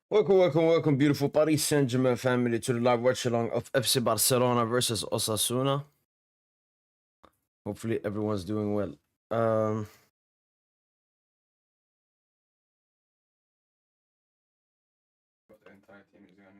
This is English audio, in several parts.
Welcome, beautiful Paris Saint-Germain family to the live watch-along of FC Barcelona versus Osasuna. Hopefully everyone's doing well. The entire team is going.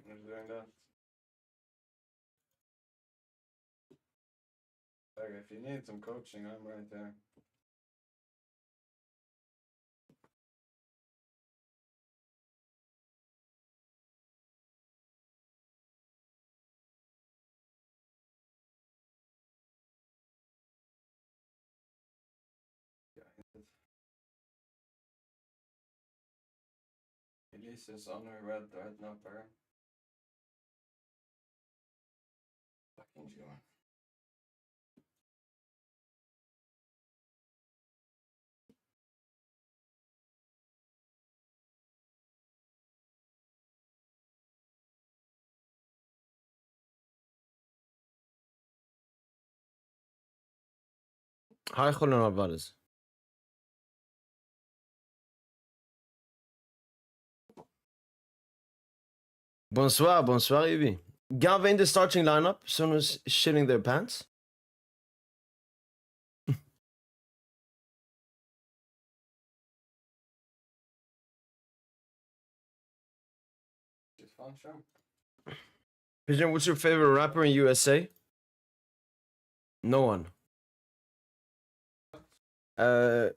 Who's doing that? Like, if you need some coaching, I'm right there. Elises red number. Fucking Johan. Hi, Julian Alvarez. Bonsoir, Evie. Gava in the starting lineup, someone's shitting their pants. Just fun show. Pigeon, what's your favorite rapper in USA? No one. I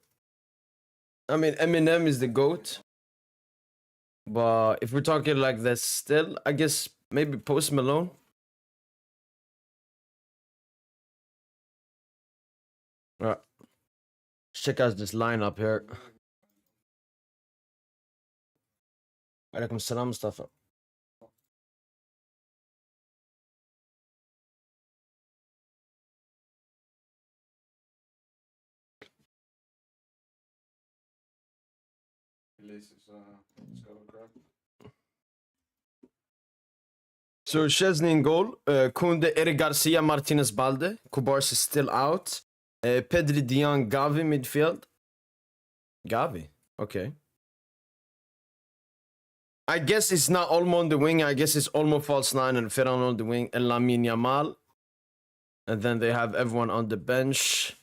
mean, Eminem is the GOAT. But if we're talking like that still, I guess maybe Post Malone. Alright. Check out this lineup here. Alaikum salam, Mustafa. Elises, let's go grab. So Chesney in goal, Kunde, Eric Garcia, Martinez Balde, Kubars is still out, Pedri, Dion, Gavi midfield. Gavi, okay. I guess it's not Olmo on the wing. I guess it's Olmo false 9 and Ferran on the wing and Lamine Yamal. And then they have everyone on the bench.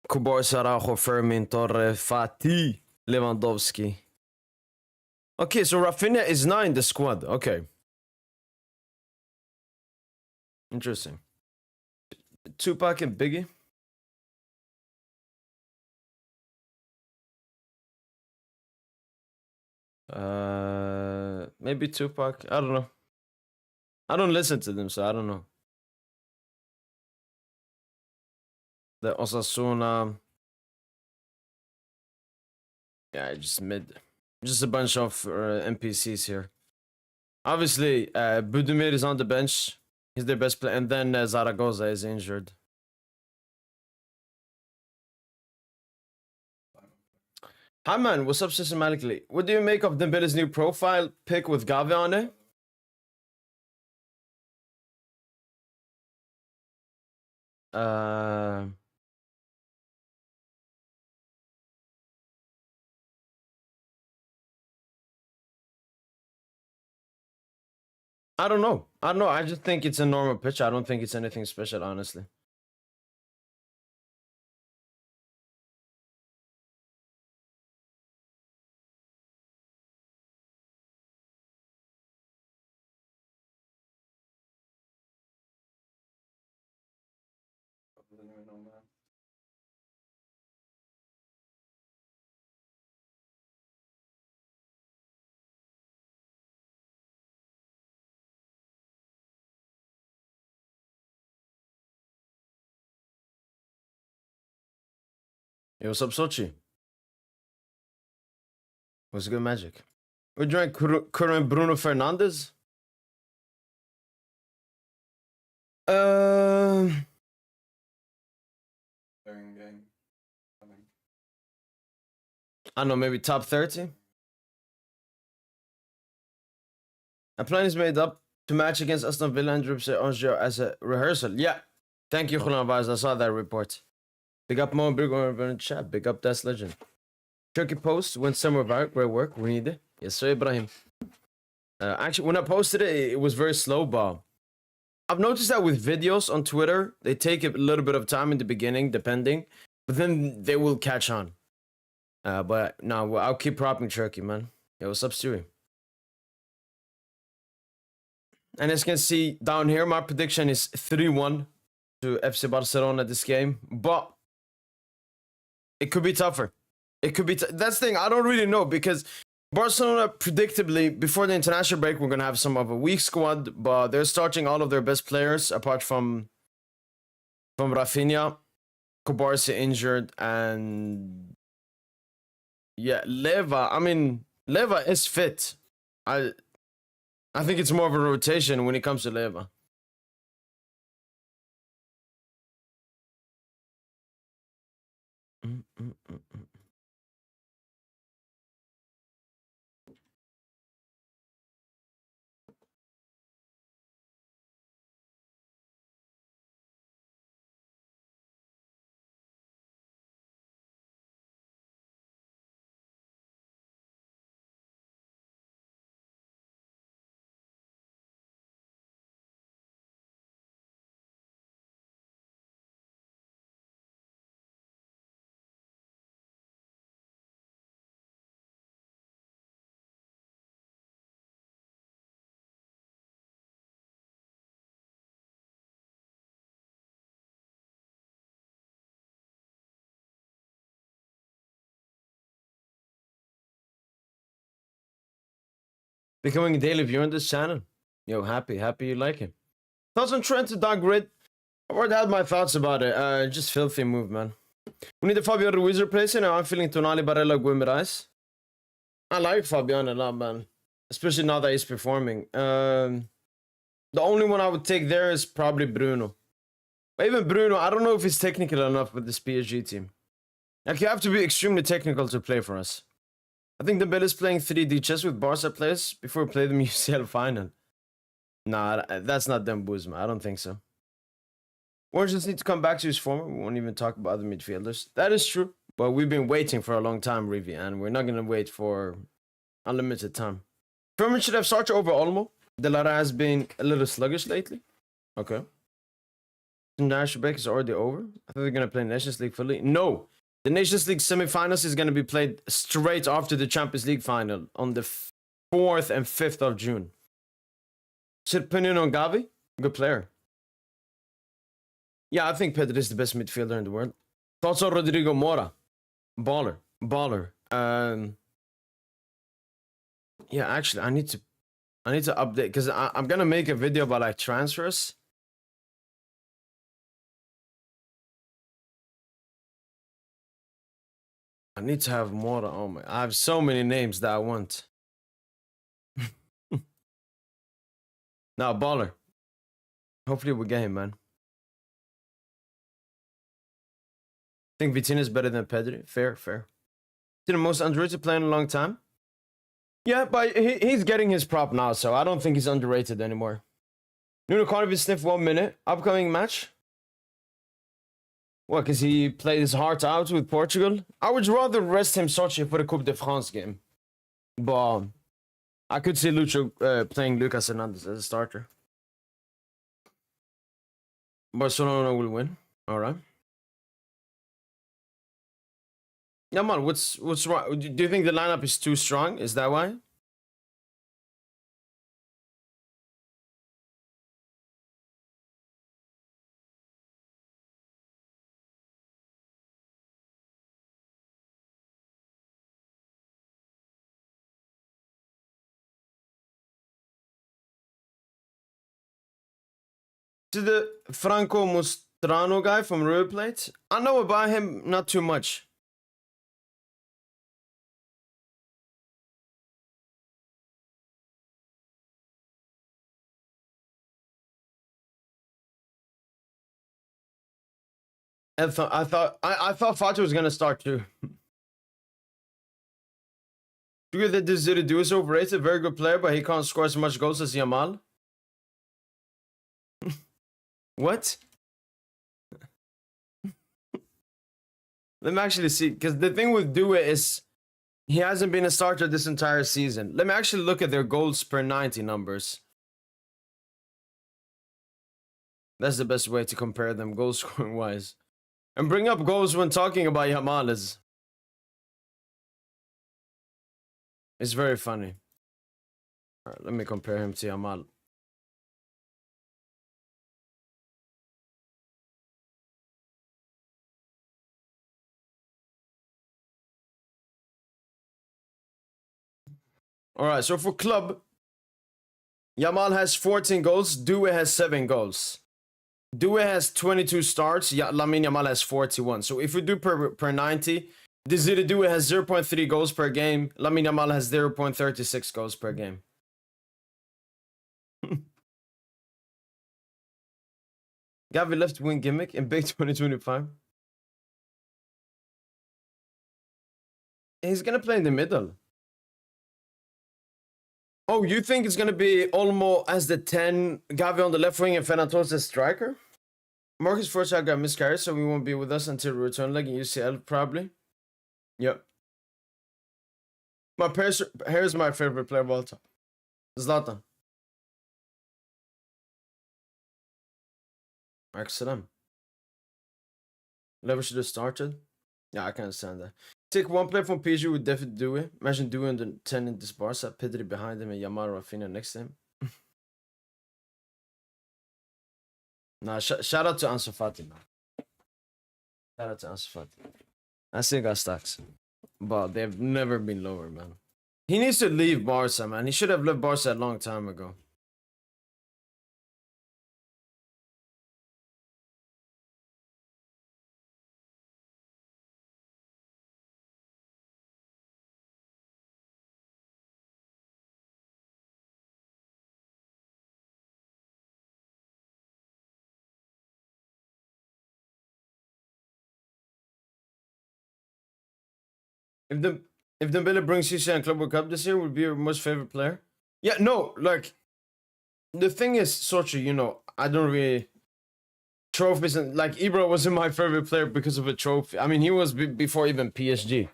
Kubars, Araujo, Fermin, Torre, Fati, Lewandowski. Okay, so Rafinha is not in the squad. Okay. Interesting. Tupac and Biggie. Maybe Tupac. I don't know. I don't listen to them, so I don't know. The Osasuna. Yeah, just mid. Just a bunch of NPCs here. Obviously, Budimir is on the bench. He's their best player. And then Zaragoza is injured. Hi, man. What's up, systematically? What do you make of Dembele's new profile pic with Gavi on it? I don't know. I just think it's a normal pitch. I don't think it's anything special, honestly. Yo, what's up, Sochi? What's good, Magic? We drank current Bruno Fernandez. Um, During game. I think. I don't know, maybe top 30. A plan is made up to match against Aston Villa and Drupse Angers as a rehearsal. Yeah. Thank you, Khulan Vaz. I saw that report. Big up Mo, big up in chat. Big up That's Legend. Turkey post went somewhere viral. Great work. We need it. Yes, sir, Ibrahim. Actually, when I posted it, it was very slow, but I've noticed that with videos on Twitter, they take a little bit of time in the beginning, depending, but then they will catch on. But no, I'll keep propping Turkey, man. Yo, what's up, Stewie? And as you can see down here, my prediction is 3-1 to FC Barcelona this game, but it could be tougher. It could be. That's the thing. I don't really know because Barcelona, predictably, before the international break, we're gonna have some of a weak squad, but they're starting all of their best players apart from Rafinha, Kubarsi injured, and yeah, Leva. I mean, Leva is fit. I think it's more of a rotation when it comes to Leva. Becoming a daily viewer on this channel. Yo, happy you like him. Thoughts on Trent to Dog Grid? I've already had my thoughts about it. Just filthy move, man. We need a Fabian Ruiz replacing. I'm feeling Tonali, Barella, Guimaraes. I like Fabian a lot, man. Especially now that he's performing. The only one I would take there is probably Bruno. But even Bruno, I don't know if he's technical enough with this PSG team. Like, you have to be extremely technical to play for us. I think the is playing 3D chess with Barca players before we play them UCL final. Nah, that's not them boos, man. I don't think so. Orange just need to come back to his form. We won't even talk about the midfielders. That is true. But we've been waiting for a long time, Rivi, and we're not going to wait for unlimited time. Firman should have Sartre over Olmo. De Lara has been a little sluggish lately. Okay. National break is already over. I thought they're going to play Nations League fully. No. The Nations League semifinals is going to be played straight after the Champions League final on the 4th and 5th of June. Should opinion on Gavi? Good player. Yeah, I think Pedro is the best midfielder in the world. Thoughts on Rodrigo Mora? Baller. Yeah, actually, I need to update because I'm gonna make a video about like transfers. I need to have Mora. Oh my! I have so many names that I want. Now, baller. Hopefully, we get him, man. I think Vitinha is better than Pedri. Fair. He's the most underrated player in a long time. Yeah, but he's getting his prop now, so I don't think he's underrated anymore. Nuno Carvey sniffed 1 minute. Upcoming match. What, because he played his heart out with Portugal? I would rather rest him Sochi for the Coupe de France game. But I could see Lucho playing Lucas Hernandez as a starter. Barcelona will win. All right. Yeah, man, what's wrong? Do you think the lineup is too strong? Is that why? To the Franco Mostrano guy from River Plate? I know about him, not too much. I thought Fati was gonna start too. Do you think this Zidane is overrated? Very good player, but he can't score as much goals as Yamal. What? Let me actually see, because the thing with Due is he hasn't been a starter this entire season. Let me actually look at their goals per 90 numbers. That's the best way to compare them goal scoring wise. And bring up goals when talking about Yamal is... It's very funny. Alright, let me compare him to Yamal. Alright, so for club, Yamal has 14 goals, Due has 7 goals. Due has 22 starts, Lamine Yamal has 41. So if we do per 90, Desire Due has 0.3 goals per game, Lamine Yamal has 0.36 goals per game. Gavi left wing gimmick in big 2025. He's gonna play in the middle. Oh, you think it's gonna be Olmo as the 10, Gavi on the left wing, and Ferran Torres as striker? Marcus Forza got miscarried, so we won't be with us until return leg in UCL, probably. Yep. Here's my favorite player of all time. Zlatan. Excellent. Lever should have started. Yeah, I can understand that. Take one player from PSG would definitely do it. Imagine doing the 10 in this Barca, Pedri behind him and Yamal Rafinha next to him. Nah, shout out to Ansu Fati, man. Shout out to Ansu Fati. I still got stacks, but they've never been lower, man. He needs to leave Barca, man. He should have left Barca a long time ago. If Dembele brings CC and Club World Cup this year, would be your most favorite player? Yeah, no, like the thing is, Sochi, you know, I don't really trophies and like Ibra wasn't my favorite player because of a trophy. I mean, he was before even PSG,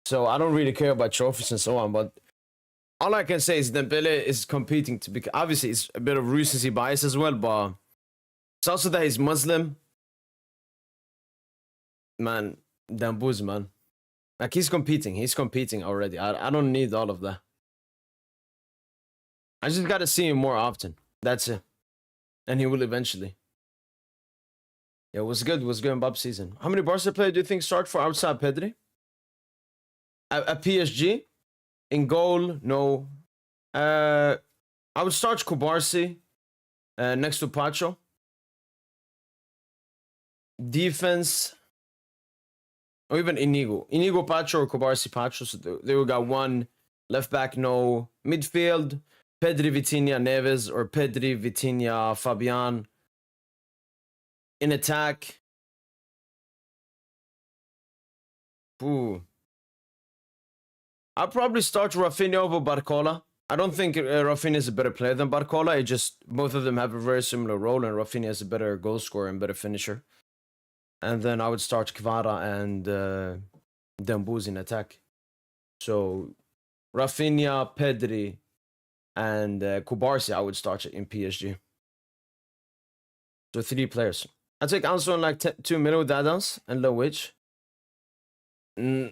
so I don't really care about trophies and so on. But all I can say is Dembele is competing to be. Obviously, it's a bit of recency bias as well, but it's also that he's Muslim. Man, Dambuz, man. Like he's competing already. I don't need all of that. I just gotta see him more often. That's it. And he will eventually. Yeah, it was good in Bob season. How many Barca players do you think start for outside Pedri? At PSG? In goal, no. I would start Kubarsi next to Pacho. Defense, or even Inigo. Inigo Pacho or Kubarsi Pacho. So they will got one left back, no. Midfield, Pedri Vitinha Neves or Pedri Vitinha Fabian. In attack, ooh, I'll probably start Rafinha over Barcola. I don't think Rafinha is a better player than Barcola. It just both of them have a very similar role, and Rafinha is a better goal scorer and better finisher. And then I would start Kvara and Dembuz in attack. So Rafinha, Pedri, and Kubarsi I would start in PSG. So 3 players. I take Ansu in like 2 minutes with Adams and low wage. I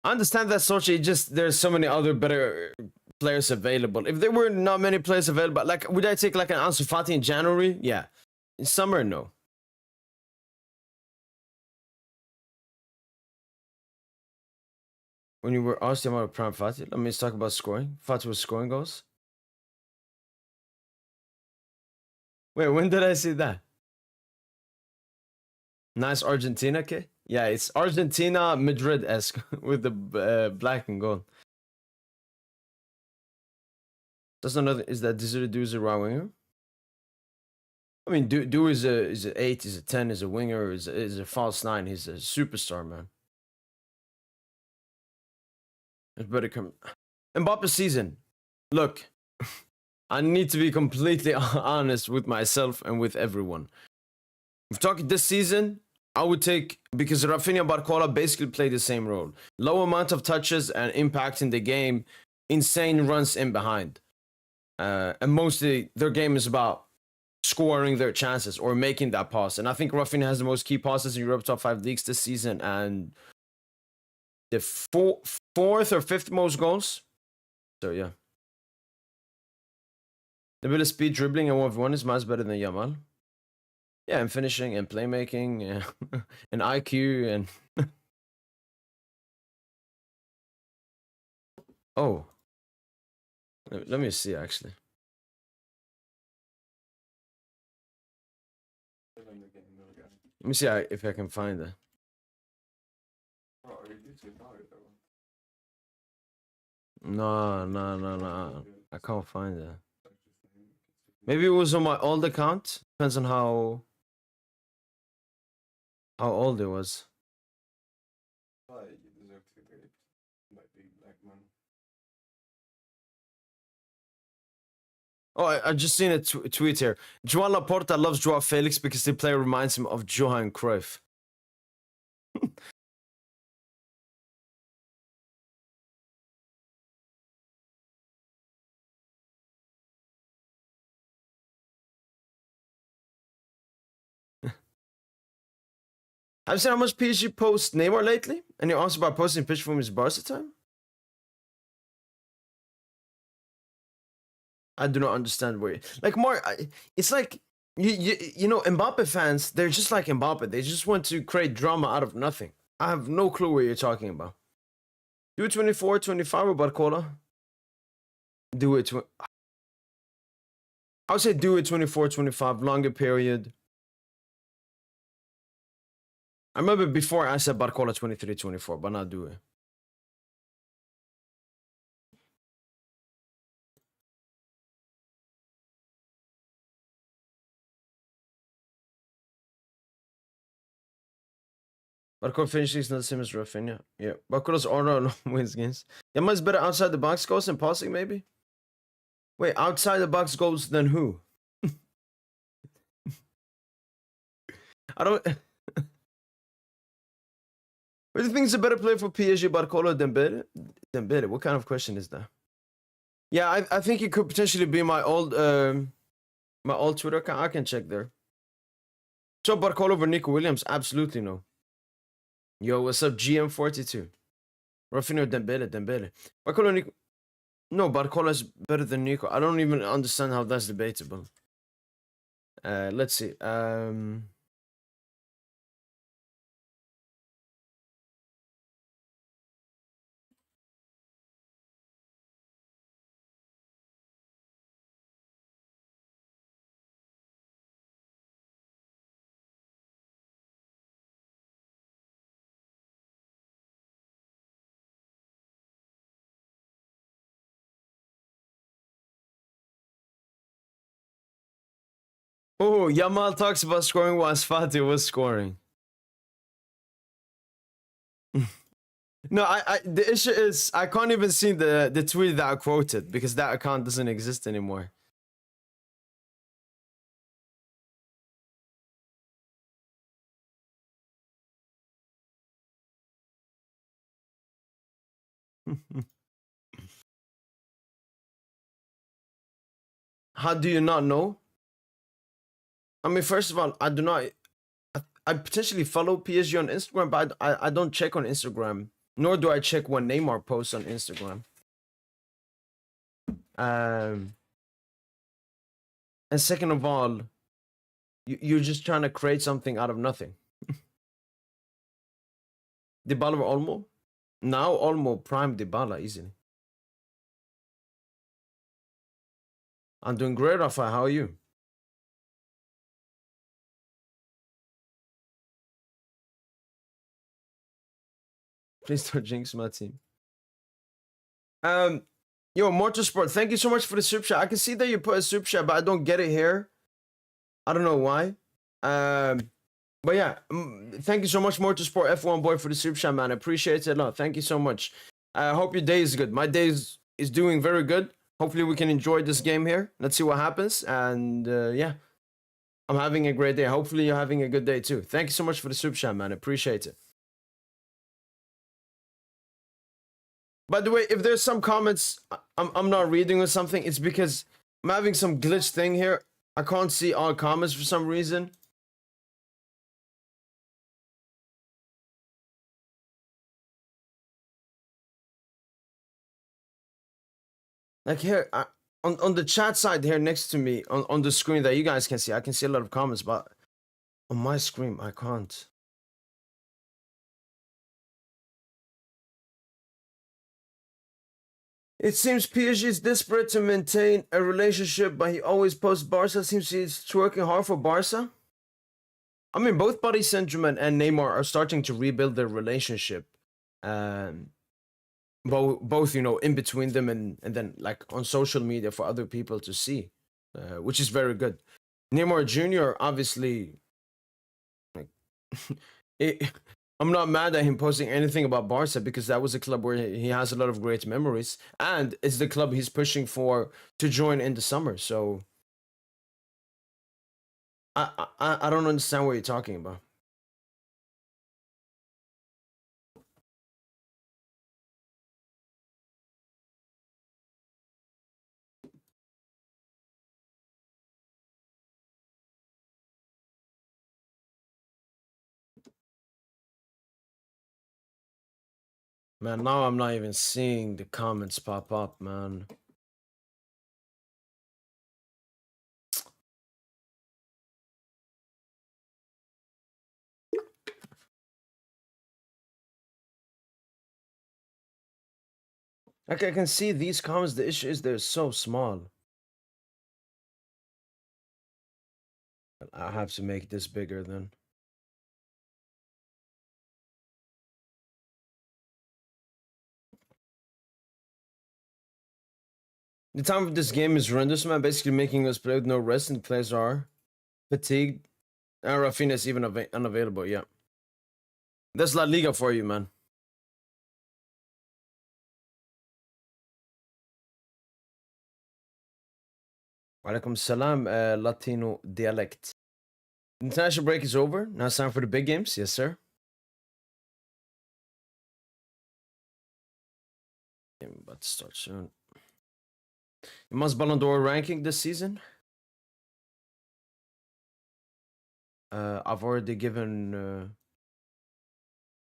understand that Sochi, just there's so many other better players available. If there were not many players available, like would I take like an Ansu Fati in January? Yeah. In summer, no. When you were asked about Prime Fati, let me just talk about scoring. Fati was scoring goals. Wait, when did I see that? Nice Argentina kid. Yeah, it's Argentina Madrid-esque with the black and gold. That's another. Is that Desiree Do is a right winger? I mean, Do is a 8, is a 10, is a winger, is a false 9. He's a superstar, man. It better come. Mbappe season. Look, I need to be completely honest with myself and with everyone. If talking this season, I would take, because Rafinha, Barcola basically play the same role. Low amount of touches and impact in the game, insane runs in behind. And mostly their game is about scoring their chances or making that pass. And I think Rafinha has the most key passes in Europe top 5 leagues this season, and the fourth or fifth most goals. So yeah. The bit of speed, dribbling, and 1v1 is much better than Yamal. Yeah, and finishing and playmaking and IQ and oh. Let me see actually. Still in the game, no guy. Let me see if I can find it. Oh, are you YouTube now? No. I can't find it. Maybe it was on my old account. Depends on how old it was. You deserve to be raped by big black man. Oh, I just seen a tweet here. Joan Laporta loves Joao Felix because the player reminds him of Johan Cruyff. Have you seen how much PSG posts Neymar lately? And you also about posting picture from his Barca time? I do not understand where. Like Mark, it's like you know Mbappe fans. They're just like Mbappe. They just want to create drama out of nothing. I have no clue what you're talking about. Do it 24, 25 with Barcola. Do it. I would say do it 24, 25, longer period. I remember before I said Barcola 23, 24, but not do it. Barcola finishing is not the same as Rafinha. Yeah, Barcola's order alone wins games. Yamal's better outside the box goals and passing, maybe? Wait, outside the box goals than who? I don't... What do you think is a better player for PSG, Barcola or Dembele? Dembele, what kind of question is that? Yeah, I think it could potentially be my old Twitter account. I can check there. So Barcola over Nico Williams? Absolutely no. Yo, what's up, GM42? Rafinha or Dembele. Barcola, Nico... No, Barcola is better than Nico. I don't even understand how that's debatable. Let's see. Oh, Yamal talks about scoring while Fati was scoring. No, the issue is I can't even see the tweet that I quoted because that account doesn't exist anymore. How do you not know? I mean, first of all, I do not. I potentially follow PSG on Instagram, but I don't check on Instagram, nor do I check when Neymar posts on Instagram. And second of all, you're just trying to create something out of nothing. Dybala or Olmo? Now Olmo prime Dybala easily. I'm doing great, Rafa. How are you? Please don't jinx my team. Yo, Motorsport, thank you so much for the super chat. I can see that you put a super chat, but I don't get it here. I don't know why. But yeah, thank you so much, Motorsport F1 Boy, for the super chat, man. I appreciate it a lot. Thank you so much. I hope your day is good. My day is doing very good. Hopefully we can enjoy this game here. Let's see what happens. And yeah, I'm having a great day. Hopefully you're having a good day too. Thank you so much for the super chat, man. I appreciate it. By the way, if there's some comments I'm not reading or something, it's because I'm having some glitch thing here. I can't see all comments for some reason. Like here, on the chat side here next to me, on the screen that you guys can see, I can see a lot of comments, but on my screen, I can't. It seems PSG is desperate to maintain a relationship, but he always posts Barca. Seems he's working hard for Barca. I mean, both Paris Saint-Germain and Neymar are starting to rebuild their relationship. Both, you know, in between them and then like on social media for other people to see, which is very good. Neymar Jr. obviously, like, I'm not mad at him posting anything about Barca because that was a club where he has a lot of great memories, and it's the club he's pushing for to join in the summer. So I don't understand what you're talking about. Man, now I'm not even seeing the comments pop up, man. Like, I can see these comments. The issue is they're so small. I have to make this bigger then. The time of this game is horrendous, man. Basically making us play with no rest, and the players are fatigued. And Rafinha is even unavailable, yeah. That's La Liga for you, man. Walaikum salam, Latino dialect. International break is over. Now it's time for the big games. Yes, sir. Game about to start soon. Yamal's Ballon d'Or ranking this season. I've already given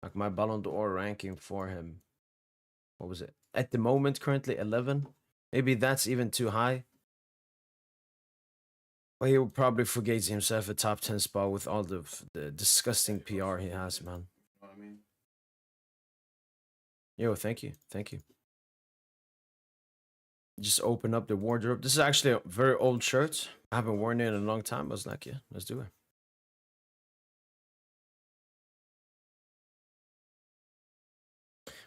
like my Ballon d'Or ranking for him. What was it? At the moment, currently 11. Maybe that's even too high. But he will probably forget himself a top 10 spot with all the disgusting PR he has, man. Know what I mean? Yo, thank you. Thank you. Just open up the wardrobe. This is actually a very old shirt. I haven't worn it in a long time. I was like, yeah, let's do it.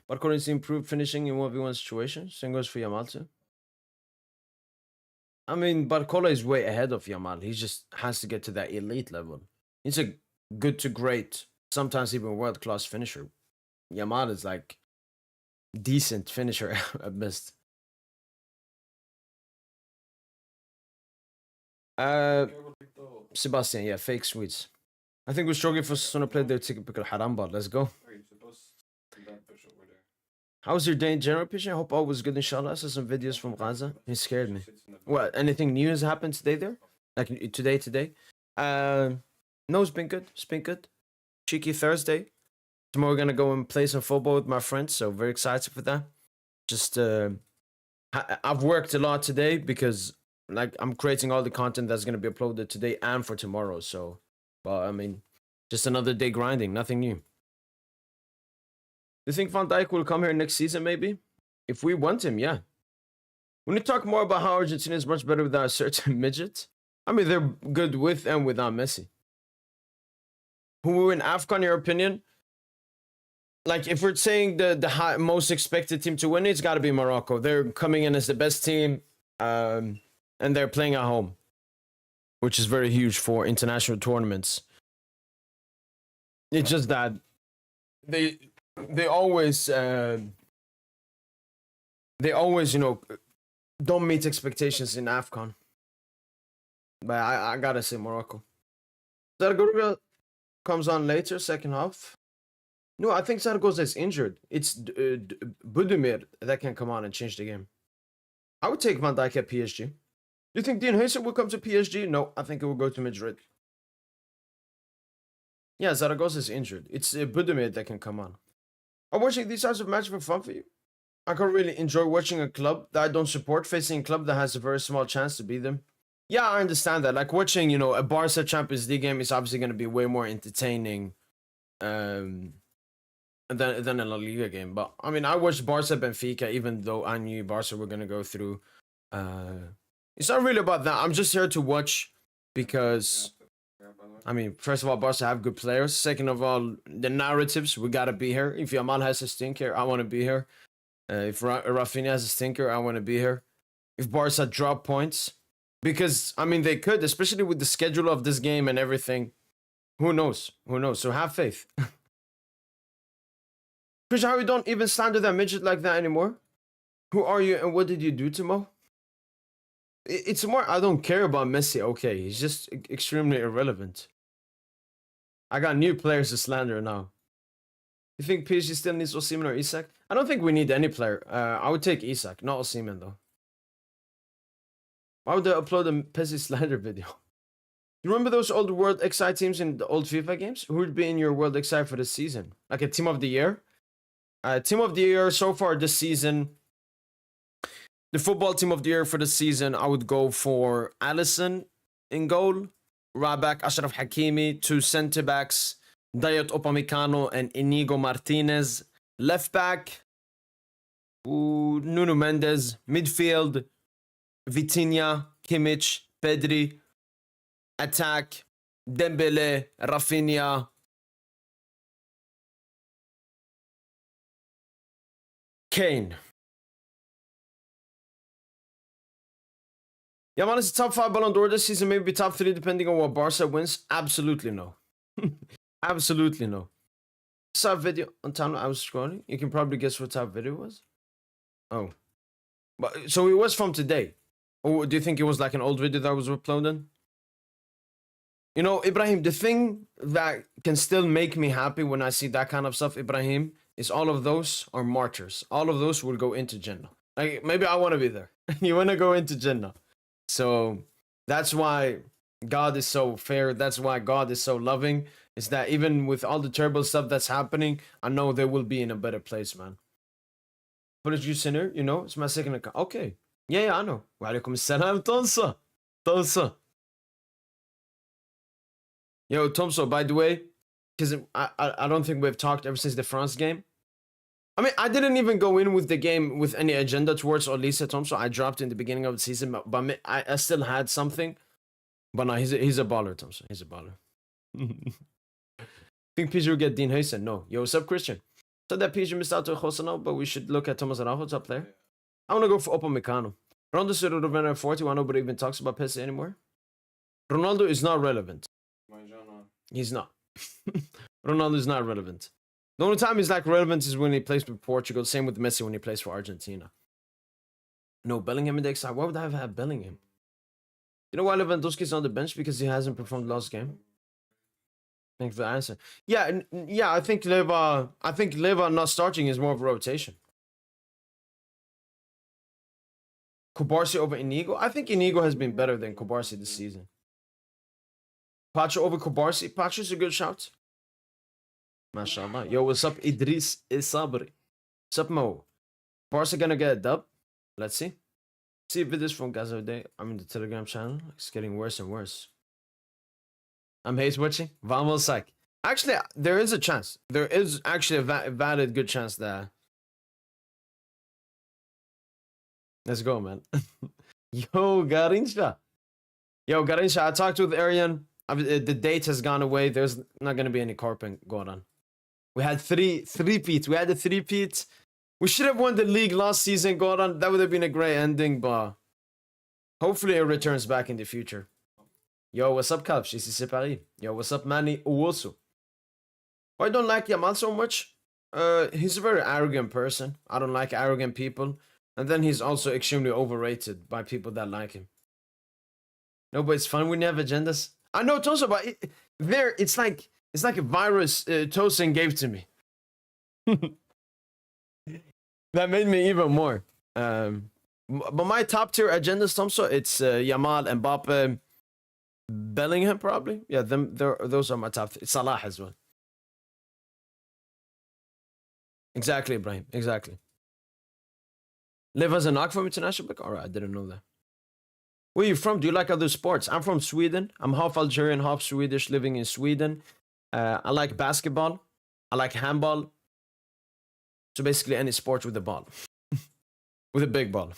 But according to improved finishing in 1v1 situations, same goes for Yamal too. I mean, Barcola is way ahead of Yamal. He just has to get to that elite level. He's a good to great, sometimes even world-class finisher. Yamal is like decent finisher at best. Sebastian, yeah, fake sweets. I think we're struggling for Osasuna play their typical haram ball. Let's go. Are you supposed to that push over there? How was your day in general, Pishin? I hope all was good, inshallah. I saw some videos from Gaza. He scared me. What, anything new has happened today there? Like today? No, it's been good. It's been good. Cheeky Thursday. Tomorrow we're gonna go and play some football with my friends, so very excited for that. Just I've worked a lot today because like I'm creating all the content that's gonna be uploaded today and for tomorrow. So, well, I mean, just another day grinding, nothing new. You think Van Dijk will come here next season? Maybe, if we want him, yeah. We need to talk more about how Argentina is much better without a certain midget. I mean, they're good with and without Messi. Who will win AFCON, in your opinion? Like, if we're saying the most expected team to win, it's got to be Morocco. They're coming in as the best team, and they're playing at home. which is very huge for international tournaments. It's just that they always don't meet expectations in AFCON. But I gotta say Morocco. Zaragoza comes on later, second half. No, I think Zaragoza is injured. It's Budimir that can come on and change the game. I would take Van Dijk at PSG. Do you think Dean Huijsen will come to PSG? No, I think it will go to Madrid. Yeah, Zaragoza is injured. It's Budimir that can come on. I'm watching these types of matches for fun for you. I can't really enjoy watching a club that I don't support facing a club that has a very small chance to beat them. Yeah, I understand that. Like watching, a Barca Champions League game is obviously going to be way more entertaining than a La Liga game. But I mean, I watched Barca Benfica, even though I knew Barca were going to go through. It's not really about that. I'm just here to watch because, I mean, first of all, Barca have good players. Second of all, the narratives, we got to be here. If Yamal has a stinker, I want to be here. If Rafinha has a stinker, I want to be here. If Barca drop points, because, I mean, they could, especially with the schedule of this game and everything. Who knows? Who knows? So have faith. Chris, how you don't even slander that midget like that anymore? Who are you and what did you do to Mo? It's more, I don't care about Messi. Okay, he's just extremely irrelevant. I got new players to slander now. You think PSG still needs Osimhen or Isak? I don't think we need any player. I would take Isak, not Osimhen though. Why would they upload a Pezzi slander video? You remember those old World XI teams in the old FIFA games? Who would be in your World XI for the season? Like a team of the year? Team of the year so far this season. The football team of the year for the season, I would go for Alisson in goal. Rabak, Ashraf Hakimi, 2 centre backs. Dayot Upamecano and Inigo Martinez. Left back. Nuno Mendes. Midfield. Vitinha, Kimmich, Pedri. Attack. Dembele, Rafinha. Kane. Yamal is top 5 Ballon d'Or this season, maybe top 3 depending on what Barca wins. Absolutely no. Absolutely no. Top video on time I was scrolling. You can probably guess what top video was. Oh. But so it was from today. Or do you think it was like an old video that was uploaded? You know, Ibrahim, the thing that can still make me happy when I see that kind of stuff, Ibrahim, is all of those are martyrs. All of those will go into Jannah. Like, maybe I want to be there. You want to go into Jannah. So that's why God is so fair. That's why God is so loving. Is that even with all the terrible stuff that's happening, I know they will be in a better place, man. But as you sinner, it's my second account. Okay. Yeah, I know. Wa alaikum salam, Tonsa. Tonsa. Yo, Tomso, by the way, because I don't think we've talked ever since the France game. I mean, I didn't even go in with the game with any agenda towards Olise Tomso. I dropped in the beginning of the season, but I still had something. But no, he's a baller, Tomso. He's a baller. Think PSG will get Dean Huijsen? No. Yo, what's up, Christian? So that PSG missed out to Osasuna, but we should look at Thomas Araujo, top player. I want to go for Upamecano. Ronaldo should have been at 40. Why nobody even talks about Messi anymore? Ronaldo is not relevant. He's not. Ronaldo is not relevant. The only time he's like relevant is when he plays for Portugal. Same with Messi when he plays for Argentina. No, Bellingham in the XI. Why would I have had Bellingham? You know why Lewandowski's on the bench? Because he hasn't performed last game. Thanks for the answer. Yeah, I think Leva not starting is more of a rotation. Kubarsi over Inigo? I think Inigo has been better than Kubarsi this season. Pacho over Kubarsi? Pacho's a good shout. MashaAllah. Yo, what's up, Idris Isabri? What's up, Mo? Barca gonna get a dub? Let's see. See videos from Gaza today. I'm in the Telegram channel. It's getting worse and worse. I'm hate watching. Vamos Psych. Actually, there is a chance. There is actually a valid good chance there. Let's go, man. Yo, Garincha. I talked with Arian. The date has gone away. There's not going to be any carping going on. We had three-peat. We had the three-peat. We should have won the league last season, Goran. That would have been a great ending, but hopefully it returns back in the future. Yo, what's up, Calp? Ici, c'est Paris. Yo, what's up, Manny Uwosu? I don't like Yamal so much. He's a very arrogant person. I don't like arrogant people. And then he's also extremely overrated by people that like him. No, but it's fun when you have agendas. I know Tosa, but it's like a virus Tosin gave to me. That made me even more. But my top tier agendas, Tomso, it's Yamal, Mbappe, Bellingham, probably. Yeah, those are my top three. Salah as well. Exactly, Ibrahim. Exactly. Live as a knock from international break? Alright, I didn't know that. Where are you from? Do you like other sports? I'm from Sweden. I'm half Algerian, half Swedish, living in Sweden. I like basketball. I like handball. So basically any sport with a ball. With a big ball.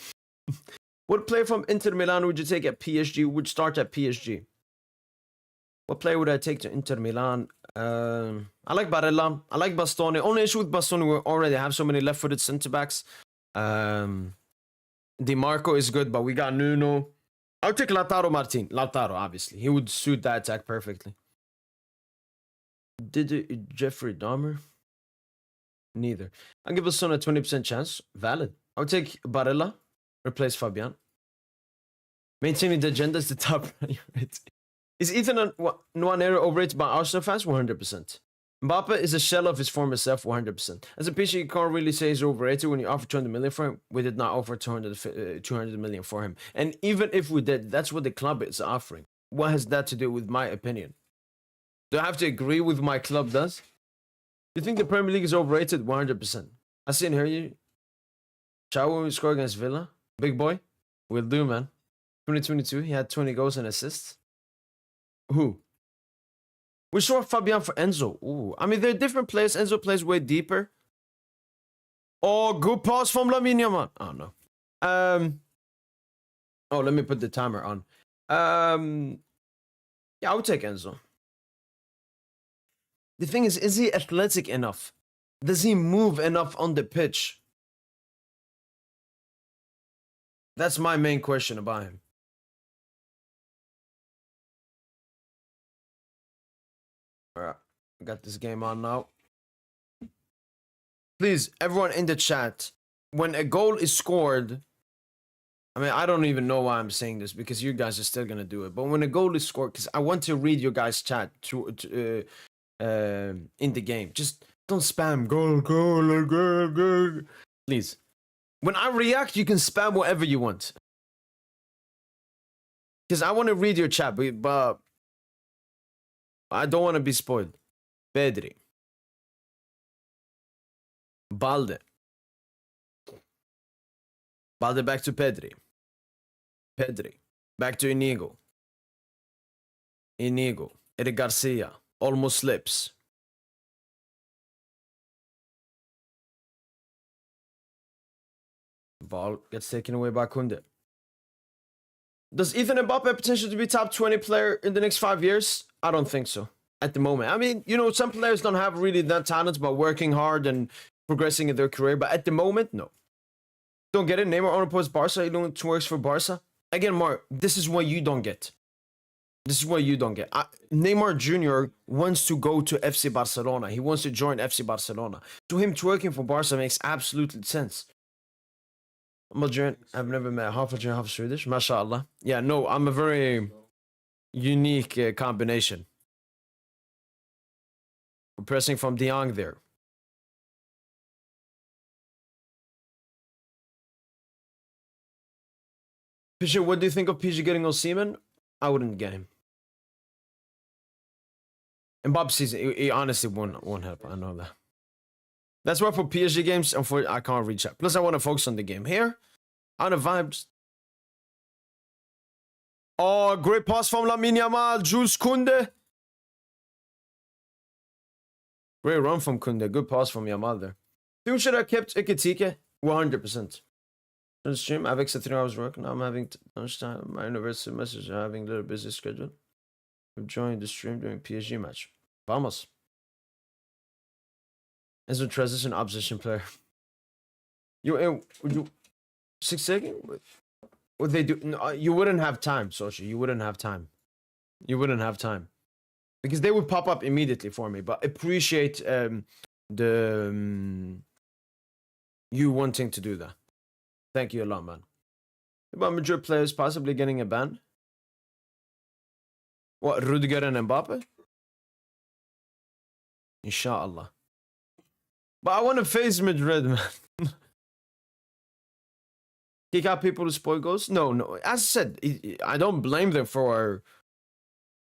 What player from Inter Milan would you take at PSG? Would start at PSG? What player would I take to Inter Milan? I like Barella. I like Bastoni. Only issue with Bastoni, we already have so many left-footed centre-backs. Di Marco is good, but we got Nuno. I'll take Lautaro Martin. Lautaro, obviously. He would suit that attack perfectly. Did Jeffrey Dahmer? Neither. I'll give Osasuna a 20% chance. Valid. I'll take Barella. Replace Fabian. Maintaining the agenda is the top priority. Is Ethan Nwaneri overrated by Arsenal fans? 100%. Mbappe is a shell of his former self, 100%. As a pitcher, you can't really say he's overrated when you offer 200 million for him. We did not offer 200 million for him. And even if we did, that's what the club is offering. What has that to do with my opinion? Do I have to agree with my club does? Do you think the Premier League is overrated? 100%. I see and hear you. Chao when we score against Villa. Big boy. Will do, man. 2022, he had 20 goals and assists. Who? We saw Fabian for Enzo. Ooh. I mean, they're different players. Enzo plays way deeper. Oh, good pass from Lamine Yamal. Oh, no. Oh, let me put the timer on. Yeah, I would take Enzo. The thing is he athletic enough? Does he move enough on the pitch? That's my main question about him. Alright, got this game on now. Please, everyone in the chat, when a goal is scored, I mean, I don't even know why I'm saying this because you guys are still gonna do it. But when a goal is scored, because I want to read your guys' chat in the game. Just don't spam goal. Please. When I react, you can spam whatever you want. Because I want to read your chat, but I don't want to be spoiled. Pedri. Balde. Balde back to Pedri. Pedri. Back to Inigo. Inigo. Eric Garcia. Almost slips. Ball gets taken away by Kunde. Does Ethan Mbappe have potential to be top 20 player in the next 5 years? I don't think so. At the moment. I mean, you know, some players don't have really that talent by working hard and progressing in their career. But at the moment, no. Don't get it? Neymar only plays Barca. He don't works for Barca. Again, Mark, this is what you don't get. This is what you don't get. Neymar Jr. wants to go to FC Barcelona. He wants to join FC Barcelona. To him, working for Barca makes absolute sense. I'm Algerian. I've never met half Algerian, half Swedish. MashaAllah. Yeah, no, I'm a very unique combination. We're pressing from De Jong there. Pisha, what do you think of PG getting Osimhen? I wouldn't get him. And Bob season, he honestly won't help. I know that. That's why for PSG games, unfortunately, I can't reach out. Plus, I want to focus on the game. Here, on the vibes. Oh, great pass from Lamine Yamal. Jules Koundé. Great run from Koundé. Good pass from Yamal there. Who should have kept Ekitike? 100%. On the stream, I've extra 3 hours work. Now I'm having lunchtime. My university message. I'm having a little busy schedule. I'm joining the stream during PSG match. Vamos. As a transition opposition player. You 6 seconds? What they do? No, you wouldn't have time, Sochi. You wouldn't have time. You wouldn't have time. Because they would pop up immediately for me. But appreciate the you wanting to do that. Thank you a lot, man. About Madrid players possibly getting a ban? What, Rudiger and Mbappe? Inshallah. But I want to face Madrid, man. Kick out people who spoil goals? No. As I said, I don't blame them for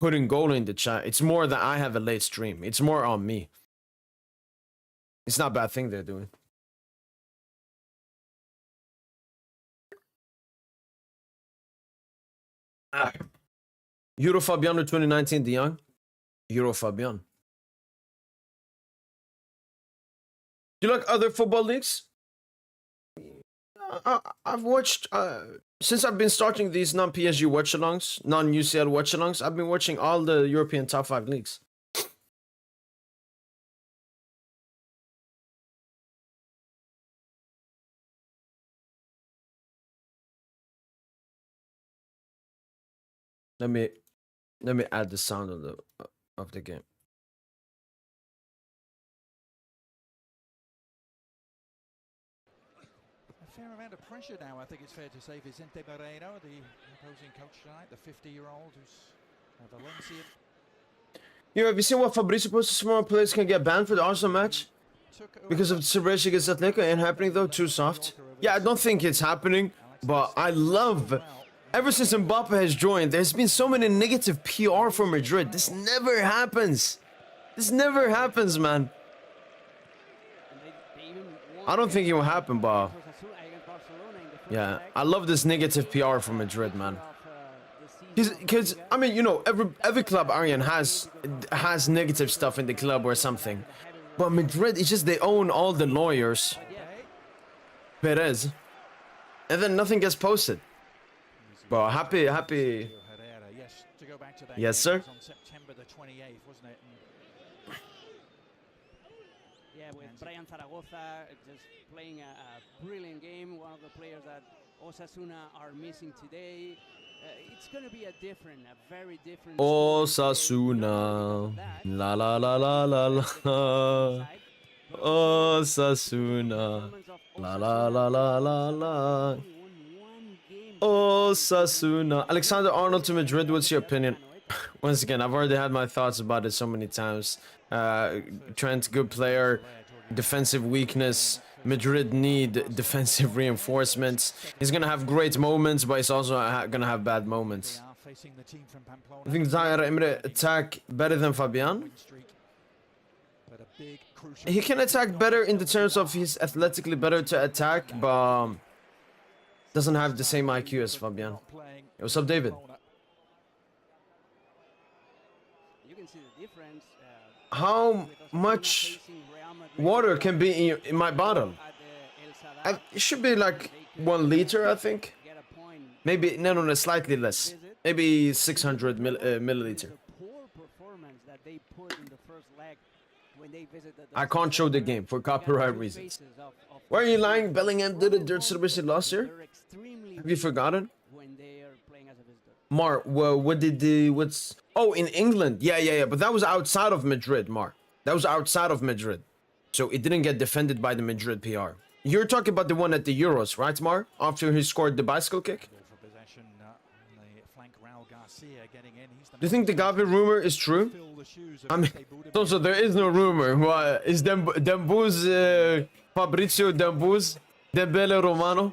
putting goal in the chat. It's more that I have a late stream. It's more on me. It's not a bad thing they're doing. Euro Fabian 2019 De Jong. Euro Fabian. Do you like other football leagues? I've watched since I've been starting these non-PSG watchalongs, non-UCL watchalongs. I've been watching all the European top 5 leagues. Let me add the sound of the game. A fair amount of pressure now, I think it's fair to say, Vicente Moreno, the opposing coach tonight, the 50-year-old who's Valencia. Have you seen what Fabrizio posted? Small players can get banned for the Arsenal match because of the celebration against Atletico. Ain't happening though, too soft. Yeah, I don't think it's happening, but I love. Ever since Mbappe has joined, there's been so many negative PR for Madrid. This never happens. This never happens, man. I don't think it will happen, but yeah, I love this negative PR for Madrid, man. Because I mean, you know, every club, Aryan, has negative stuff in the club or something, but Madrid, it's just they own all the lawyers. Perez, and then nothing gets posted. But happy. Yes, sir. On September the 28th, wasn't it? Yeah, with Brian Zaragoza just playing a brilliant game. One of the players that Osasuna are missing today. It's going to be a very different. Osasuna, la la la la la la. Osasuna, la la la la la la. Osasuna. Alexander Arnold to Madrid, what's your opinion? Once again, I've already had my thoughts about it so many times. Trent, good player. Defensive weakness. Madrid need defensive reinforcements. He's going to have great moments, but he's also going to have bad moments. I think Zaire Emre attack better than Fabian? He can attack better in the terms of he's athletically better to attack, but doesn't have the same IQ as Fabian. Hey, what's up, David? How much water can be in my bottle? It should be like 1 liter, I think. Maybe no, slightly less. Maybe 600 milliliter. I can't show the game for copyright reasons. Why are you lying? Bellingham did a dirt celebration last year. Have you forgotten? Mar, well, what's... Oh, in England. Yeah. But that was outside of Madrid, Mar. That was outside of Madrid. So it didn't get defended by the Madrid PR. You're talking about the one at the Euros, right, Mar? After he scored the bicycle kick? Do you think the Gavi rumor is true? I mean, also, there is no rumor. What, is Dembuz, Fabrizio Dembuz, Dembele Romano?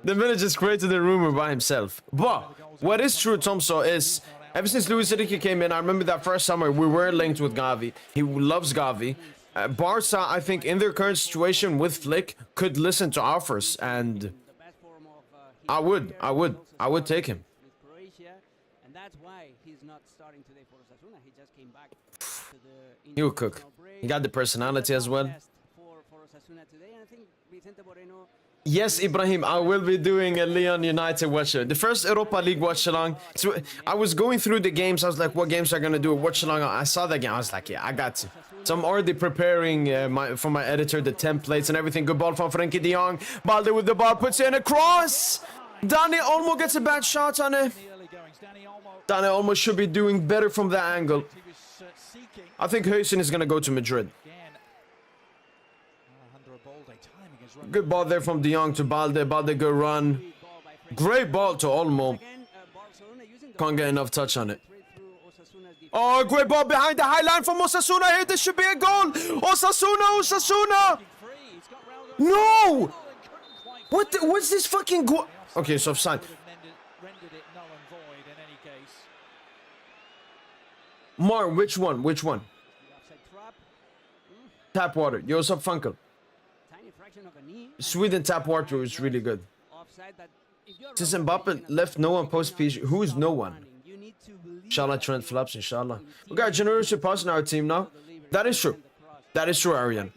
Dembele just created the rumor by himself. But what is true, Tomso, is ever since Luis Enrique came in, I remember that first summer we were linked with Gavi. He loves Gavi. Barca, I think, in their current situation with Flick, could listen to offers, and I would take him. That's why he's not starting today for Osasuna. He just came back to the He will cook. He got the personality as well. Yes, Ibrahim, I will be doing a Leon United watch. The first Europa League watch along. So I was going through the games. I was like, what games are going to do a watch along? I saw the game. I was like, yeah, I got to. So I'm already preparing for my editor, the templates and everything. Good ball from Frenkie de Jong. Balde with the ball, puts in a cross. Dani Olmo gets a bad shot on it. Dane Olmo should be doing better from that angle. He was seeking I think Huijsen is going to go to Madrid. again. Alejandro Balde timing his run. Good ball there from De Jong to Balde. Balde, good run. Ball by Frankie. Great ball to Olmo. Again, Barcelona using the Can't get enough touch on it. through Osasuna's defense. Oh, great ball behind the high line from Osasuna here. This should be a goal. Osasuna, Osasuna. Free. He's got Raul No. and couldn't quite What's this fucking goal? Okay, so offside. would have rendered it null and void in any case. Mark, which one? Which one? The offside trap. Tap water. Josef Funkel. Tiny fraction of a knee. Sweden tap water is really good. Offside that if you're Since not Mbappe protecting a left no one player, post you PSG. Who is stop no one? running. You need to believe Inshallah, that Trent you Phillips, inshallah. in We got generous pass in our team now. deliver That is true. and the cross. That is true, Arian.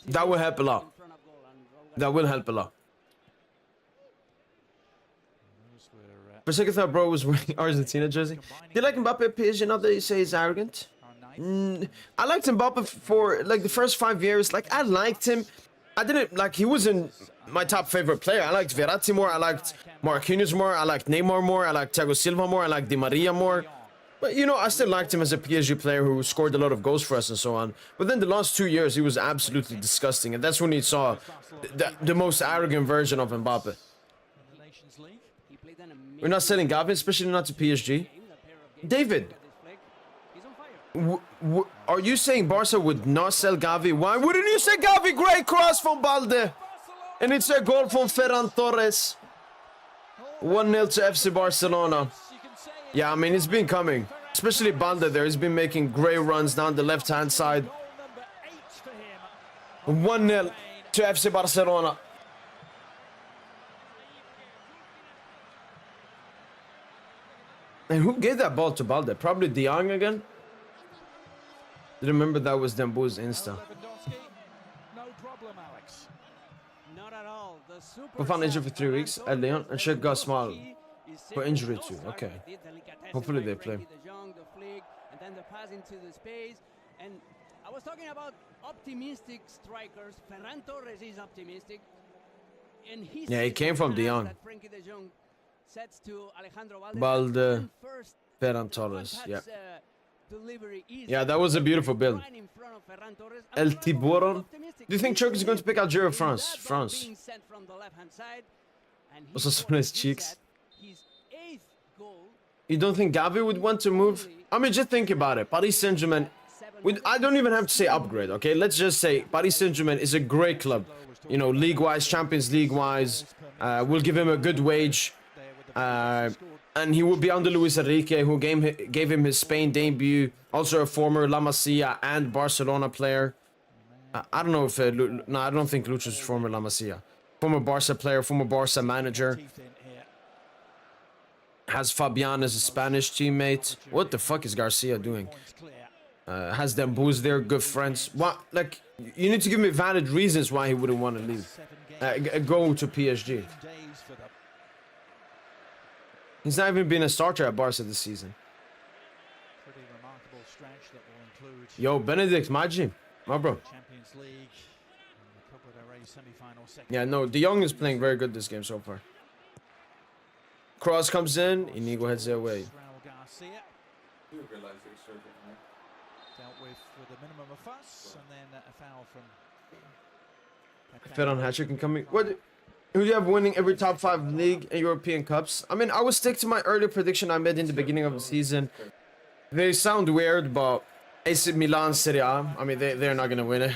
That will help a lot. In front of goal and Raul That will help a lot. Those were, For a second, I thought bro was wearing Argentina jersey. Do you like Mbappe at PSG? Not that you say he's arrogant. our ninth. I liked Mbappe for like the first 5 years. Like I liked him. I didn't like he wasn't my top favorite player. I liked Verratti more. I liked Marquinhos more. I liked Neymar more. I liked Thiago Silva more. I liked Di Maria more. But you know, I still liked him as a PSG player who scored a lot of goals for us and so on. But then the last 2 years, he was absolutely disgusting, and that's when you saw the most arrogant version of Mbappe. In the Nations League. He played an We're not selling Gavi, especially not to PSG. amazing game, that pair of games. David. Look at this flick. He's on fire. Are you saying Barca would not sell Gavi? Why wouldn't you say Gavi? Great cross from Balde. And it's a goal from Ferran Torres. 1-0 to FC Barcelona. You can say Yeah, I mean, it's been coming. Especially Balde there. He's been making great runs down the left-hand side. goal number 8 for him. 1-0 to FC Barcelona. And who gave that ball to Balde? Probably De Jong again? Remember that was Dembo's Insta. Lewandowski, no problem, Alex. Not at all. The super We found injured for sub 3 weeks Ferran at Lyon and Torres should go small. is For safe. injury No too, target. okay. Did delicatesse Hopefully by they play. Frenkie de Jong, the flick, and then the pass into the space. And I was talking about optimistic strikers. Ferran Torres is optimistic. And he Yeah, he sees came the from De pass Jong. that Frenkie de Jong sets to Alejandro Balde. Balde, And first Ferran Torres, one-touch, yeah. delivery is Yeah, that was a beautiful build. right in front of Ferran Torres. El And Ferran Tiburon. optimistic. Do you think He Turkey is going to pick Algeria or believes France? that ball France. being sent from the left-hand side, and he Also scored on his his cheeks. set, his 8th goal. You don't think Gavi would want to move? I mean, just think about it. Paris Saint-Germain, I don't even have to say upgrade, okay? Let's just say Paris Saint-Germain is a great club. You know, league-wise, Champions League-wise. We'll give him a good wage. And he will be under Luis Enrique, who gave him his Spain debut. Also a former La Masia and Barcelona player. I don't know if... no, I don't think Lucho's former La Masia. Former Barca player, former Barca manager. Teeth in here. Has Fabian as a Spanish teammate. What the fuck is Garcia doing? Points clear. Has them booze there, good friends. What? Like, you need to give me valid reasons why he wouldn't want to leave. 7 games, Go to PSG. days for them. He's not even been a starter at Barca this season. Pretty remarkable stretch that will include Yo, Benedict, my G. My bro. Champions League and the Copa del Rey semi-final second. Yeah, no, De Jong is playing very good this game so far. Cross comes in, Inigo heads it away. Raul Garcia You realize they're circuit, right? dealt with a minimum of fuss, and then a foul from Ferran hat-trick incoming. What? Who do you have winning every top 5 league and European Cups? I mean, I would stick to my earlier prediction I made in the beginning of the season. They sound weird, but AC Milan, Serie A. I mean, they're not going to win it.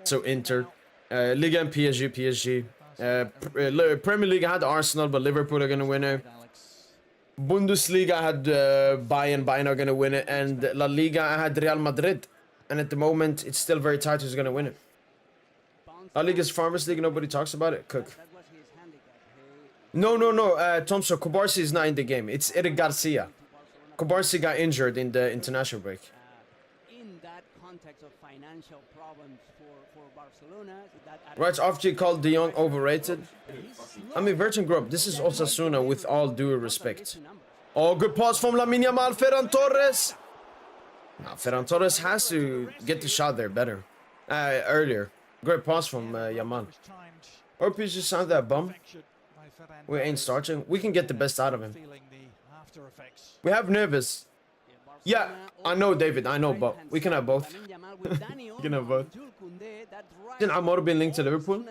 So Inter. Liga and PSG. Premier League I had Arsenal, but Liverpool are going to win it. Bundesliga I had Bayern are going to win it. And La Liga I had Real Madrid. And at the moment, it's still very tight who's going to win it. La Liga's Farmers League, nobody talks about it. Cook. That was his handicap. No. Thompson, Kubarsi is not in the game. It's Eric Garcia. Kubarsi got injured in the international break. In that context of financial problems for Barcelona, that Right, off-G called De Jong overrated. I mean, Virgin Group, this is Osasuna with all due respect. Oh, good pass from Lamine Yamal, Ferran Torres. No, Ferran Torres has to get the shot there better. Earlier. Great pass from Yamal. Or PSG signed that bum. We ain't starting. We can get the best out of him. Feeling the after effects. We have Neves. Yeah, I know, David. I know, but we can have both. We can have both. Isn't Amor being linked to Liverpool?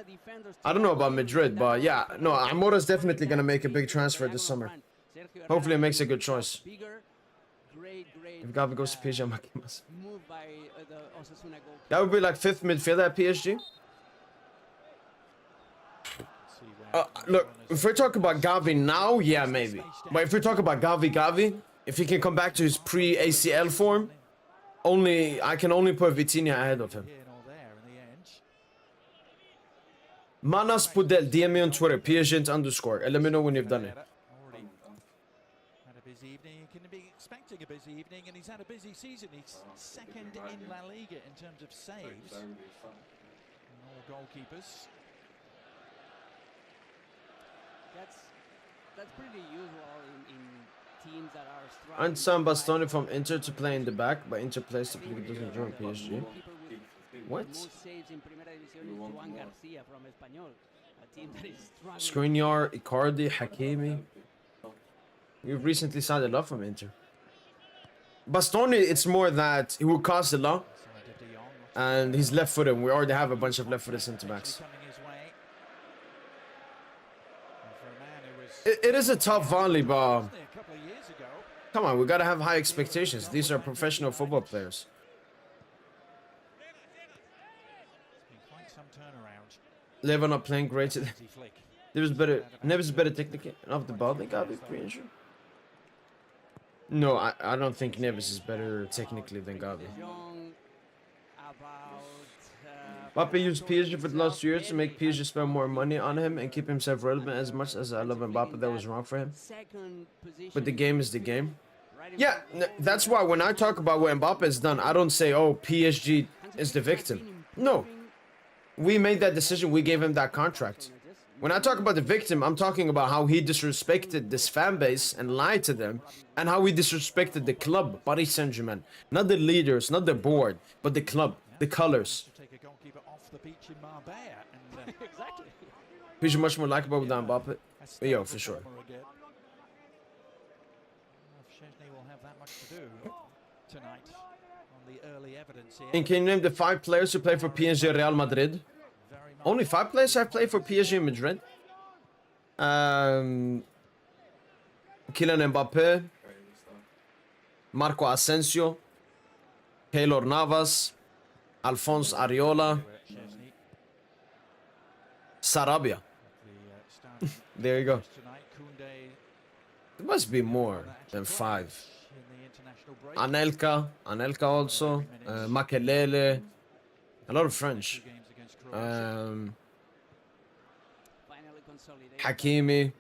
I don't know about Madrid, but yeah, no, Amor is definitely gonna make a big transfer this summer. Hopefully, it makes a good choice. If Gavi goes to PSG, I'm Makimas. That would be like 5th midfielder at PSG. Look, if we're talking about Gavi now, yeah, maybe. But if we're talking about Gavi, if he can come back to his pre-ACL form, I can only put Vitinha ahead of him. Manas Pudel, DM me on Twitter, PSGINT _ and let me know when you've done it. Had a busy evening. You can be expecting a busy evening, and he's had a busy season. He's second in La Liga in terms of saves. And all goalkeepers. That's pretty usual in teams that are strong. And Sam Bastoni from Inter to play in the back, but Inter plays to play doesn't join PSG. What? Skriniar, Icardi, Hakimi. We've recently signed a lot from Inter. Bastoni, it's more that he will cost a lot, and he's left-footed. We already have a bunch of left-footed centre-backs. It is a tough volley, but come on, we gotta have high expectations. These are professional football players. Leva not playing great today. Neves better technically. And off the ball, they gotta be pretty sure. No, I don't think Neves is better technically than Gavi. Mbappe used PSG for the last 2 years to make PSG spend more money on him and keep himself relevant. As much as I love Mbappe, that was wrong for him. But the game is the game. Yeah, that's why when I talk about what Mbappe has done, I don't say, oh, PSG is the victim. No. We made that decision. We gave him that contract. When I talk about the victim, I'm talking about how he disrespected this fan base and lied to them, and how he disrespected the club, Paris Saint-Germain. Not the leaders, not the board, but the club, the colors. He's much more likable than Mbappe. Yo, for sure. And can you name the 5 players who play for PSG Real Madrid? Only 5 players have played for PSG Madrid. Kylian Mbappe, Marco Asensio, Keylor Navas, Alphonse Areola, Sarabia. There you go. There must be more than 5. Anelka also, Makelele, a lot of French. Hakimi.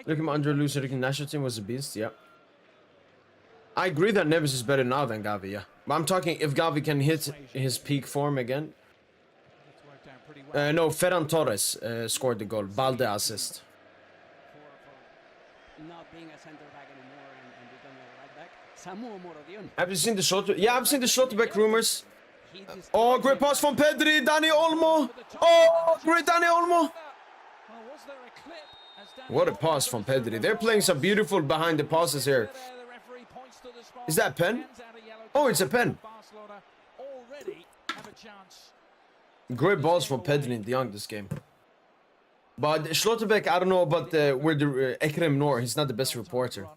Look at him under Luis Enrique national team was a beast, yeah. I agree that Neves is better now than Gavi, yeah. But I'm talking if Gavi can hit his peak form again. No, Ferran Torres scored the goal. Balde assist. Have you seen the Schlotterbeck? Yeah, I've seen the Schlotterbeck rumors. Oh, great pass from Pedri, Dani Olmo. Oh, great Dani Olmo. What a pass from Pedri. They're playing some beautiful behind the passes here. Is that a pen? Oh, it's a pen. Great balls from Pedri and De Jong this game. But Schlotterbeck, I don't know about where the Ekrem Noor. He's not the best reporter.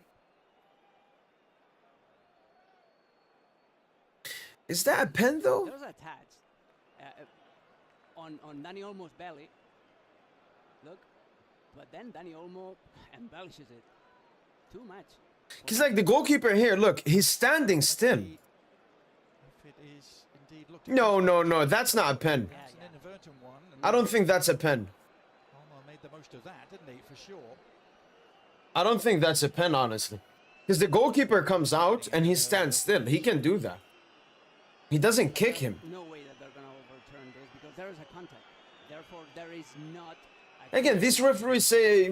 Is that a pen though? There was a touch on Dani Olmo's belly. Look, but then Dani Olmo embellishes it too much. Because like the goalkeeper here, look, he's standing still. No, that's not a pen. I don't think that's a pen. I don't think that's a pen, honestly. Because the goalkeeper comes out and he stands still. He can do that. He doesn't kick him. No way that they're going to overturn this because there is a contact. Therefore, there is not. Again, these referees say,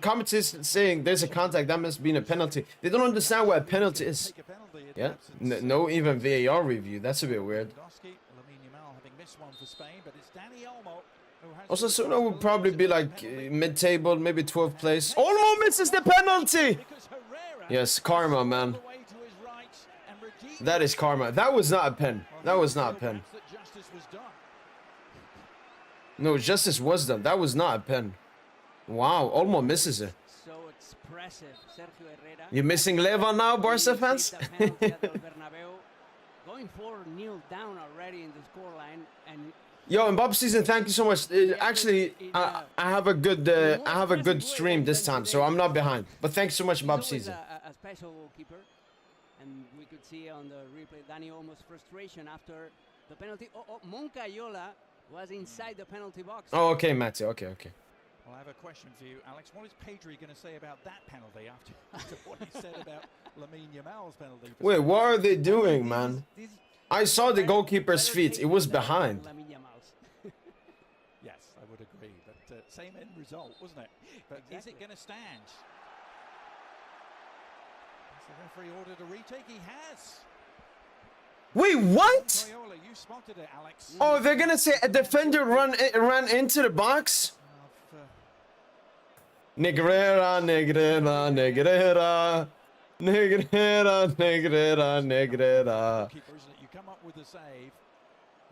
commentators saying there's a contact, that must be a penalty. They don't understand what a penalty is. Yeah, no even VAR review. That's a bit weird. Osasuna would probably be like mid-table, maybe 12th place. Olmo misses the penalty! Yes, karma, man. That is karma. That was not a pen. That was not a pen. No, justice was done. That was not a pen. Wow, Olmo misses it. So expressive, Sergio Herrera. You're missing Leva now, Barca fans? Going forward, kneel down already in the scoreline, and Yo, and Bob Season, thank you so much. Actually, I have a good stream this time, so I'm not behind. But thanks so much, Bob Season. A special goalkeeper, and we could see on the replay Dani almost frustration after the penalty. Moncayola was inside the penalty box. Oh, okay, Matty. Okay. Well, I have a question for you, Alex. What is Pedri going to say about that penalty after what he said about Lamine Yamal's penalty? Wait, what are they doing, man? I saw the goalkeeper's feet. It was behind. Yes, I would agree. But same end result, wasn't it? But is it going to stand? Has the referee ordered a retake? He has. Wait, what? Moncayola, you spotted it, Alex. Oh, they're gonna say a defender ran into the box? Negrera. Keeper, isn't it? You come up with a save,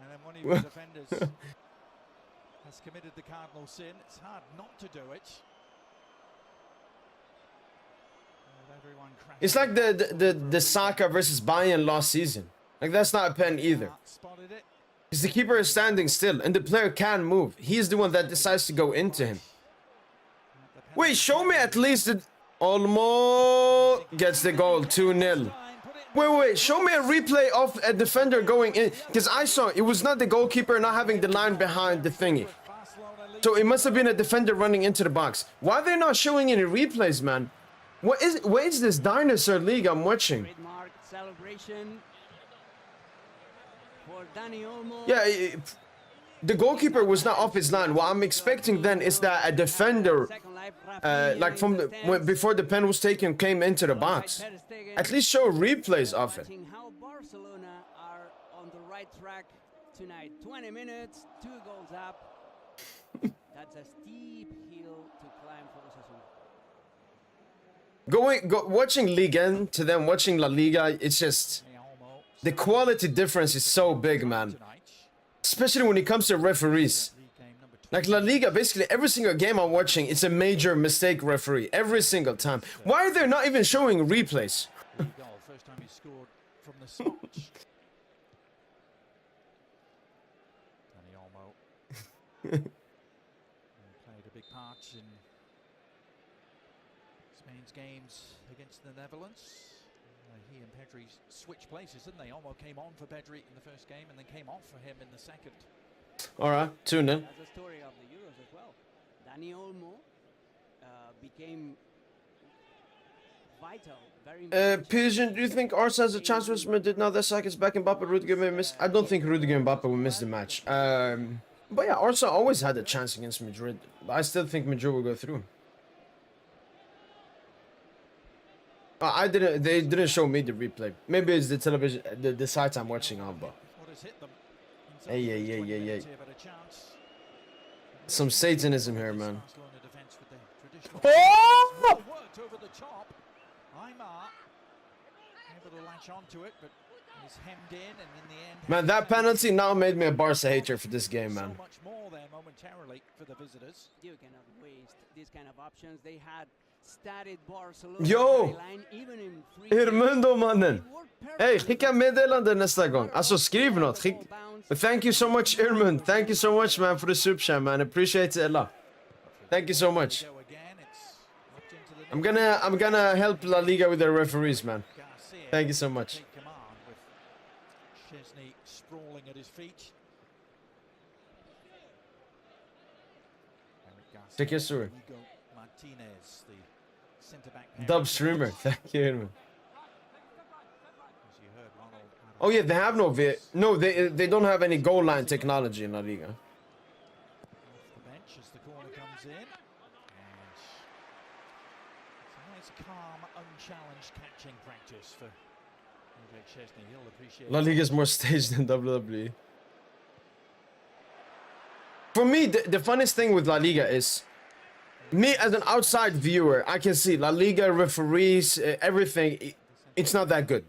and then one of your defenders has committed the cardinal sin. It's hard not to do it. Everyone It's like the Saka versus Bayern last season. Like, that's not a pen either. Because the keeper is standing still, and the player can move. He's the one that decides to go into him. Wait, show me at least the... Olmo gets the goal, 2-0. Wait, show me a replay of a defender going in. Because I saw it was not the goalkeeper not having the line behind the thingy. So it must have been a defender running into the box. Why are they not showing any replays, man? What is this dinosaur league I'm watching? Trademark celebration for Dani Olmo. Yeah, the goalkeeper was not off his line. What I'm expecting then is that a defender, like from before the pen was taken, came into the box. At least show replays of it. How Barcelona are on the right track tonight. 20 minutes, 2 goals up. That's a steep hill to climb for Osasuna. Watching Liga to them watching La Liga, it's just the quality difference is so big, man. Especially when it comes to referees. Like La Liga, basically every single game I'm watching, it's a major mistake referee every single time. Why are they not even showing replays? First time he scored from the spot. Dani Olmo played a big part in Spain's games against the Netherlands. He and Pedri switched places, didn't they? Olmo came on for Pedri in the first game and then came off for him in the second. Alright, 2-0. That's the story of the Euros as well. Dani Olmo became vital. Very PSGINT, do you think Arsenal has a chance with Madrid now that Saka is back in Mbappe? Rudiger may miss. I don't think Rudiger and Mbappe will miss the match. But yeah, Arsenal always had a chance against Madrid. But I still think Madrid will go through. They didn't show me the replay. Maybe it's the television, the site I'm watching on, but. Hey. Some Satanism here, man. Oh! Man, that penalty now made me a Barca hater for this game, man. You cannot waste these kind of options. They had started Barcelona. Yo! Irmundo, mannen. Hey, skicka meddelande nästa gång. Alltså, skriv något. Thank you so much, Irmund. Thank you so much, man, for the soup chat, man. Appreciate it a lot. Thank you so much. I'm gonna help La Liga with their referees, man. Thank you so much. Chesney sprawling at his feet. Check your story. Martinez, the centre-back. Dub streamer. Thank you, Irmund. Oh yeah, they have no they don't have any goal line technology in La Liga. Off the bench as the corner comes in. And it's a calm, unchallenged catching practice for Chesney. He'll appreciate La Liga is more staged than WWE. For me, me, the funniest thing with La Liga is, me as an outside viewer, I can see La Liga referees, everything. It's not that good.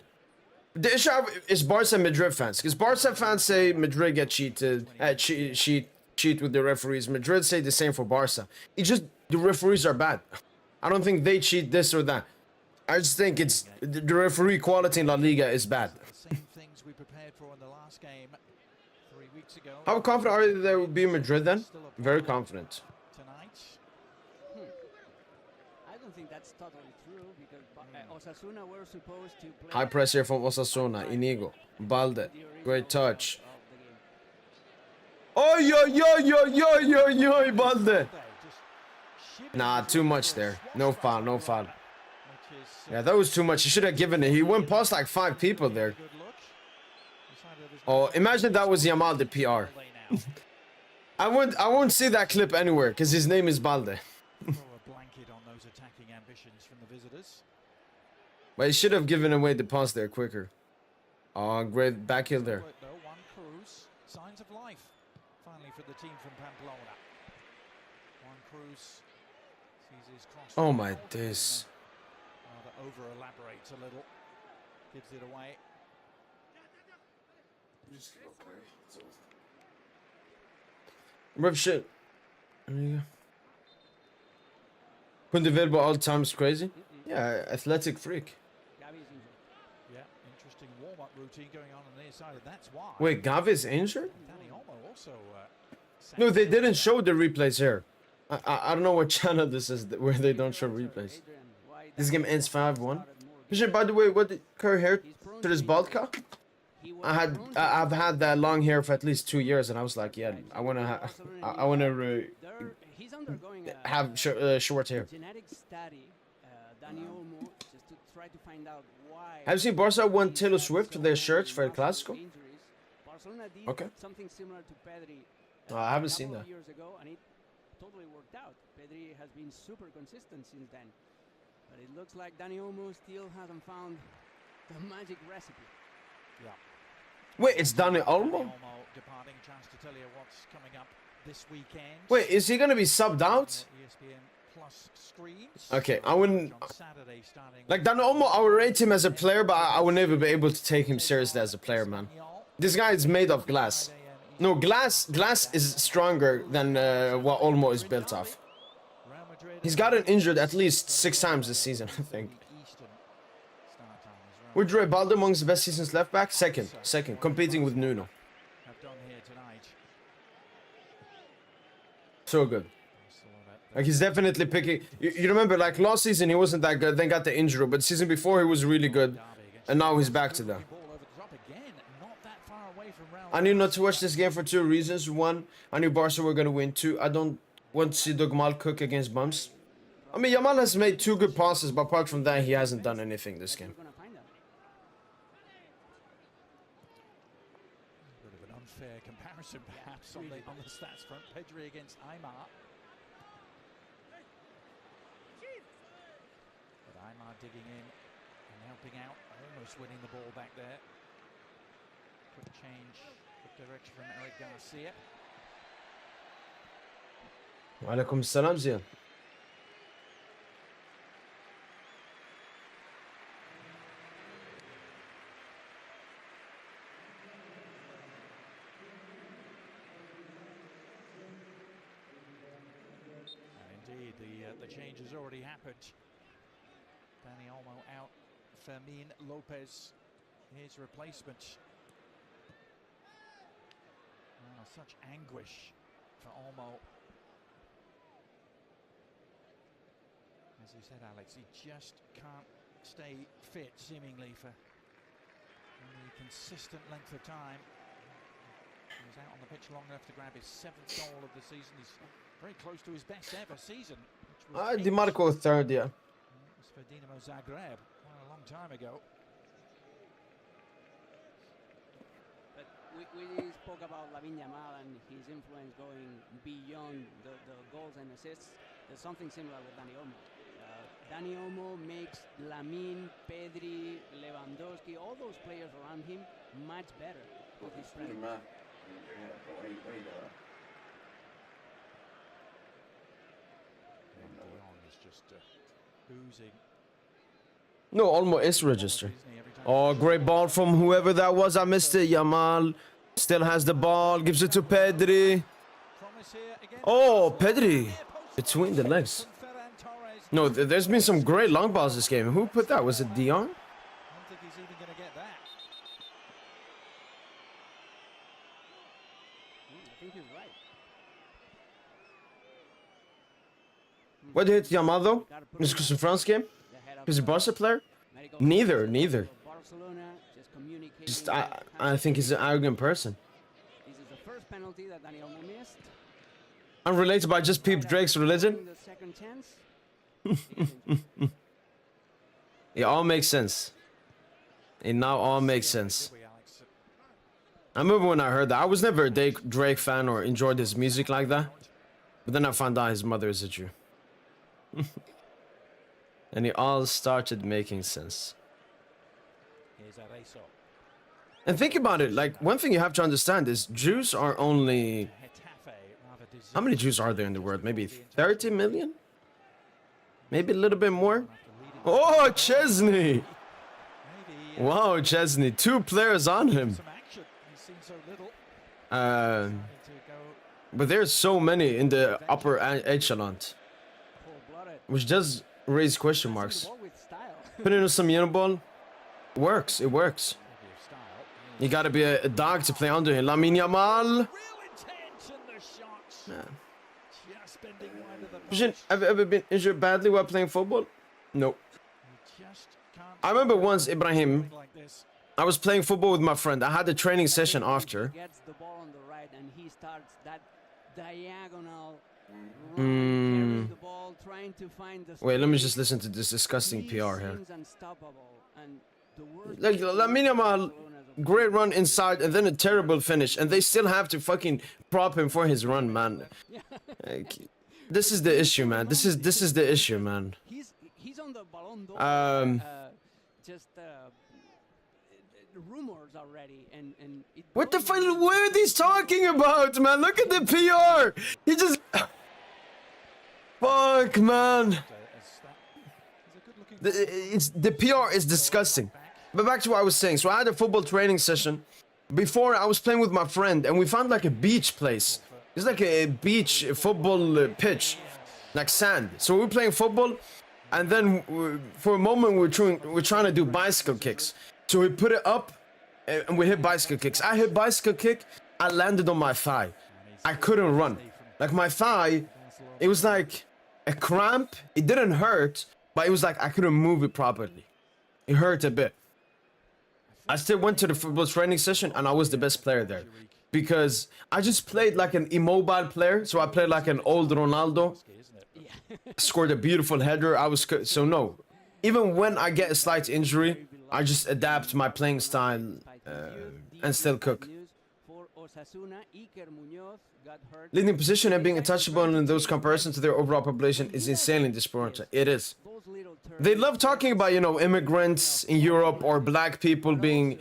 The issue is Barca and Madrid fans, because Barca fans say Madrid get cheated, cheat with the referees. Madrid say the same for Barca. It's just the referees are bad. I don't think they cheat this or that. I just think it's the referee quality in La Liga is bad. The same things we prepared for in the last game 3 weeks ago. How confident are you they will be in Madrid then? Very confident. Tonight. I don't think that's totally true because Osasuna were supposed to play. High press here from Osasuna. Inigo. Balde. Great touch. Oh, yo, Balde. Nah, too much there. No foul, no foul. Yeah, that was too much. He should have given it. He went past like 5 people there. Oh, imagine that was Yamal, the PR. I won't see that clip anywhere because his name is Balde. But he should have given away the pass there quicker. Oh, great back heel there. Signs of life finally for the team from Pamplona. Juan Cruz sees his cross. Oh my days. Over elaborates a little, gives it away. Rip shit. Kundevilba all times crazy. Yeah, athletic freak. Yeah, interesting warm-up routine going on the near side, and that's why. Wait, Gavi's injured? Danny Olmo also. No, they didn't show the replays here. I don't know what channel this is where they don't show replays. This game ends 5-1. By the way, what did curly hair to this bald cut? I've had that long hair for at least 2 years, and I was like, yeah, I wanna have short hair. Have you seen Barca won Taylor Swift their shirts for El Clásico? Okay. Something similar to Pedri. I haven't seen that. Years ago, and it totally worked out. Pedri has been super consistent since then. But it looks like Dani Olmo still hasn't found the magic recipe. Yeah. Wait, it's Dani Olmo? Departing, chance to tell you what's coming up this weekend. Wait, is he gonna be subbed out? ESPN Plus screens. Okay, I wouldn't. Saturday starting. Like Dani Olmo, I would rate him as a player, but I would never be able to take him seriously as a player, man. This guy is made of glass. No, glass is stronger than what Olmo is built of. He's gotten injured at least 6 times this season, I think. Would Roy Balde amongst the best seasons left back? Second, competing with Nuno. So good. Like he's definitely picking. You remember, like last season he wasn't that good, then got the injury, but season before he was really good, and now he's back to that. I knew not to watch this game for 2 reasons. 1, I knew Barca were gonna win. 2, I don't want to see Dogmal cook against bums. I mean, Yamal has made 2 good passes, but apart from that, he hasn't done anything this game. Bit of an unfair comparison, perhaps, on the stats front. Pedri against Aymar. But Aymar digging in and helping out, almost winning the ball back there. Quick change, quick direction from Eric Garcia. Walaikum salam, Zian. Indeed, the change has already happened. Dani Olmo out, Fermin Lopez, his replacement. Oh, such anguish for Olmo. As you said, Alex, he just can't stay fit, seemingly, for any consistent length of time. He was out on the pitch long enough to grab his 7th goal of the season. He's very close to his best ever season. Di Marco 3rd, yeah. It was for Dinamo Zagreb a long time ago. But we spoke about Lamine Yamal and his influence going beyond the goals and assists. There's something similar with Dani Olmo. Dani Olmo makes Lamine, Pedri, Lewandowski, all those players around him much better with his friends. oozing No, almost is register. quality, isn't he, every time Oh, he great shoots. ball from whoever that was. I missed it. Yamal still has the ball. Gives it to Pedri. Promise here again. Oh, Barcelona Pedri. near post Between the legs. from Ferran Torres. No, there's been some great long balls this game. Who put that? Was it Dion? I don't think he's even going to get that. I think he's right. What hit Yamal though? Gotta put Is it France game? the head of Is he a the Barca player? medical Neither, officer neither. of Barcelona, just communicating Just that I think he's an arrogant person. this is the first penalty that Dani Olmo missed. Unrelated by just Peep Drake's religion. The second chance. It all makes sense. It now all makes sense. Did we, Alex? I remember when I heard that. I was never a Drake fan or enjoyed his music like that. But then I found out his mother is a Jew. And it all started making sense. Here's Areso. And think about it, like, one thing you have to understand is Jews are only... Getafe, rather deserved. How many Jews are there in the world? Maybe 30 million? Maybe a little bit more? Oh, Chesney! Maybe Wow, Chesney. 2 players on him. some action. He's seen so little. Uh, Need to go but there's so many in the upper echelon, Cold-blooded. which does raise question Passing the marks. ball with style. Putting in some yellow ball works. It works. maybe of style. You gotta be a dog to play under him. Lamine Yamal. Real intent and the shots. Just bending wide of the post. Have you ever been injured badly while playing football? Nope. You just can't I remember once, Ibrahim, something like this. I was playing football with my friend. I had a training session after. He gets the ball on the right and he starts that diagonal run, Mm. carries the ball, trying to find the Wait, let me space. just listen to this disgusting He PR here. seems unstoppable, and the worst Like, thing about Lamine Yamal, Barcelona is of great run inside and then a terrible finish. And they still have to fucking prop him for his run, man. Like, this is the issue, man. This is the issue, man. he's on the Ballon d'Or. Just rumors already, and it What the blows fuck? my mind. What are these talking about, man? Look at the PR. He just... Fuck, man. The PR is disgusting. But back to what I was saying. So I had a football training session. Before, I was playing with my friend, and we found like a beach place. It's like a beach football pitch, like sand. So we were playing football, and then for a moment we're trying to do bicycle kicks. So we put it up, and we hit bicycle kicks. I hit bicycle kick. I landed on my thigh. I couldn't run. Like my thigh, it was like a cramp. It didn't hurt, but it was like I couldn't move it properly. It hurt a bit. I still went to the football training session, and I was the best player there. Because I just played like an immobile player. So I played like an old Ronaldo. Scored a beautiful header. So no. Even when I get a slight injury, I just adapt my playing style and still cook. For Osasuna, Iker Muñoz got hurt. Leading position and being untouchable in those comparisons to their overall population is insanely disproportionate. It is. Those little turns. They love talking about, you know, immigrants in Europe or black people being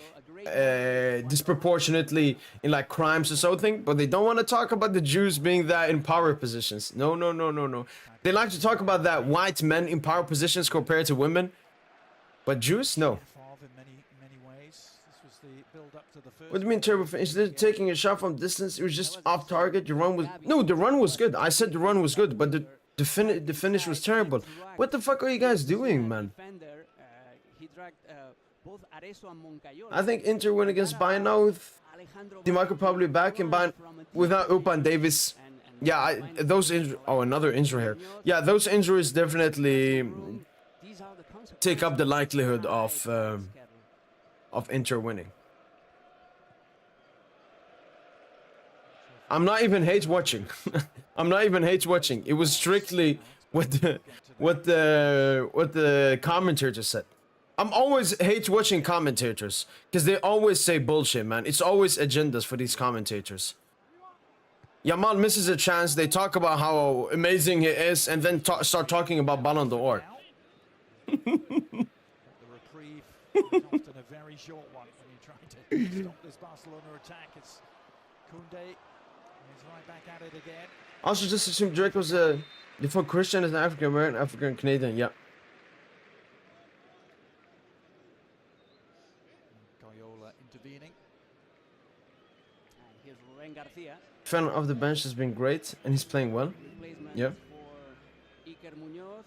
disproportionately in like crimes or something, but they don't want to talk about the Jews being that in power positions. No. They like to talk about that white men in power positions compared to women, but Jews, no. In many ways. This was the build up to the first. What do you mean terrible finish? Instead of taking a shot from distance, it was just off target. The run was the run was good. I said the run was good, but the finish was terrible. What the fuck are you guys doing, man? Defender, he dragged both Areso and Moncayola. I think Inter win against Bayern now with DiMarco probably back and Bayern without Upan Davis. Yeah, those injuries. Oh, another injury here. Yeah, those injuries definitely take up the likelihood of Inter winning. I'm not even hate watching. I'm not even hate watching. It was strictly what the commentator said. I'm always hate watching commentators because they always say bullshit, man. It's always agendas for these commentators. Yamal misses a chance. They talk about how amazing he is, and then start talking about Ballon d'Or. The reprieve is often a very short one when you're trying to stop this Barcelona attack. It's Koundé. He's right back at it again. Also, just assume Drake was before Christian is an African American, African Canadian. Yeah, fan of the bench has been great, and he's playing well. Replacement Yeah. for Iker Munoz.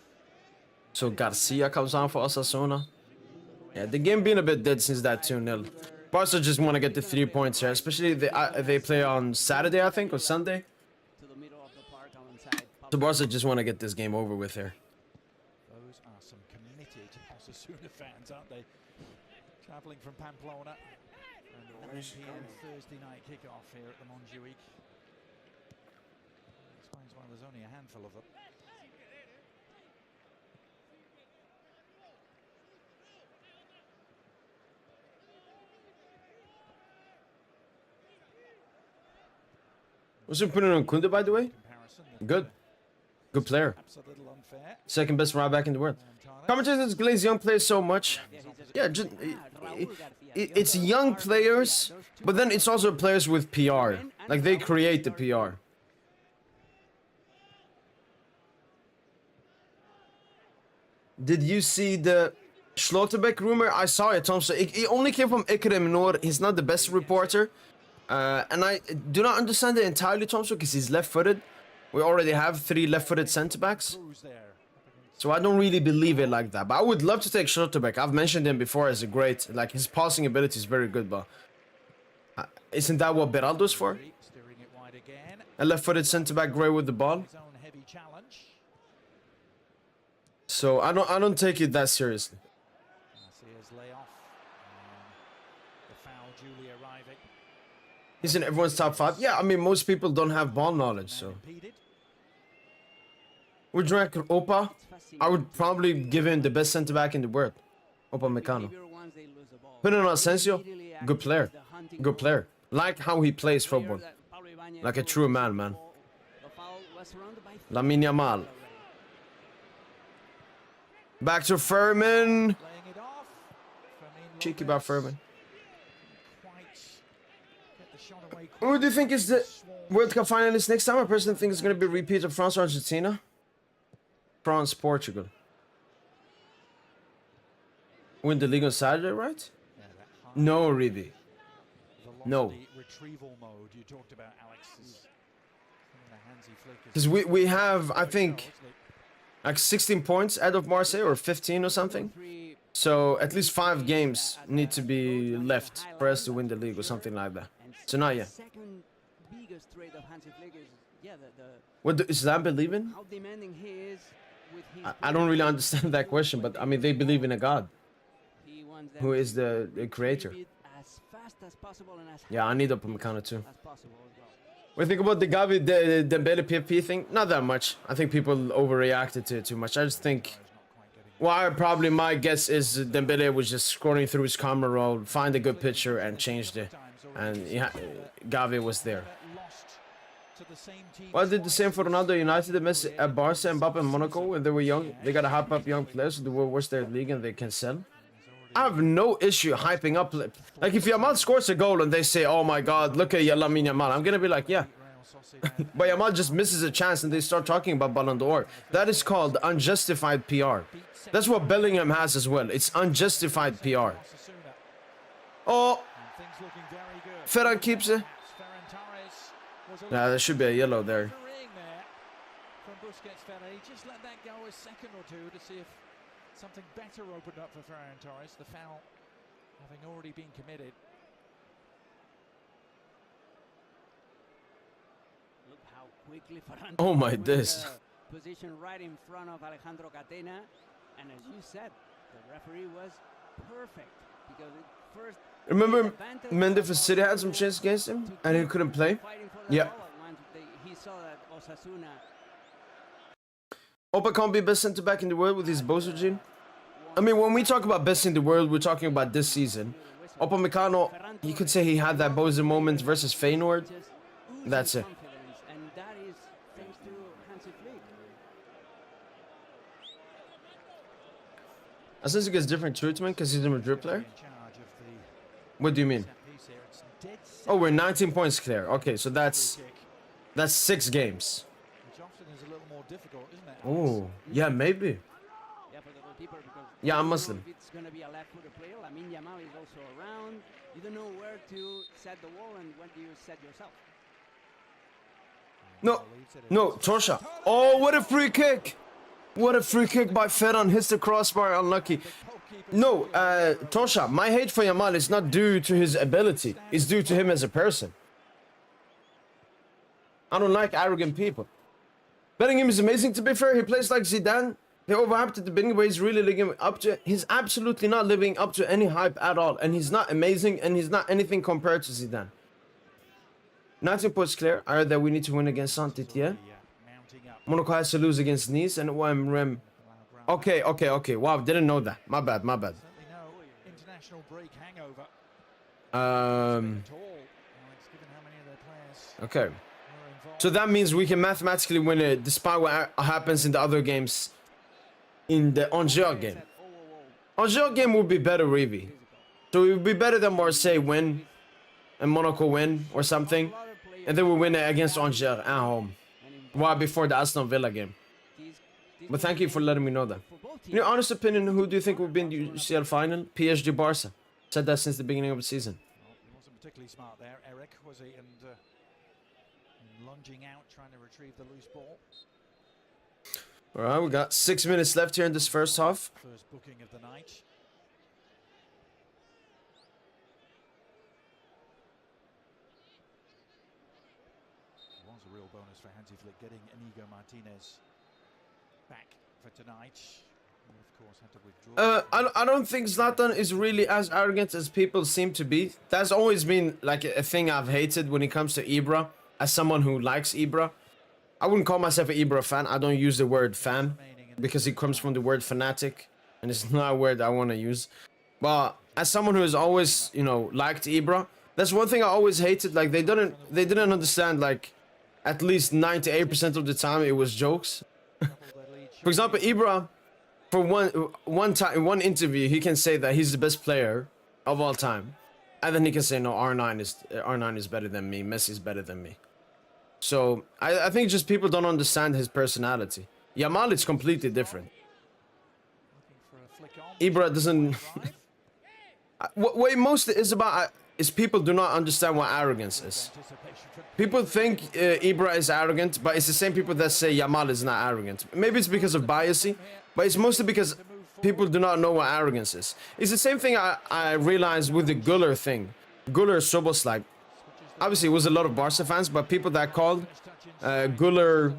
So Garcia comes on for Osasuna. Yeah, the game being a bit dead since that 2-0. Barca just want to get the 3 points here, especially they play on Saturday, I think, or Sunday. To the middle of the park alongside So Barca just want to get this game over with here. Those are some committed Osasuna fans, aren't they? Travelling from Pamplona. And a 1 p.m. Thursday night kickoff here at the Montjuic. Explains why there's only a handful of them. What's your opinion on Kunde, by the way? Good. Good player. Perhaps a little unfair. Second best right back in the world. Commentators glaze young players so much. Yeah, just, it's young players, but then it's also players with PR. Like, they create the PR. Did you see the Schlotterbeck rumor? I saw it, Tom. So it only came from Ikrem Noor. He's not the best reporter. And I do not understand it entirely, Thompson, because he's left-footed. We already have 3 left-footed centre-backs. So I don't really believe it like that. But I would love to take Schlotterbeck. I've mentioned him before as a great... Like, his passing ability is very good, but... isn't that what Beraldo's for? A left-footed centre-back great with the ball. So I don't take it that seriously. He's in everyone's top 5. Yeah, I mean, most people don't have ball knowledge, so... Would you rank Opa? I would probably give him the best centre-back in the world. Opa Meccano. Put in Asensio? Good player. Good player. Like how he plays football. Like a true man, man. Lamine Yamal. Back to Furman. Cheeky about Furman. Who do you think is the World Cup finalist next time? I personally think it's going to be a repeat of France or Argentina. France, Portugal. Win the league on Saturday, right? No, really. No. Because we have, I think, like 16 points out of Marseille, or 15 or something. So at least 5 games need to be left for us to win the league or something like that. So not yet. What does Islam believe in? I don't really understand that question, but I mean, they believe in a God who is the creator. Yeah, I need Upamecano too. What do you think about the Gavi Dembele PFP thing? Not that much. I think people overreacted to it too much. I just think, well, probably my guess is Dembele was just scrolling through his camera roll, find a good picture and changed it. And yeah, Gavi was there. Well, I did the same for Ronaldo United, Messi at Barca, and Mbappe in Monaco when they were young. They gotta hype up young players who do worse their league and they can sell. I have no issue hyping up. Like, if Yamal scores a goal and they say, oh my god, look at Lamine Yamal, I'm gonna be like, yeah. But Yamal just misses a chance and they start talking about Ballon d'Or. That is called unjustified PR. That's what Bellingham has as well. It's unjustified PR. Oh, Ferran keeps it. Nah, there should be a yellow there. Just let that go a second or two to see if something better opened up for Ferran Torres. The foul having already been committed. Look how quickly Ferran Oh my days. Position right in front of Alejandro Catena, and as you said, the referee was perfect because it first. Remember Mendes City had some chance against him and he couldn't play? Yeah. He saw that Osasuna. Opa can't be best centre back in the world with his Bozo gene. I mean, when we talk about best in the world, we're talking about this season. Upamecano, you could say he had that Bozo moment versus Feyenoord. That's it. And that is thanks to Hansi Flick. Asensio gets different treatment because he's a Madrid player? What do you mean? Oh, we're 19 points clear. Okay, so that's 6 games. Oh, yeah, maybe. Yeah, I'm Muslim. It's going to be a left-footed player. Lamine Yamal is also around. You don't know where to set the wall and when do you set yourself. No, no, Tosha. Oh, what a free kick! What a free kick by Ferran. Hits the crossbar, unlucky. No, Tosha, my hate for Yamal is not due to his ability. It's due to him as a person. I don't like arrogant people. Bellingham is amazing, to be fair. He plays like Zidane. He overhyped at the beginning, but he's really living up to it. He's absolutely not living up to any hype at all. And he's not amazing, and he's not anything compared to Zidane. 19 points clear. I heard that we need to win against Saint-Etienne. Monaco has to lose against Nice and OM. Okay. Wow, didn't know that. My bad. Okay. So that means we can mathematically win it despite what happens in the other games. In the Angers game. Angers game would be better, Revi. So it would be better than Marseille win and Monaco win or something. And then we win it against Angers at home. Why before the Aston Villa game. But thank you for letting me know that. In your honest opinion, who do you think will be in the UCL final? PSG Barca. Said that since the beginning of the season. Well, he wasn't particularly smart there, Eric, was he? And lunging out, trying to retrieve the loose ball. Alright, we got 6 minutes left here in this first half. First booking of the night. It was a real bonus for Hansi Flick getting Inigo Martinez back for tonight. And of course had to withdraw. I don't think Zlatan is really as arrogant as people seem to be. That's always been like a thing I've hated when it comes to Ibra. As someone who likes Ibra, I wouldn't call myself an Ibra fan. I don't use the word fan because it comes from the word fanatic, and it's not a word I want to use. But as someone who has always, you know, liked Ibra, that's one thing I always hated. Like they didn't understand. Like at least 98% of the time it was jokes. For example, Ibra, for one time in one interview, he can say that he's the best player of all time, and then he can say no, R9 is better than me, Messi is better than me. So I think just people don't understand his personality. Yamal is completely different. Ibra doesn't. What it mostly is about is people do not understand what arrogance is. People think Ibra is arrogant, but it's the same people that say Yamal is not arrogant. Maybe it's because of biasy, but it's mostly because people do not know what arrogance is. It's the same thing I realized with the Güler thing. Güler Soboslai. Obviously, it was a lot of Barca fans, but people that called Güler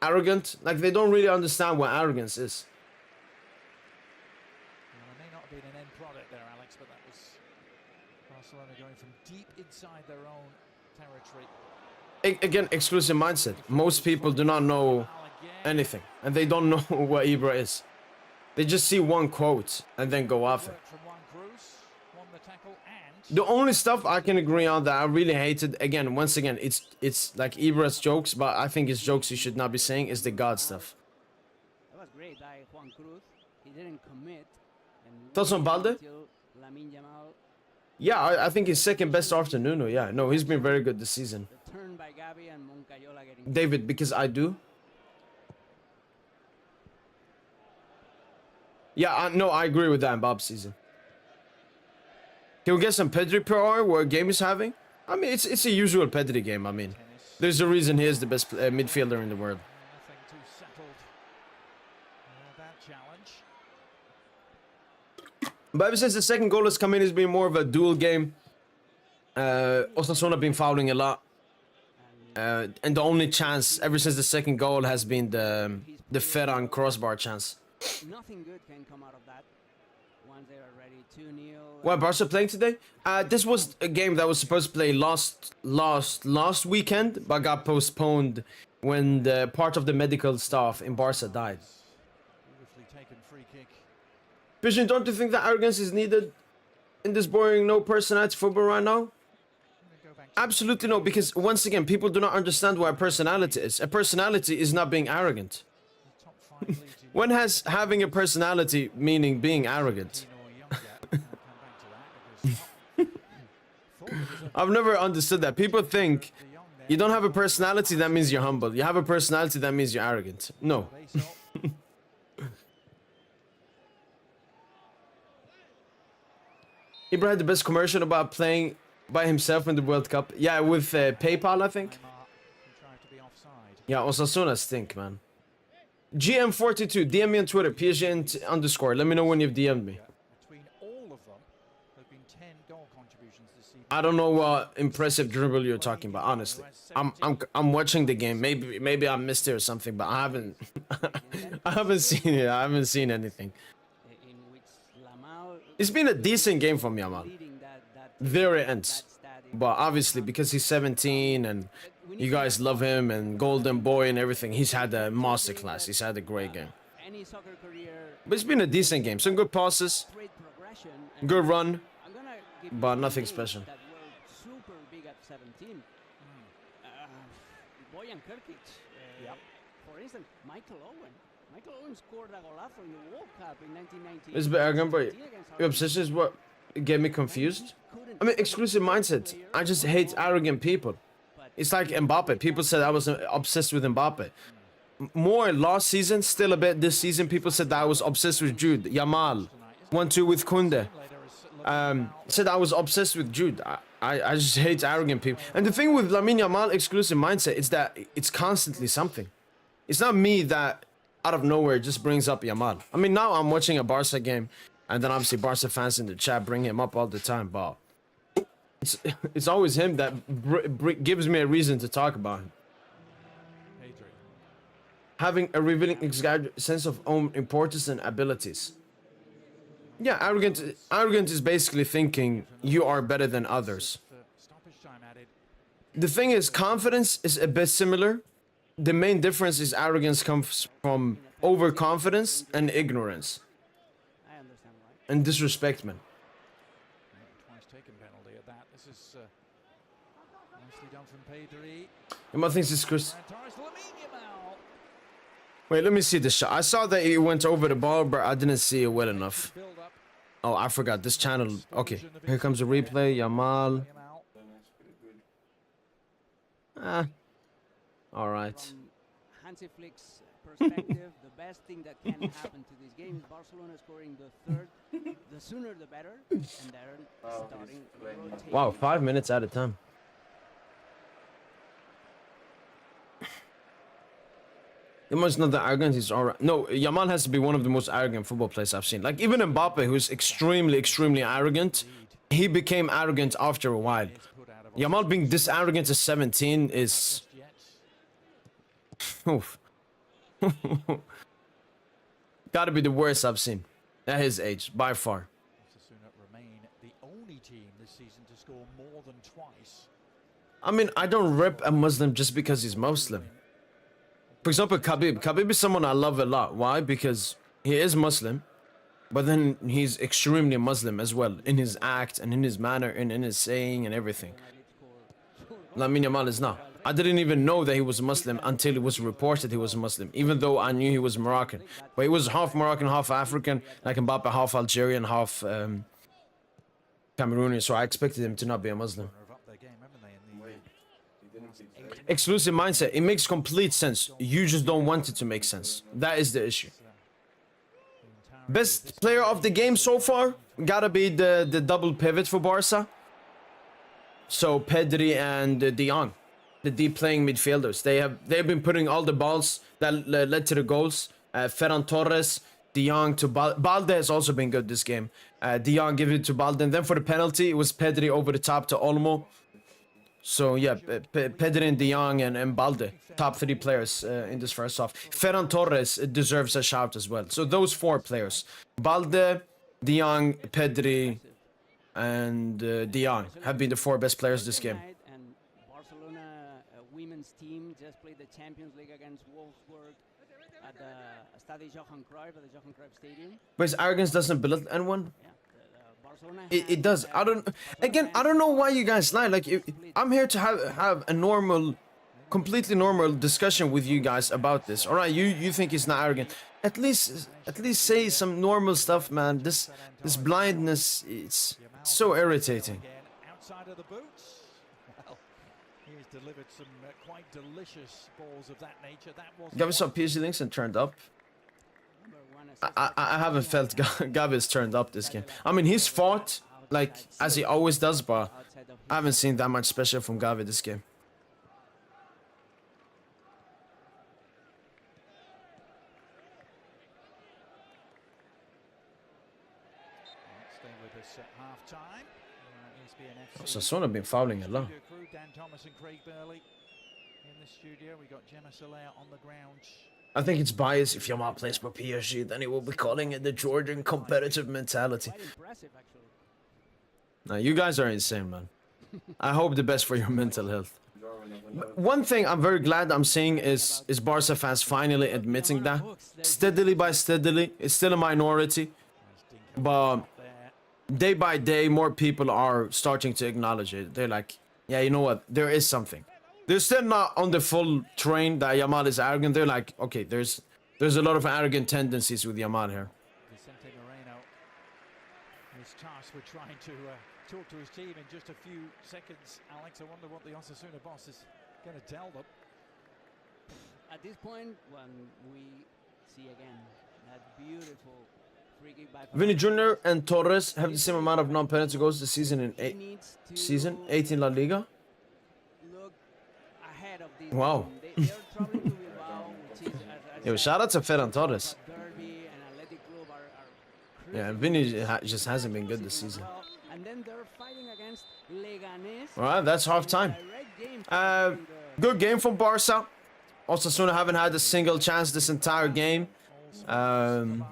arrogant, like they don't really understand what arrogance is. Well, it may not have been an end product there, Alex, but that was Barcelona going from deep inside their own territory. Again, exclusive mindset. Most people do not know anything, and they don't know what Ibra is. They just see one quote and then go off it. The only stuff I can agree on that I really hated, again, once again, it's like Ibra's jokes, but I think it's jokes you should not be saying, is the God stuff. That was great by Juan Cruz. He didn't commit. Thoughts on Balde? Yeah, I think he's second best after Nuno. Yeah, no, he's been very good this season. The turn by Gavi and Moncayola getting David, because I do. Yeah, no, I agree with that in Bob's season. Can we get some Pedri per hour what game is having? I mean, it's a usual Pedri game. I mean, there's a reason he is the best midfielder in the world. Nothing too settled. That challenge. But ever since the second goal has come in, it's been more of a duel game. Osasuna been fouling a lot. And the only chance ever since the second goal has been the Ferran crossbar chance. nothing good can come out of that. Once they are ready, 2-0. What, Barca playing today? This was a game that was supposed to play last weekend, but got postponed when the part of the medical staff in Barca died. Beautifully taken free kick. Vision, don't you think that arrogance is needed in this boring, no personality football right now? Absolutely no, because once again, people do not understand what a personality is. A personality is not being arrogant. When has having a personality meaning being arrogant? I've never understood that. People think you don't have a personality, that means you're humble. You have a personality, that means you're arrogant. No. Ibra had the best commercial about playing by himself in the World Cup. Yeah, with PayPal, I think. required to be offside. Yeah, Osasuna stink, man. GM42, DM me on Twitter, PSGINT _. Let me know when you've DM'd me. Between all of them, there have been 10 goal contributions this season. I don't know what impressive dribble you're talking about, honestly. I'm watching the game. Maybe I missed it or something, but I haven't I haven't seen it. I haven't seen anything. in which Lamau It's been a decent game from Yamal. leading that There it ends. that stadium. But obviously, because he's 17 and you guys love him and Golden Boy and everything, he's had a masterclass. He's had a great game. Any soccer career, But it's been a decent game. Some good passes, great progression. And good run. I'm gonna give you but some nothing names special. That were super big at 17. Bojan Krkic. Yep. For instance, Michael Owen. Michael Owen scored a golazo in the World Cup in 1990. It's I remember your obsession is what get me confused. I mean, exclusive mindset. I just hate arrogant people. It's like Mbappe. People said I was obsessed with Mbappe. More last season, still a bit this season. People said that I was obsessed with Jude. Yamal, 1-2 with Kunde. Said I was obsessed with Jude. I just hate arrogant people. And the thing with Lamine Yamal exclusive mindset is that it's constantly something. It's not me that out of nowhere just brings up Yamal. I mean, now I'm watching a Barca game, and then obviously Barca fans in the chat bring him up all the time, but it's always him that gives me a reason to talk about him. Pedri. Having a revealing sense of own importance and abilities. Yeah, arrogant is basically thinking you are better than others. Stoppage time added. The thing is, confidence is a bit similar. The main difference is arrogance comes from overconfidence and ignorance I understand why. and disrespect, man. Twice taken penalty at that. This is nicely done from Pedri. Yamal thinks it's Chris. And Torres, Lamine Yamal. Wait, let me see the shot. I saw that he went over the ball, but I didn't see it well enough. Build up. Oh, I forgot this channel. Okay, here comes the replay. Yamal. Yamal. That's pretty good. Ah, all right. From Hansi Flick's perspective, the best thing that can happen to this game is Barcelona scoring the third. The sooner the better, and they're Wow, starting he's playing. rotating. Wow, 5 minutes at a time. Yamal's not that arrogant. He's alright. No, Yamal has to be one of the most arrogant football players I've seen. Like even Mbappe, who's extremely arrogant, he became arrogant after a while. Is put out of Yamal being this arrogant at 17 is. yet. Oof. Gotta be the worst I've seen at his age, by far. Osasuna remain the only team this season to score more than twice. I mean, I don't rep a Muslim just because he's Muslim. For example, Khabib. Khabib is someone I love a lot. Why? Because he is Muslim, but then he's extremely Muslim as well in his act and in his manner and in his saying and everything. Lamine Yamal is not. I didn't even know that he was Muslim until it was reported he was Muslim, even though I knew he was Moroccan. But he was half Moroccan, half African, like Mbappe, half Algerian, half Cameroonian, so I expected him to not be a Muslim. Have upped their game, haven't they, in the Wait, he didn't say that. Exclusive mindset, it makes complete sense. You just don't want it to make sense. That is the issue. Best player of the game so far gotta be the double pivot for Barca. So Pedri and De Jong, the deep playing midfielders. They've been putting all the balls that led to the goals. Ferran Torres, De Jong to Balde has also been good this game. De Jong give it to Balde, and then for the penalty it was Pedri over the top to Olmo. So yeah, Pedri and De Jong and Balde, top 3 players in this first half. Ferran Torres deserves a shout as well. So those 4 players, Balde, De Jong, Pedri, and De Jong have been the 4 best players this game. And Barcelona women's team just played the Champions League against Wolfsburg at the Stade Johan Cruyff, at the Johan Cruyff Stadium. But his arrogance doesn't belittle anyone. Yeah, Barcelona. It does. I don't know why you guys lie. Like I'm here to have a normal, completely normal discussion with you guys about this. All right, you think he's not arrogant. At least say some normal stuff, man. This blindness, it's so irritating. Again, outside of the boots. Well, he's delivered some quite delicious balls of that nature. That was. Gavi saw PSG links and turned up. I haven't felt Gavi's turned up this game. I mean, he's fought like as he always does, but I haven't seen that much special from Gavi this game. with us at half-time. Osasuna been fouling a lot. Crew, Dan Thomas and Craig Burley in the studio. We got Gemma Soler on the ground. I think it's biased. If Yamal plays for PSG, then he will be calling it the Georgian competitive mentality. Quite impressive, actually. Now, you guys are insane, man. I hope the best for your mental health. But one thing I'm very glad I'm seeing is Barca fans finally admitting that. Steadily by steadily, it's still a minority. But day by day, more people are starting to acknowledge it. They're like, yeah, you know what? There is something. They're still not on the full train that Yamal is arrogant. They're like, okay, there's a lot of arrogant tendencies with Yamal here. Vicente Moreno is tasked with trying to talk to his team in just a few seconds. Alex, I wonder what the Osasuna boss is going to tell them. At this point, when we see again that beautiful free kick by Vinny Jr. and Torres have the same amount of non-penalty goals this season in 18 La Liga. Look ahead of this Wow. team. They are traveling to Bilbao, which is, as Yo, shout out to Ferran Torres. Derby and Athletic Club are Yeah, Vinny just hasn't been good this season. and then they're fighting against Leganés. All right, that's half time. Direct game Good game from Barca. Osasuna haven't had a single chance this entire game. And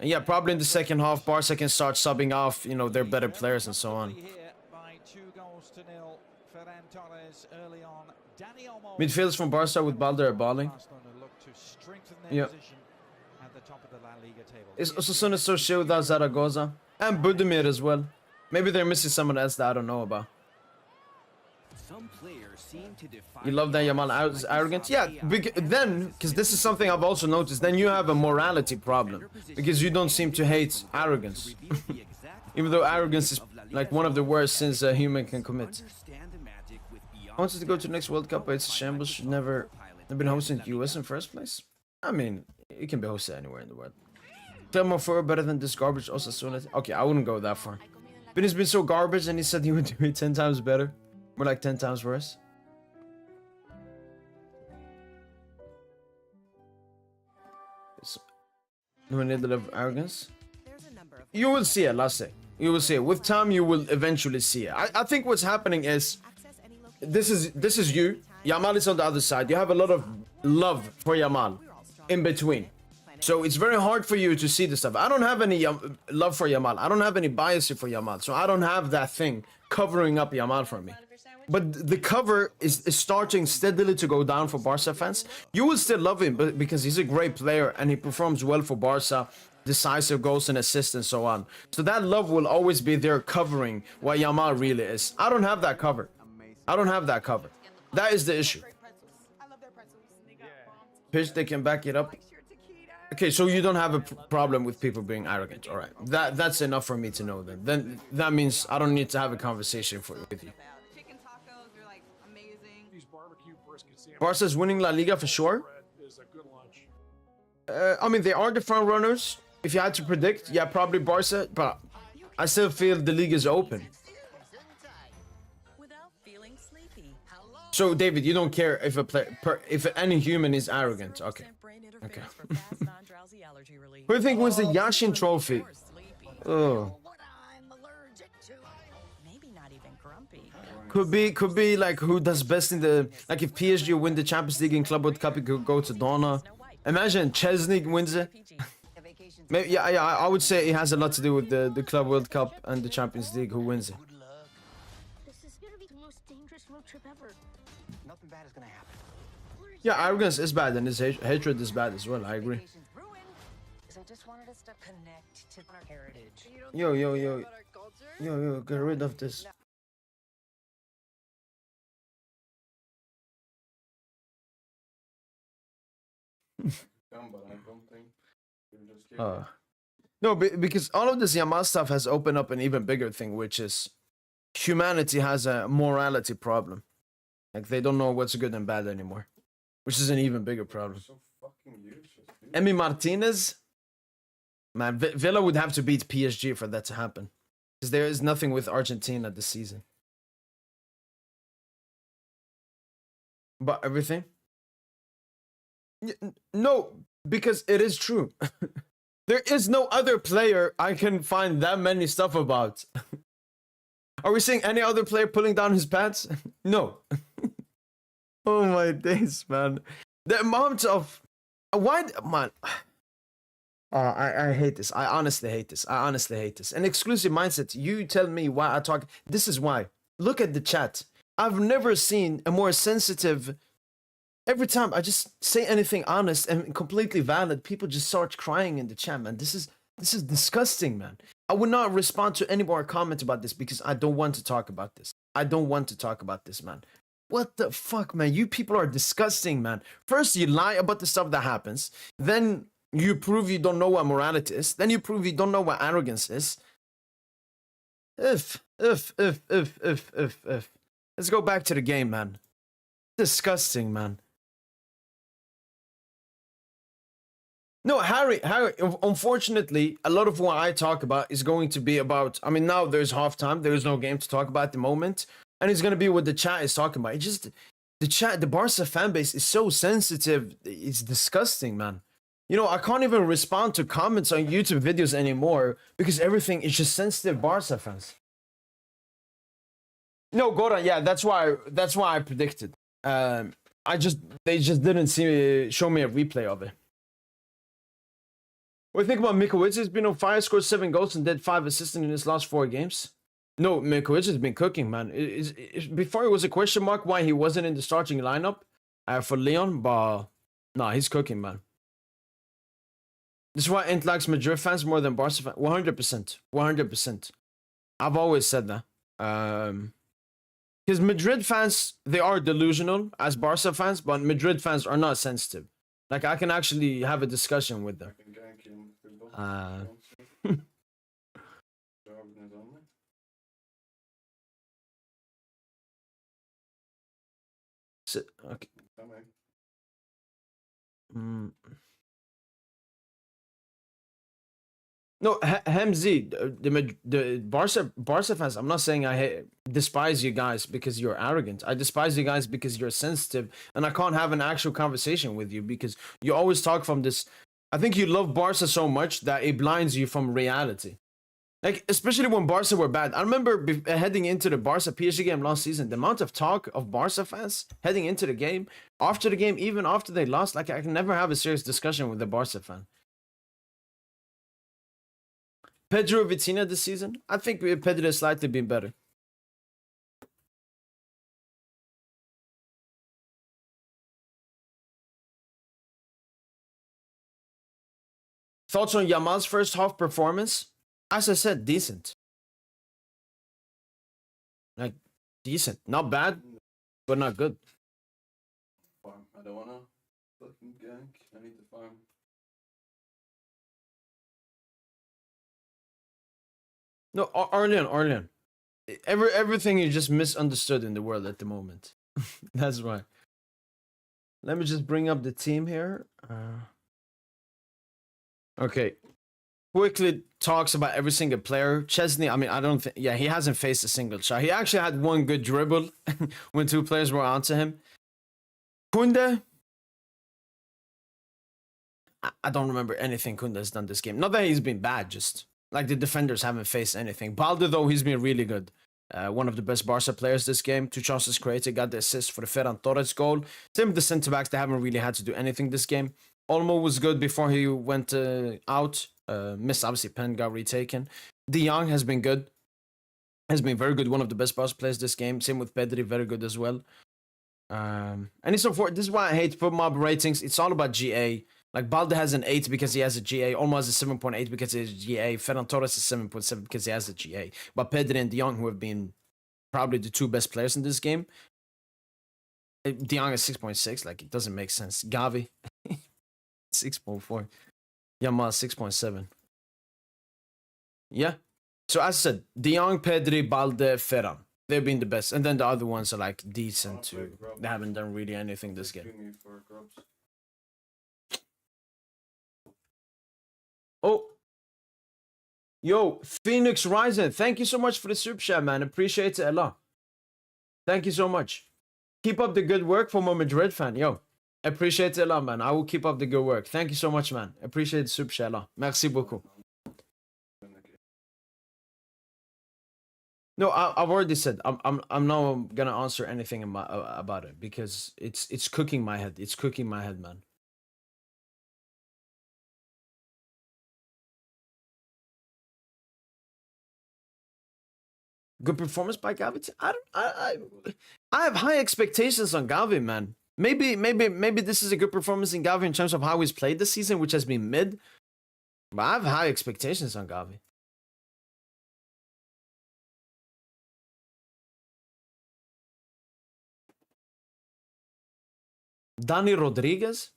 yeah, probably in the second half, Barca can start subbing off, you know, their better players and so on. Midfielders from Barca with Balder balling. Yeah. Is Osasuna so shit without Zaragoza? And Budimir as well. Maybe they're missing someone else that I don't know about. You love that Yamal is arrogant? Yeah, because this is something I've also noticed, then you have a morality problem. Because you don't seem to hate arrogance. Even though arrogance is like one of the worst sins a human can commit. I wanted to go to the next World Cup, but it's a shambles. Should never have been hosted in the US in first place. I mean, it can be hosted anywhere in the world. Tell for better than this garbage Osasuna. Okay, I wouldn't go that far. But he's been so garbage and he said he would do it 10 times better. More like 10 times worse. Do we need a little arrogance? You will see it, let's say. You will see it. With time, you will eventually see it. I think what's happening is... This is you. Yamal is on the other side. You have a lot of love for Yamal in between. So it's very hard for you to see this stuff. I don't have any love for Yamal. I don't have any bias for Yamal. So I don't have that thing covering up Yamal for me. But the cover is starting steadily to go down for Barca fans. You will still love him because he's a great player and he performs well for Barca. Decisive goals and assists and so on. So that love will always be there covering what Yamal really is. I don't have that cover. I don't have that cover. That is the issue. Pitch, they can back it up. Okay, so you don't have a problem with people being arrogant. All right, that's enough for me to know. Then that means I don't need to have a conversation with you. Barca's winning La Liga for sure. I mean, they are the front runners. If you had to predict, yeah, probably Barca. But I still feel the league is open. So, David, you don't care if if any human is arrogant. Okay. Okay. Who do you think wins the Yashin Trophy? Oh. Could be like who does best in the... Like if PSG win the Champions League and Club World Cup, it could go to Donna. Imagine Chesney wins it. Maybe, yeah, I would say it has a lot to do with the Club World Cup and the Champions League, who wins it. This is gonna be the most dangerous road trip ever. Nothing bad is gonna happen. Yeah, arrogance is bad and his hatred is bad as well, I agree. I just wanted us to connect to our heritage. Yo, get rid of this. But I don't think you're just kidding. No, because all of this Yamal stuff has opened up an even bigger thing, which is humanity has a morality problem. Like they don't know what's good and bad anymore, which is an even bigger problem. So fucking useless, dude. Emi Martinez, man, Villa would have to beat PSG for that to happen, because there is nothing with Argentina this season. But everything? No, because it is true. There is no other player I can find that many stuff about. Are we seeing any other player pulling down his pants? No. Oh my days, man. The amount of why, man. I hate this. I honestly hate this. I honestly hate this. An exclusive mindset. You tell me why I talk. This is why. Look at the chat. I've never seen a more sensitive. Every time I just say anything honest and completely valid, people just start crying in the chat, man. This is disgusting, man. I would not respond to any more comments about this because I don't want to talk about this. I don't want to talk about this, man. What the fuck, man? You people are disgusting, man. First, you lie about the stuff that happens. Then you prove you don't know what morality is. Then you prove you don't know what arrogance is. If. Let's go back to the game, man. Disgusting, man. No, Harry, unfortunately, a lot of what I talk about is going to be about, I mean, now there's halftime, there is no game to talk about at the moment, and it's going to be what the chat is talking about. It just, the chat, the Barca fan base is so sensitive, it's disgusting, man. You know, I can't even respond to comments on YouTube videos anymore because everything is just sensitive Barca fans. No, Goran, yeah, that's why I predicted. They just didn't show me a replay of it. What do you think about Mikovic? He's been on fire, scored 7 goals and did 5 assists in his last 4 games. No, Mikovic has been cooking, man. Before it was a question mark why he wasn't in the starting lineup for Leon, but nah, he's cooking, man. This is why Int likes Madrid fans more than Barca fans. 100%. 100%. I've always said that. Because Madrid fans, they are delusional as Barca fans, but Madrid fans are not sensitive. Like, I can actually have a discussion with them. So, okay. No, Hemzi, the Barca fans, I'm not saying I despise you guys because you're arrogant. I despise you guys because you're sensitive and I can't have an actual conversation with you because you always talk from this. I think you love Barca so much that it blinds you from reality. Like, especially when Barca were bad. I remember heading into the Barca PSG game last season, the amount of talk of Barca fans heading into the game, after the game, even after they lost, like I can never have a serious discussion with a Barca fan. Pedro Vitinha this season? I think Pedro has slightly been better. Thoughts on Yamal's first half performance? As I said, decent. Like, decent. Not bad, but not good. Farm. I don't wanna fucking gank. I need to farm. No, Arleon. Everything is just misunderstood in the world at the moment. That's why. Let me just bring up the team here. Okay. Quickly talks about every single player. Chesney, I mean, I don't think, yeah, he hasn't faced a single shot. He actually had one good dribble when 2 players were onto him. Kunde, I don't remember anything Kunde has done this game. Not that he's been bad, just like the defenders haven't faced anything. Balde, though, he's been really good. One of the best Barca players this game. 2 chances created, got the assist for the Ferran Torres goal. Same with the centre-backs, they haven't really had to do anything this game. Olmo was good before he went out. Missed, obviously, pen got retaken. De Jong has been good. Has been very good. One of the best Barca players this game. Same with Pedri, very good as well. And it's so forth. This is why I hate put mob ratings. It's all about GA. Like, Balde has an 8 because he has a GA. Olmo has a 7.8 because he has a GA. Ferran Torres is 7.7 because he has a GA. But Pedri and De Jong, who have been probably the 2 best players in this game. De Jong is 6.6. Like, it doesn't make sense. Gavi, 6.4. Yamal, 6.7. Yeah. So as I said, De Jong, Pedri, Balde, Ferran. They've been the best. And then the other ones are like decent too. They haven't done really anything this game. Oh. Yo, Phoenix Rising. Thank you so much for the super chat, man. Appreciate it a lot. Thank you so much. Keep up the good work from a Madrid fan. Yo. Appreciate it a lot, man. I will keep up the good work. Thank you so much, man. Appreciate the super chat. Merci beaucoup. No, I've already said I'm not gonna answer anything about it because it's cooking my head. It's cooking my head, man. Good performance by Gavi. I have high expectations on Gavi, man. Maybe this is a good performance in Gavi in terms of how he's played this season, which has been mid. But I have high expectations on Gavi. Dani Rodriguez?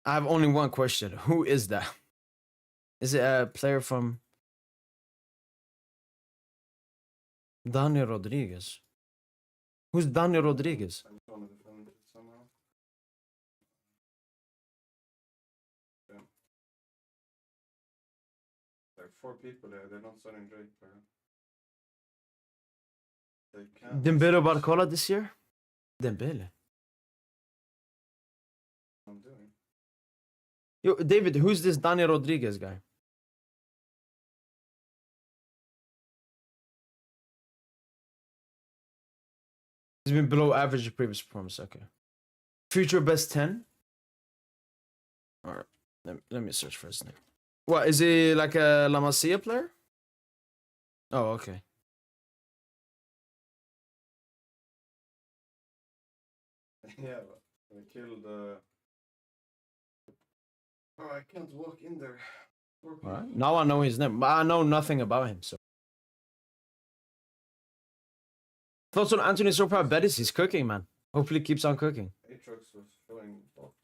I have only one question. Who is that? Is it a player from Dani Rodriguez? Who's Dani Rodriguez? I'm trying to defend it somehow. Yeah. There are 4 people there. They're not signing Drake, bro. They can't. Dembele Barcola this year? Dembele. I'm doing. Yo, David, who's this Dani Rodriguez guy? He's been below average previous performance. Okay. Future best 10? Alright. Let me search for his name. What, is he like a La Masia player? Oh, okay. Yeah, but they killed. Oh, I can't walk in there. Poor people. Alright. Now I know his name, but I know nothing about him, so. Thoughts on Anthony so far? Betis, he's cooking, man. Hopefully keeps on cooking. Atrox was showing box.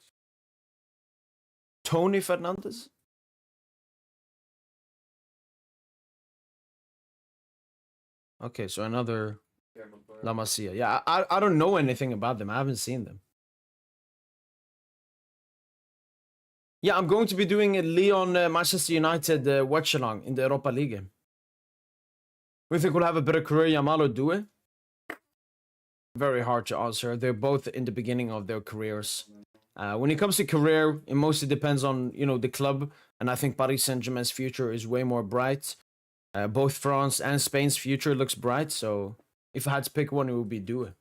Tony Fernandez? Okay, so another Careful, player. La Masia. Yeah, I don't know anything about them. I haven't seen them. Yeah, I'm going to be doing a Lyon Manchester United Watchalong in the Europa League. We think we'll have a better career, Yamal or Due? Very hard to answer. They're both in the beginning of their careers. When it comes to career, it mostly depends on, you know, the club. And I think Paris Saint-Germain's future is way more bright. Both France and Spain's future looks bright. So if I had to pick one, it would be Due.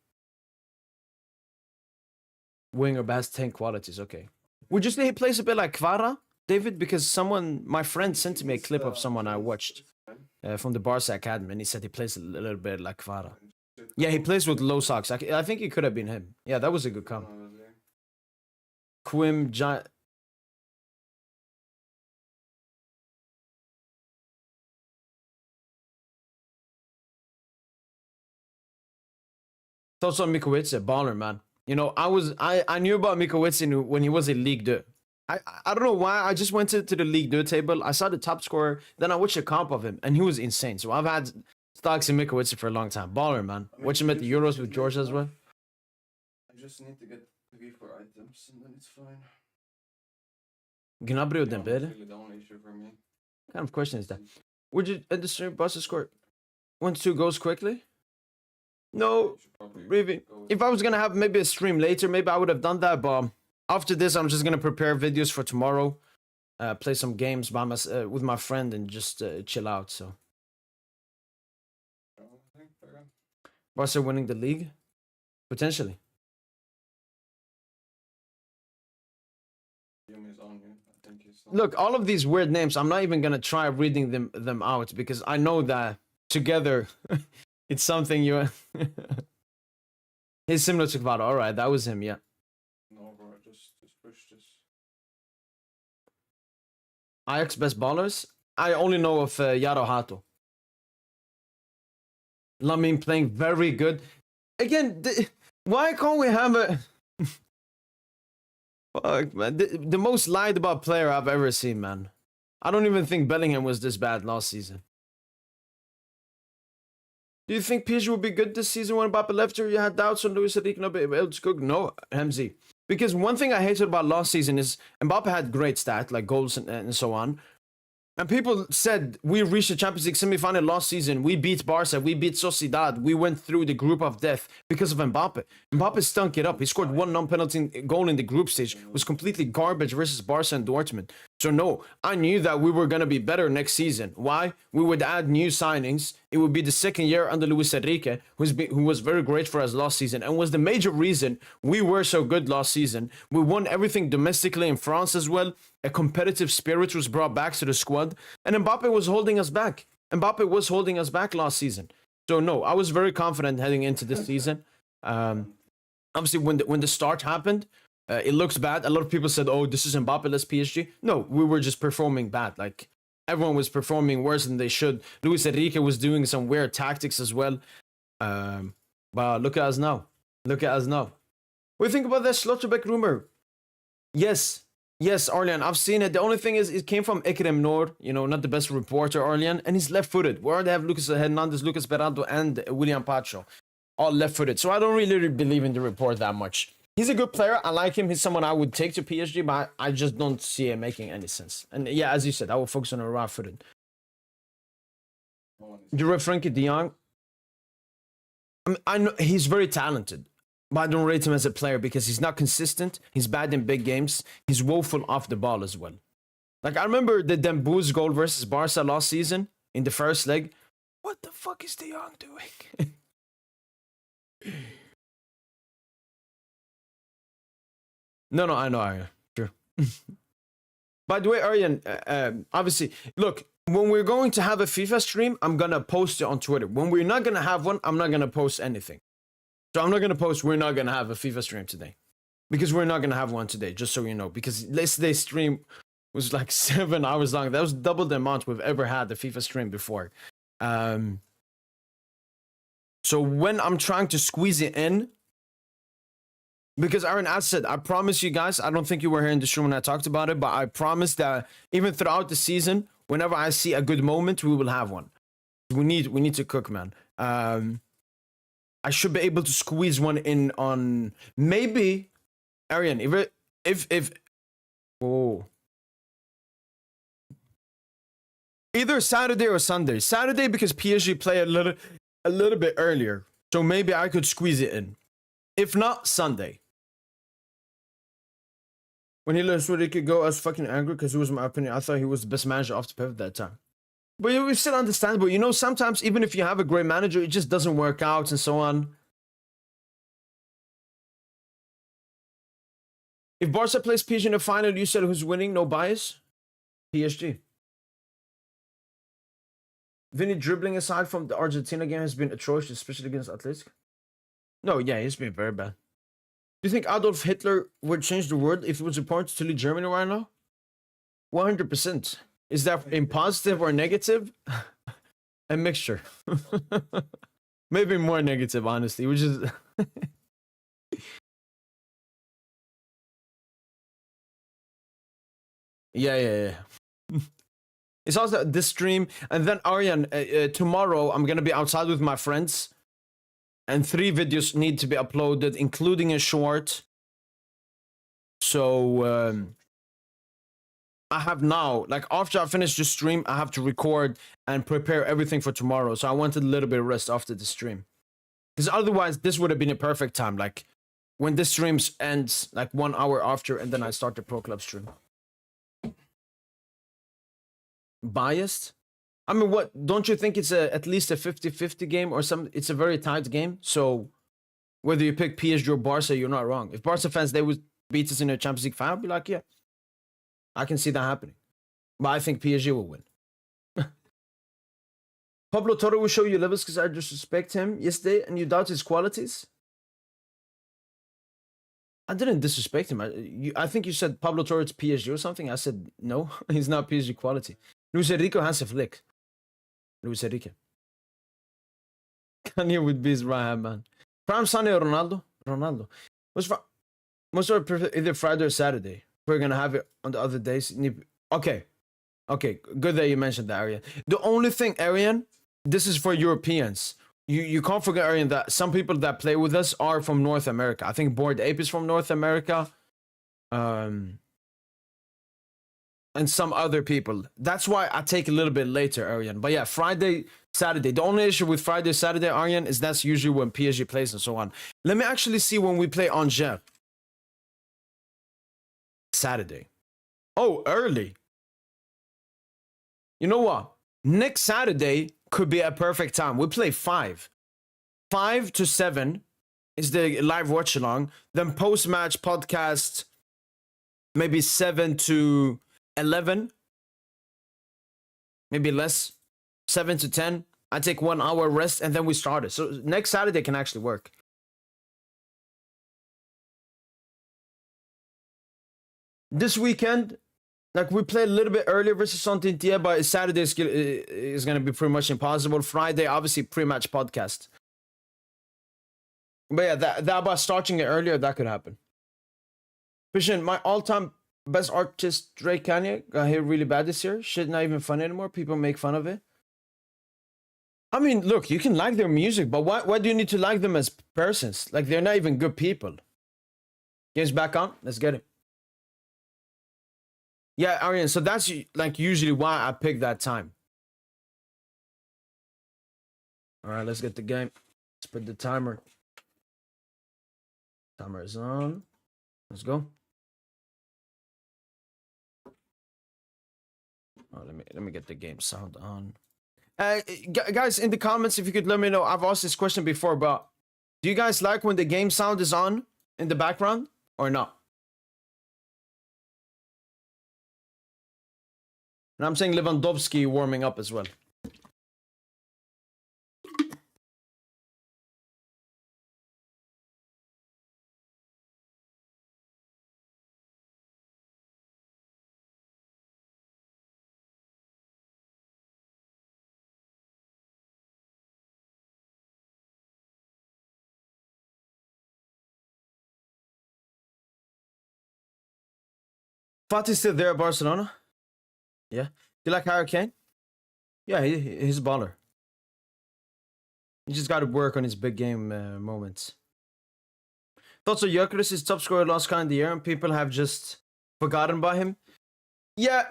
Winger has 10 qualities. Okay. Would you say he plays a bit like Kvara, David? Because my friend sent me a clip of someone I watched from the Barca Academy. And he said he plays a little bit like Kvara. Yeah, he plays with low socks. I think it could have been him. Yeah, that was a good comment. Quim Giant. Thoughts on Mikowice, baller, man. You know, I knew about Mikowice when he was in Ligue 2. I don't know why. I just went to the Ligue 2 table. I saw the top scorer. Then I watched a comp of him, and he was insane. So I've had stocks in Mikowice for a long time. Baller, man. Watch him at the Euros with George as well. I just need to get V4 items, and then it's fine. Gnabry or That's Dembele? really the only issue for me. What kind of question is that? Would you at the stream Barca score 1-2 goals quickly? No, You should probably really. go with If I was gonna have maybe a stream later, maybe I would have done that. But after this, I'm just gonna prepare videos for tomorrow, play some games with my friend, and just chill out. So I think they're gonna- Barca winning the league, potentially. Yumi is on you. I think he's not. Look, all of these weird names, I'm not even gonna try reading them out because I know that together, it's something you. He's similar to Kvara. All right, that was him. Yeah. No, bro. Just push this. Ajax best ballers. I only know of Yaro Hato. Lamin playing very good. Again, why can't we have a? Fuck, man. The most lied about player I've ever seen, man. I don't even think Bellingham was this bad last season. Do you think PSG will be good this season when Mbappe left, or you had doubts on Luis Enrique not being able to cook? No, Hemzy. Because one thing I hated about last season is Mbappe had great stats, like goals and so on. And people said we reached the Champions League semi-final last season. We beat Barca. We beat Sociedad. We went through the group of death because of Mbappe. Mbappe stunk it up. He scored one non-penalty goal in the group stage. It was completely garbage versus Barca and Dortmund. So no, I knew that we were going to be better next season. Why? We would add new signings. It would be the second year under Luis Enrique, who was very great for us last season and was the major reason we were so good last season. We won everything domestically in France as well. A competitive spirit was brought back to the squad. And Mbappe was holding us back. Mbappe was holding us back last season. So no, I was very confident heading into this season. Obviously, when the start happened, it looks bad. A lot of people said, oh, this is Mbappe-less PSG. No, we were just performing bad. Like, everyone was performing worse than they should. Luis Enrique was doing some weird tactics as well. But look at us now. Look at us now. What do you think about that Schlotterbeck rumor? Yes, Arlian, I've seen it. The only thing is, it came from Ekrem Noor, you know, not the best reporter, Arlian, and he's left-footed. Where they have Lucas Hernandez, Lucas Berardo, and William Pacho, all left-footed. So I don't really believe in the report that much. He's a good player. I like him. He's someone I would take to PSG, but I just don't see it making any sense. And yeah, as you said, I will focus on a right-footed. You read Frankie de Jong? I know he's very talented, but I don't rate him as a player because he's not consistent. He's bad in big games. He's woeful off the ball as well. Like, I remember the Dembouz goal versus Barca last season in the first leg. What the fuck is de Jong doing? No, I know. Sure. By the way, Aryan, obviously, look, when we're going to have a FIFA stream, I'm going to post it on Twitter. When we're not going to have one, I'm not going to post anything. So I'm not going to post, we're not going to have a FIFA stream today. Because we're not going to have one today, just so you know. Because yesterday's stream was like 7 hours long. That was double the amount we've ever had the FIFA stream before. So when I'm trying to squeeze it in, because Aaron, as said, I promise you guys, I don't think you were here in the stream when I talked about it, but I promise that even throughout the season, whenever I see a good moment, we will have one. We need to cook, man. I should be able to squeeze one in on maybe Arian. If either Saturday or Sunday. Saturday because PSG play a little bit earlier, so maybe I could squeeze it in. If not, Sunday. When he learned Ricky could go, I was fucking angry because it was my opinion. I thought he was the best manager off the pivot that time. But it's still understandable. You know, sometimes even if you have a great manager, it just doesn't work out and so on. If Barca plays PSG in the final, you said who's winning? No bias? PSG. Vinny dribbling aside from the Argentina game has been atrocious, especially against Atletico. No, yeah, he's been very bad. Do you think Adolf Hitler would change the world if it was important to lead Germany right now? 100%. Is that in positive or negative? A mixture. Maybe more negative, honestly, which is... yeah. It's also this stream. And then, Aryan, tomorrow I'm going to be outside with my friends. And 3 videos need to be uploaded, including a short. So... I have now, like after I finish the stream, I have to record and prepare everything for tomorrow. So I wanted a little bit of rest after the stream. Because otherwise, this would have been a perfect time. Like when this stream ends, like 1 hour after, and then I start the Pro Club stream. Biased? I mean, what? Don't you think it's at least a 50-50 game or something? It's a very tight game. So whether you pick PSG or Barca, you're not wrong. If Barca fans, they would beat us in a Champions League final, I'd be like, yeah. I can see that happening. But I think PSG will win. Pablo Torre will show you levels because I disrespect him yesterday and you doubt his qualities. I didn't disrespect him. I think you said Pablo Torre is PSG or something. I said, no, he's not PSG quality. Luis Enrique has a flick. Luis Enrique. Kanye would be his right hand man. Prime Sunday or Ronaldo? Ronaldo. Most of either Friday or Saturday. We're gonna have it on the other days. Okay, good that you mentioned that, Arian. The only thing, Arian, this is for Europeans. You can't forget, Arian, that some people that play with us are from North America. I think Bored Ape is from North America. and some other people. That's why I take a little bit later, Aryan. But yeah, Friday, Saturday. The only issue with Friday, Saturday, Aryan, is that's usually when PSG plays and so on. Let me actually see when we play Angers. Saturday. Oh, early. You know what? Next Saturday could be a perfect time. We play 5. 5 to 7 is the live watch along. Then post-match podcast, maybe 7 to 11. Maybe less. 7 to 10. I take 1 hour rest and then we start it. So next Saturday can actually work. This weekend, like we played a little bit earlier versus Saint-Étienne, but Saturday is going to be pretty much impossible. Friday, obviously, pre-match podcast. But yeah, that about starting it earlier, that could happen. Vision, my all-time best artist, Drake Kanye, got hit really bad this year. Shit, not even fun anymore. People make fun of it. I mean, look, you can like their music, but why do you need to like them as persons? Like, they're not even good people. Game's back on. Let's get it. Yeah, Aryan, so that's like usually why I pick that time. All right, let's get the game. Let's put the timer. Timer is on. Let's go. Oh, let me get the game sound on. Guys, in the comments, if you could let me know. I've asked this question before, but do you guys like when the game sound is on in the background or not? And I'm saying Lewandowski warming up as well. Fatih's still there at Barcelona? Yeah. You like Harry Kane? Yeah, he's a baller. He just got to work on his big game moments. Thoughts on Gyökeres is top scorer last kind of the year, and people have just forgotten about him. Yeah,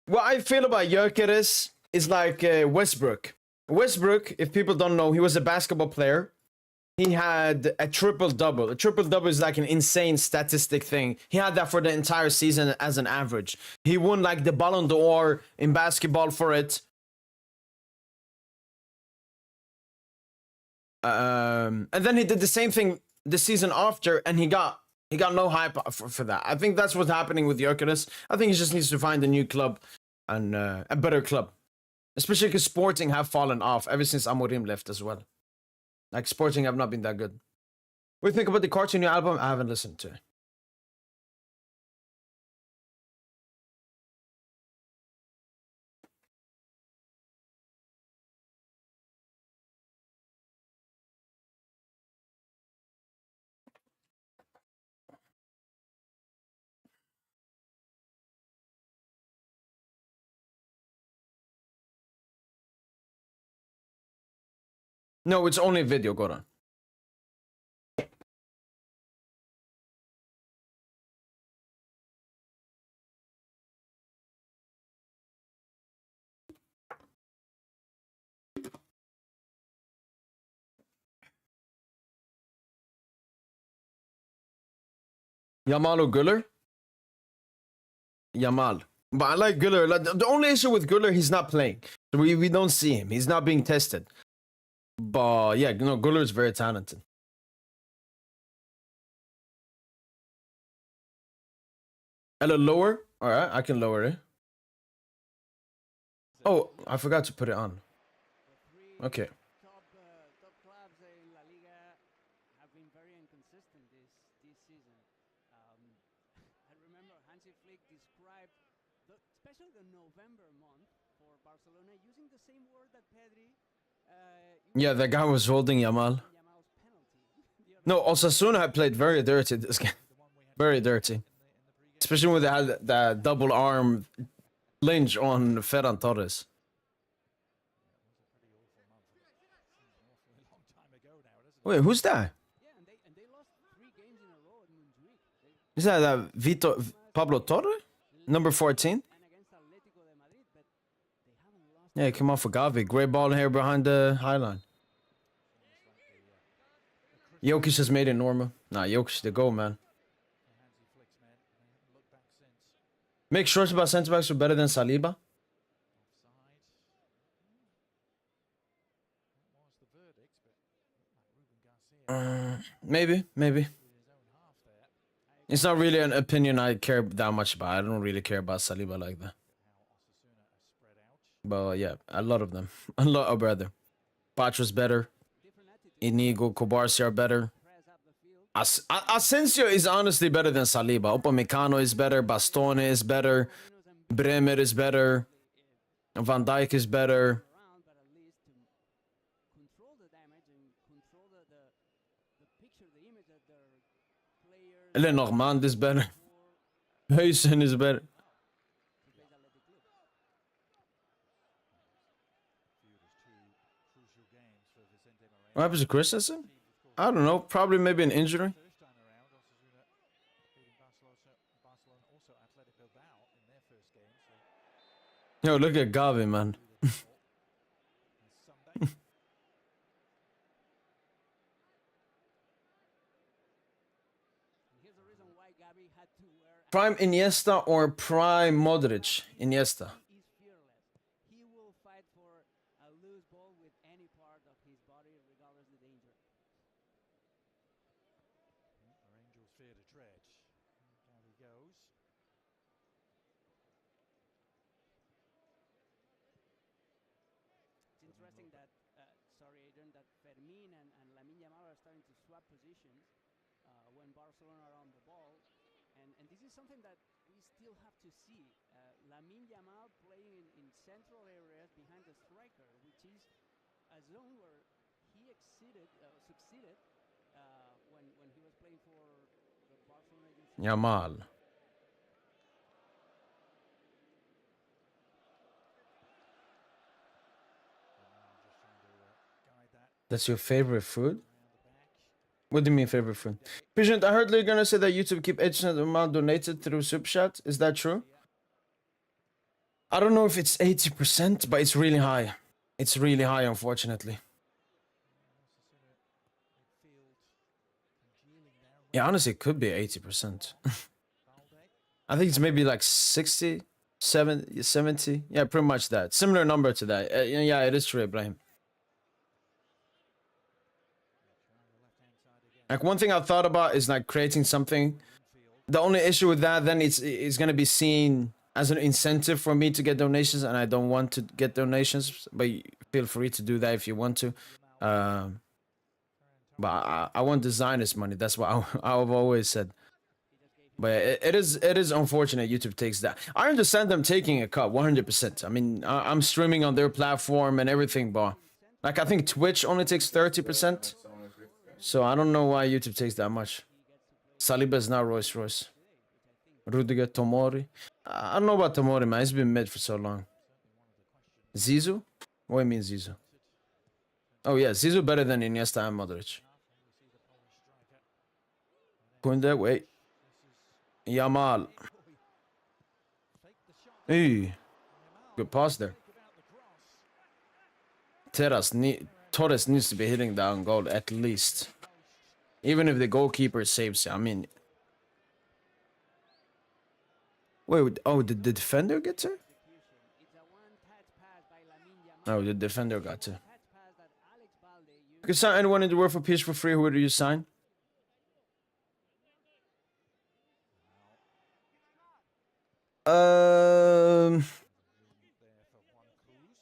what I feel about Gyökeres is like Westbrook. Westbrook, if people don't know, he was a basketball player. He had a triple-double. A triple-double is like an insane statistic thing. He had that for the entire season as an average. He won like the Ballon d'Or in basketball for it. And then he did the same thing the season after, and he got no hype for that. I think that's what's happening with Gyökeres. I think he just needs to find a new club and a better club. Especially because Sporting have fallen off ever since Amorim left as well. Like, Sporting have not been that good. What do you think about the Cartoon new album? I haven't listened to it. No, it's only a video, go on. Yamal or Güler? Yamal. But I like Güler. Like, the only issue with Güler, he's not playing. We don't see him. He's not being tested. But yeah, no, Güler is very talented. A little lower? Alright, I can lower it. Oh, I forgot to put it on. Okay. Top clubs in La Liga have been very inconsistent this season. I remember Hansi Flick described, especially the November month for Barcelona, using the same word that Pedri. Yeah, the guy was holding Yamal. No, Osasuna had played very dirty this game. Very dirty. Especially when they had that double arm lynch on Ferran Torres. Wait, who's that? Is that Pablo Torre? Number 14? Yeah, he came off for Gavi. Great ball here behind the high line. Jokic has made it normal. Nah, Jokic the goal, man. Hansi Flick's men, and they haven't looked back since. Make sure about centre backs are better than Saliba. Offside. That was the verdict, but looked like Ruben Garcia Maybe. with his own half there. It's not really an opinion I care that much about. I don't really care about Saliba like that. How Osasuna are spread out. But yeah, a lot of them. A lot of better. Patro's better. Inigo, Kobarsi are better. Asensio is honestly better than Saliba. Upamecano is better. Bastone is better. Bremer is better. Van Dijk is better. Around, but at least to control the damage and control the picture, the image that their players Lenormand is better. Huijsen is better. plays Athletic Club. Viewed as two crucial games for Vicente Moreno. What happens to Christensen? I don't know. Probably maybe an injury. First time around, Osasuna beating Barcelona, also Athletic Bilbao in their first game. So Yo, look at Gavi, man. and Sunday. And here's the reason why Gabi had to wear. Prime Iniesta or prime Modric? Iniesta. He is fearless. He will fight for a loose ball with any part of his body, regardless of the danger. Our angels fear to tread. Down he goes. It's interesting that, sorry, Adrian, that Fermin and Lamine Yamal are starting to swap positions when Barcelona are on the ball. And this is something that we still have to see. Lamine Yamal playing in central areas behind the striker, which is a zone where he succeeded when he was playing for the Barcelona against Yamal. Just trying to guide that That's your favorite food? around the back. What do you mean favorite food? PSGINT, I heard you're gonna say that YouTube keep 8% of the amount donated through Super Chat. Is that true? I don't know if it's 80%, but it's really high. It's really high, unfortunately. Osasuna midfield congealing there. Yeah, honestly, it could be 80%. Balde. I think it's maybe like 60, 70. Yeah, pretty much that. Similar number to that. Yeah, it is true, Ibrahim. Trying the left-hand side again. Like one thing I've thought about is like creating something. The only issue with that then it's gonna be seen as an incentive for me to get donations, and I don't want to get donations. But feel free to do that if you want to. But I want designers' money. That's what I've always said. But it is unfortunate YouTube takes that. I understand them taking a cut 100%. I mean, I'm streaming on their platform and everything, but like I think Twitch only takes 30%. So I don't know why YouTube takes that much. Saliba is not Royce Royce. Rudiger, Tomori. I don't know about Tomori, man. He's been mid for so long. Zizou? What do you mean Zizou? Oh yeah, Zizou better than Iniesta and Modric. Kunde, wait. Yamal. Hey, good pass there. Torres needs to be hitting that on goal at least. Even if the goalkeeper saves it. I mean... Wait, oh, did the defender get to? It's a one-touch pass by Lamine Yamal. No, the defender got to. Touch pass that Alex Balde used. You can sign anyone in the world for PSG for free. Who do you sign? There for one cruise.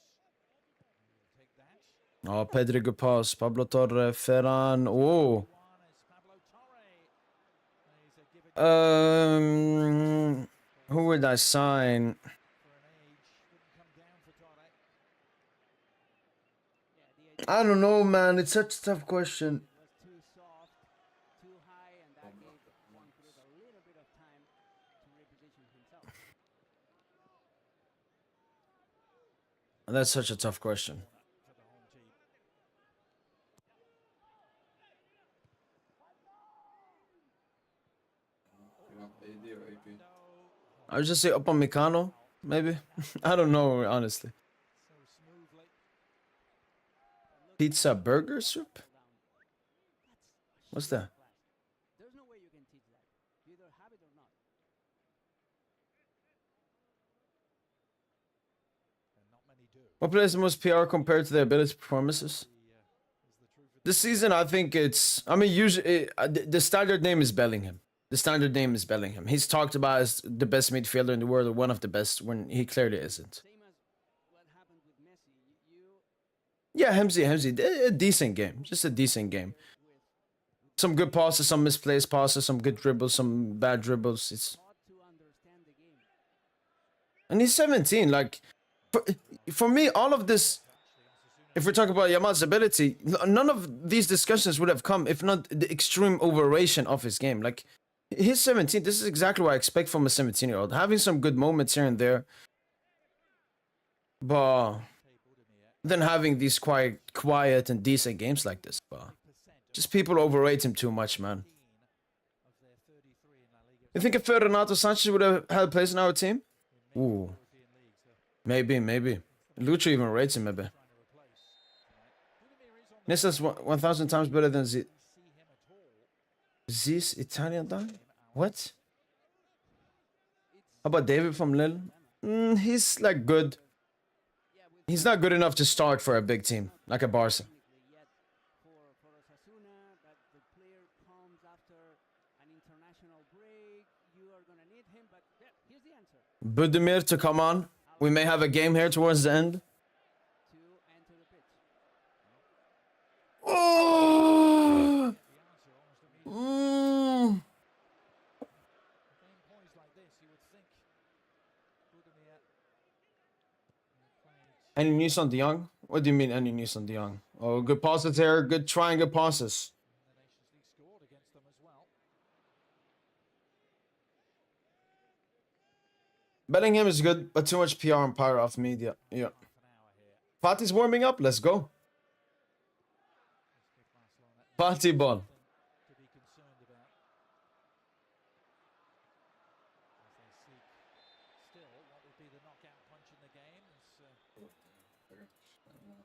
Take that. Oh, Pedri, good pass. Pablo Torre, Ferran. Oh. One is Pablo Torre. He's a give it Who would I sign? for an age. Didn't come down for Torre. Yeah, the idea I don't know, man. It's such a tough question. was too soft, too high, and that gave Juan Cruz a little bit of time to reposition himself. That's such a tough question. For the home team. AD or AP? I would just say Upamecano, maybe. I don't know, honestly. So Pizza burger soup? What's that? There's no way you can teach that. You either have it or not. And not many do. What plays the most PR compared to their ability performances? Is the truth of This season, I think it's. I mean, usually the standard name is Bellingham. The standard name is Bellingham. He's talked about as the best midfielder in the world, or one of the best, when he clearly isn't. Same as what happened with Messi. Yeah, Hemsey, a decent game, just a decent game. Some good passes, some misplaced passes, some good dribbles, some bad dribbles. It's hard to understand the game. and he's 17. Like for me, all of this. If we're talking about Yamal's ability, none of these discussions would have come if not the extreme overration of his game. Like, he's 17. This is exactly what I expect from a 17-year-old. Having some good moments here and there, but then having these quiet and decent games like this. But just people overrate him too much, man. You think if Renato Sanchez would have had a place in our team? Ooh, maybe. Lucho even rates him, maybe. Nissa's 1,000 times better than Z's Italian dog? What? How about David from Lille? He's like good. He's not good enough to start for a big team, like a Barca. Yet for Osasuna, that the player comes after an international break. You are going to need him, but yeah, here's the answer. Budimir to come on. We may have a game here towards the end. To enter the pitch. Oh! points like this, you would think Budimir played Any news on De Jong? What do you mean, any news on De Jong? Oh, good passes here. Good trying, good passes. in the Nations League, scored against them as well. Bellingham is good, but too much PR and power off media. Yeah. Half an hour here. Fatih's warming up. Let's go. Let's give Barcelona Fatih ball. to be concerned about. As they seek still what would be the knockout punch in the game.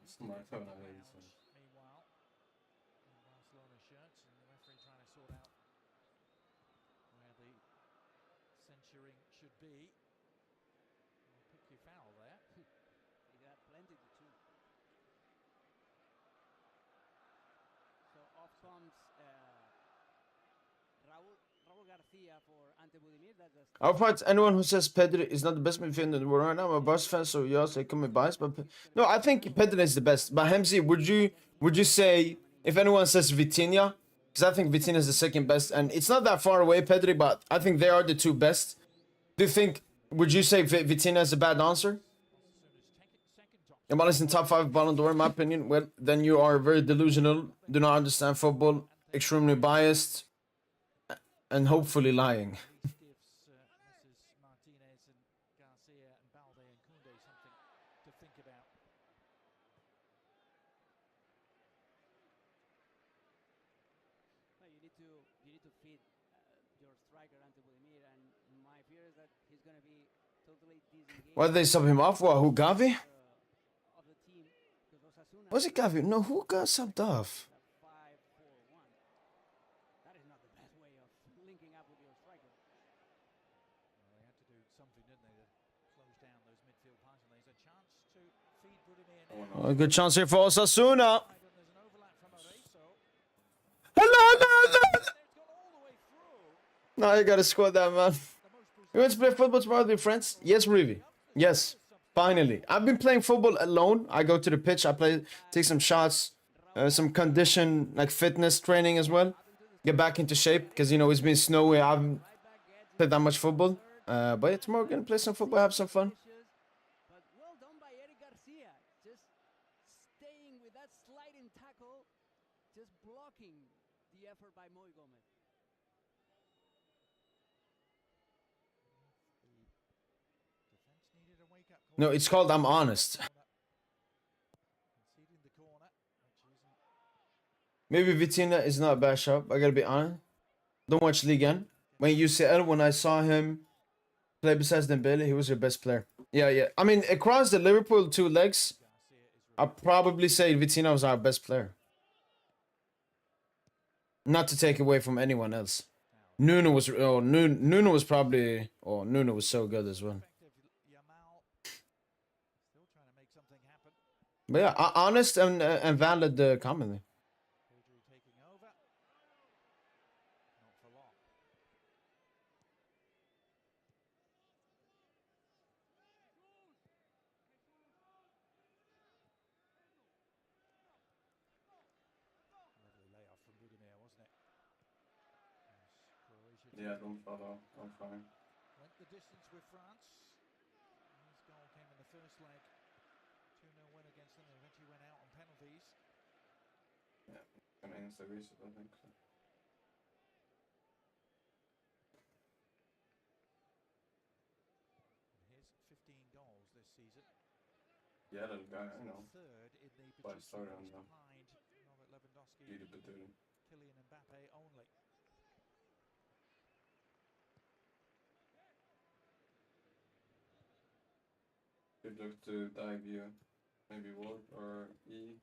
It's my phone, I think, so. Meanwhile, in Barcelona shirts, and the referee trying to sort out where the censuring should be. Pick your foul there. He got plenty to choose. So off comes Raul Garcia for Ante Budimir. That's a I'll fight anyone who says Pedri is not the best midfielder in the world right now. I'm a Barca fan, so yes, I can be biased. But no, I think Pedri is the best. But Hemsey, would you say if anyone says Vitinha? Because I think Vitinha is the second best, and it's not that far away, Pedri. But I think they are the two best. Do you think? Would you say Vitinha is a bad answer? Yamal is in top 5 Ballon d'Or, in my opinion. Well, then you are very delusional, do not understand football, extremely biased, and hopefully lying. This gives Mrs. Martinez and Garcia and Balde and Koundé something to think about. No, you need to feed your striker Ante Budimir, and my fear is that he's going to be totally disengaged. Why did they sub him off? What, who, Gavi? Of the team, because Osasuna Was it Gavi? No, who got subbed off? 5-4-1. That is not the best way of linking up with your striker. Well, they had to do something, didn't they, to close down those midfield passes. And there's a chance to feed Budimir now. Oh, good chance here for Osasuna. And there's an overlap from Oreso. Hello, no. It's gone all the way through. No, you gotta squad that, man. You want to play football tomorrow with your friends? Yes, Rivi. Yes, finally. I've been playing football alone. I go to the pitch, I play, take some shots, some condition, like fitness training as well. Get back into shape, because, you know, it's been snowy. I haven't played that much football. But yeah, tomorrow we're gonna play some football, have some fun. But well done by Eric Garcia. Just staying with that sliding tackle, just blocking the effort by Moy Gomez. Defense needed a wake-up call. No, it's called I'm Honest. Conceding the corner, which isn't Maybe Vitinha is not a bad shot, I gotta be honest. Don't watch Liga. When UCL, when I saw him play besides Dembele, he was your best player. Yeah. I mean, across the Liverpool two legs, I'd probably say Vitinha was our best player. Not to take away from anyone else. Nuno was Nuno was probably Nuno was so good as well. Still trying to make something happen. But yeah, honest and valid comment. Pedri taking over. Not for long. Lovely layoff from Budimir, wasn't it? As Croatia Yeah, don't follow. I'm fine. went the distance with France. His goal came in the first leg. 2-0 win against them. They eventually went out on penalties. Yeah, I mean, it's the reset, I think. So. And his 15 goals this season. Yeah, that guy, I know. Third in the But I Patricio started on race them. behind Robert Lewandowski, Really good doing. Kylian Mbappe only. Good luck to dive you. Maybe Ward or E. And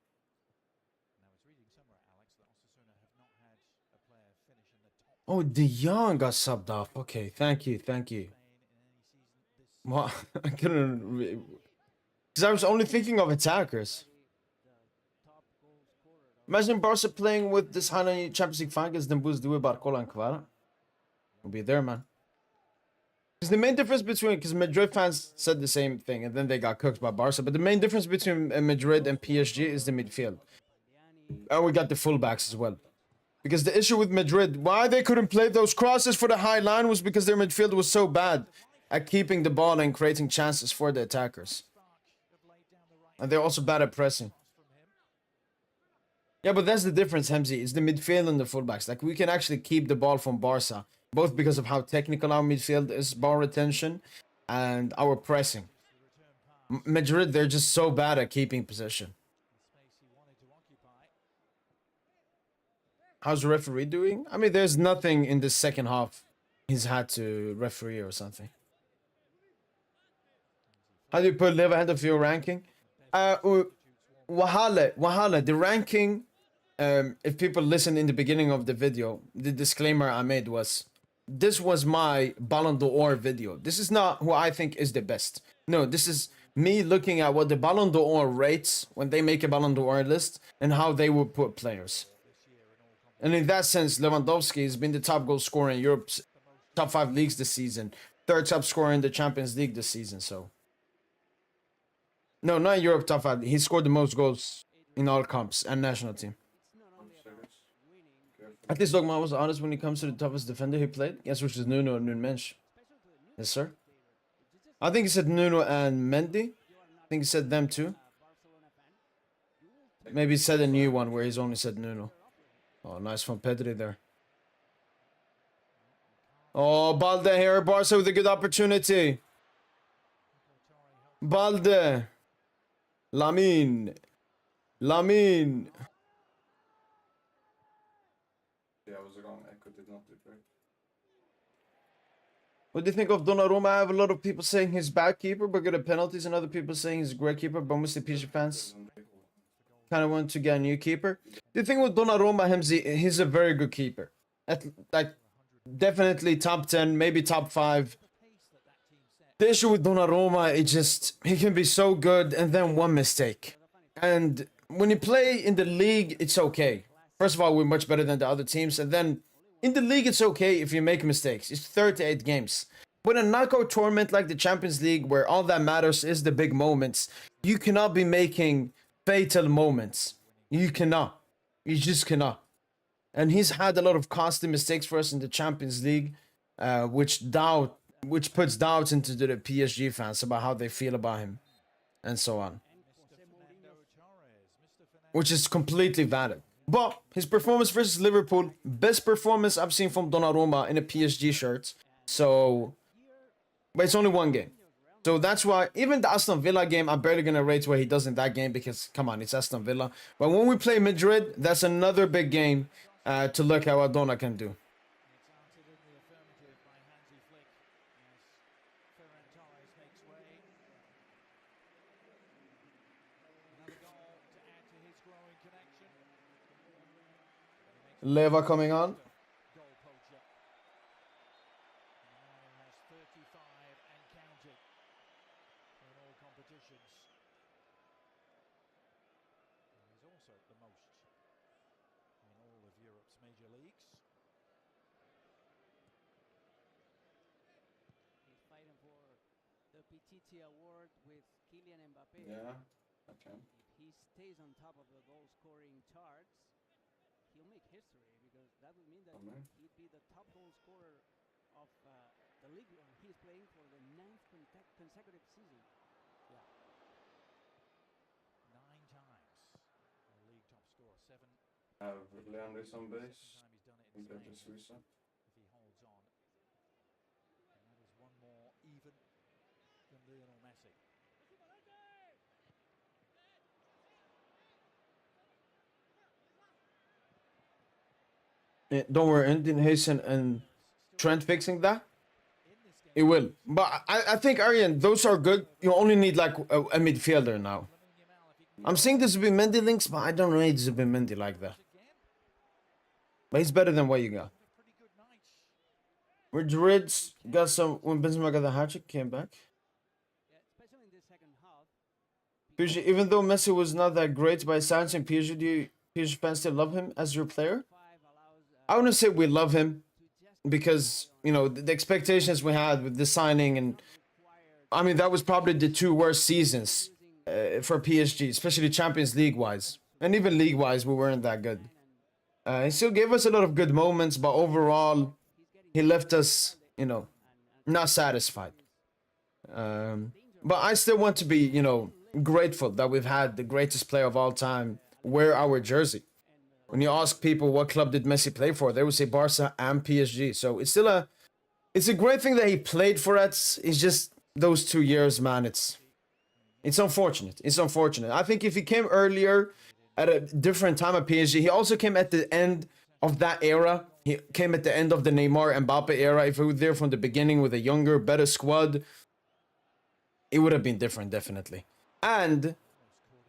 I was reading somewhere, Alex, that Osasuna have not had a player finish in the top Oh, De Jong got subbed off. Okay, thank you. Spain in any season this Well, I couldn't, because I was only thinking of attackers. The top goal scorer of Imagine Barca playing with this Hana Champions League finals, then Buz do Barcola and Kvara. We'll be there, man. Because the main difference between, because Madrid fans said the same thing, and then they got cooked by Barca. But the main difference between Madrid and PSG is the midfield, and we got the fullbacks as well. Because the issue with Madrid, why they couldn't play those crosses for the high line, was because their midfield was so bad at keeping the ball and creating chances for the attackers. And they're also bad at pressing. Yeah, but that's the difference, Hemzi. It's the midfield and the fullbacks. Like, we can actually keep the ball from Barca, both because of how technical our midfield is, ball retention, and our pressing. Madrid, they're just so bad at keeping possession. How's the referee doing? I mean, there's nothing in the second half he's had to referee or something. How do you put live ahead of your ranking? Wahala, the ranking, if people listen in the beginning of the video, the disclaimer I made was, this was my Ballon d'Or video. This is not who I think is the best. No, this is me looking at what the Ballon d'Or rates when they make a Ballon d'Or list and how they would put players. And in that sense, Lewandowski has been the top goal scorer in Europe's top 5 leagues this season. Third top scorer in the Champions League this season, so. No, not Europe top 5. He scored the most goals in all comps and national team. I'm serious. Careful. At least Dogma was honest when it comes to the toughest defender he played. Guess which is Nuno and Mensch. Yes, sir. I think he said Nuno and Mendy. I think he said them too. Maybe he said a new one where he's only said Nuno. Oh, nice from Pedri there. Oh, Balde here. Barca with a good opportunity. Balde. Lamine. Lamine. Yeah, I was wrong. Echo did not do great. What do you think of Donnarumma? I have a lot of people saying he's bad keeper, but good at penalties, and other people saying he's a great keeper, but mostly PSG fans kind of want to get a new keeper. The thing with Donnarumma, Hemzi, he's a very good keeper. Like, definitely top 10, maybe top 5. The issue with Donnarumma, he can be so good and then one mistake. And when you play in the league, it's okay. First of all, we're much better than the other teams. And then in the league, it's okay if you make mistakes. It's 38 games. But in a knockout tournament like the Champions League, where all that matters is the big moments, you cannot be making fatal moments. You cannot. You just cannot. And he's had a lot of costly mistakes for us in the Champions League, which puts doubts into the PSG fans about how they feel about him, and so on. Which is completely valid. But his performance versus Liverpool, best performance I've seen from Donnarumma in a PSG shirt. So, but it's only one game. So that's why, even the Aston Villa game, I'm barely going to rate where he does in that game because, come on, it's Aston Villa. But when we play Madrid, that's another big game to look at what Donna can do. Leva coming on. Goal poacher. Now has 35 and counting in all competitions. And he's also the most in all of Europe's major leagues. He's fighting for the PTT award with Kylian Mbappe. Yeah. Okay. If he stays on top of the goal scoring charts, he'll make history because that would mean that Amen. he'd be the top goal scorer of the league he's playing for the 9th consecutive season. Yeah. 9 times the league top scorer. 7. Have Leandris on base. Second time he's done it in Compared to Spain. Suiza. If he holds on. And that is one more even than Lionel Messi. Don't worry, Indian Hasten and Trent fixing that. It will. But I think, Aryan, those are good. You only need like a midfielder now. I'm seeing this Zubimendi links, but I don't rate Zubimendi like that. But he's better than what you got. Madrid's got some, when Benzema got the hat-trick, came back. Yeah, especially in the second half. PSG, even though Messi was not that great by science in PSG, do you PSG fans still love him as your player? I wouldn't say we love him because, you know, the expectations we had with the signing, and I mean, that was probably the 2 worst seasons for PSG, especially Champions League wise, and even league wise, we weren't that good. He still gave us a lot of good moments, but overall, he left us, you know, not satisfied. But I still want to be, you know, grateful that we've had the greatest player of all time wear our jersey. When you ask people what club did Messi play for, they would say Barca and PSG. So it's still it's a great thing that he played for us. It's just those 2 years, man. It's unfortunate. It's unfortunate. I think if he came earlier at a different time at PSG, he also came at the end of that era. He came at the end of the Neymar Mbappe era. If he was there from the beginning with a younger, better squad, it would have been different, definitely. And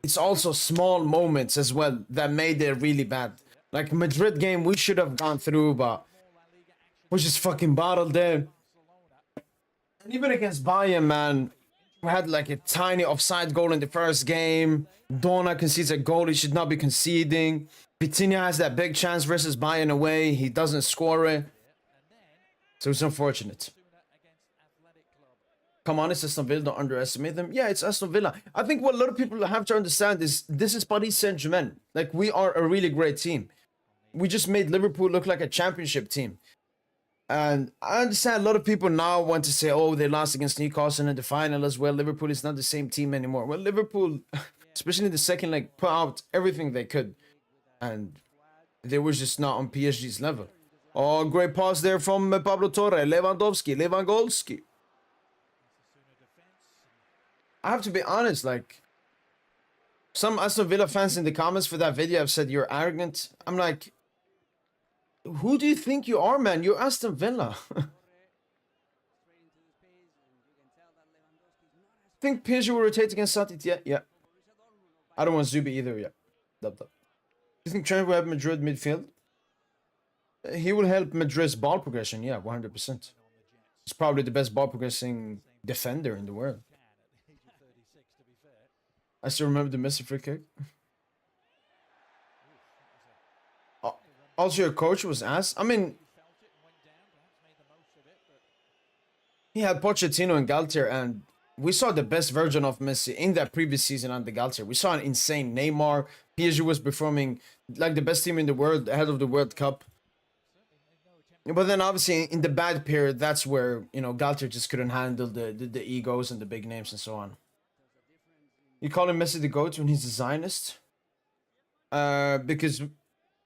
it's also small moments as well that made it really bad. Like Madrid game, we should have gone through, but we just fucking bottled there. And even against Bayern, man, we had like a tiny offside goal in the first game. Dona concedes a goal he should not be conceding. Vitinha has that big chance versus Bayern away. He doesn't score it. So it's unfortunate. Come on, it's Aston Villa. Don't underestimate them. Yeah, it's Aston Villa. I think what a lot of people have to understand is this is Paris Saint-Germain. Like, we are a really great team. We just made Liverpool look like a championship team. And I understand a lot of people now want to say, oh, they lost against Newcastle in the final as well. Liverpool is not the same team anymore. Well, Liverpool, especially in the second leg, put out everything they could. And they were just not on PSG's level. Oh, great pass there from Pablo Torre. Lewandowski. I have to be honest, like, some Aston Villa fans in the comments for that video have said you're arrogant. I'm like, who do you think you are, man? You're Aston Villa. I think PSG will rotate against Satit. Yeah. I don't want Zubi either, yeah. Dub. Do you think Trent will have Madrid midfield? He will help Madrid's ball progression, yeah, 100%. He's probably the best ball progressing defender in the world. I still remember the Messi free kick. Also, your coach was asked. I mean, he had Pochettino and Galtier, and we saw the best version of Messi in that previous season under Galtier. We saw an insane Neymar. PSG was performing like the best team in the world ahead of the World Cup. But then, obviously, in the bad period, that's where, you know, Galtier just couldn't handle the egos and the big names and so on. You call him Messi the GOAT when he's a Zionist? Because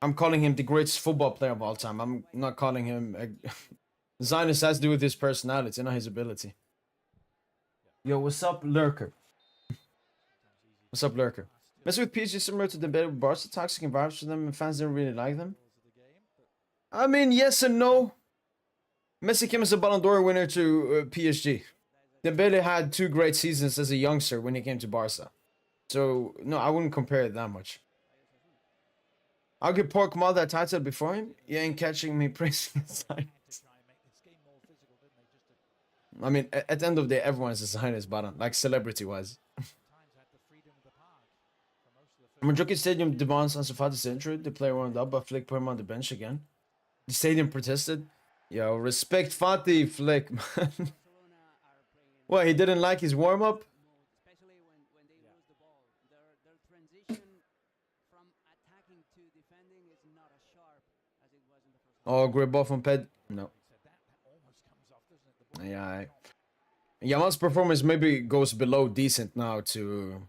I'm calling him the greatest football player of all time. I'm not calling him a Zionist. Has to do with his personality, not his ability. Yo, what's up, Lurker? What's up, Lurker? Messi with PSG similar to the debate with Barca. Toxic environments for them and fans didn't really like them. I mean, yes and no. Messi came as a Ballon d'Or winner to PSG. Dembele had 2 great seasons as a youngster when he came to Barca. So, no, I wouldn't compare it that much. I'll get Pork multi-titled before him. You ain't catching me praising his Had Zionist. to try and make this game more physical, didn't they? Just to I mean, at the end of the day, everyone's a Zionist, but like celebrity-wise. times had the freedom of the park for most of the first. Manjoki Stadium demands Ansu Fati's injury. The player warmed up, but Flick put him on the bench again. The stadium protested. Yo, respect Fati, Flick, man. Barcelona are playing What, he didn't like his warm-up? mode, especially when they lose the ball. Their transition from attacking to defending is not as sharp as it was in the first half. Oh, great ball from Ped. No. Said that almost comes off, doesn't it? The ball Yeah. Yamal's performance maybe goes below decent now to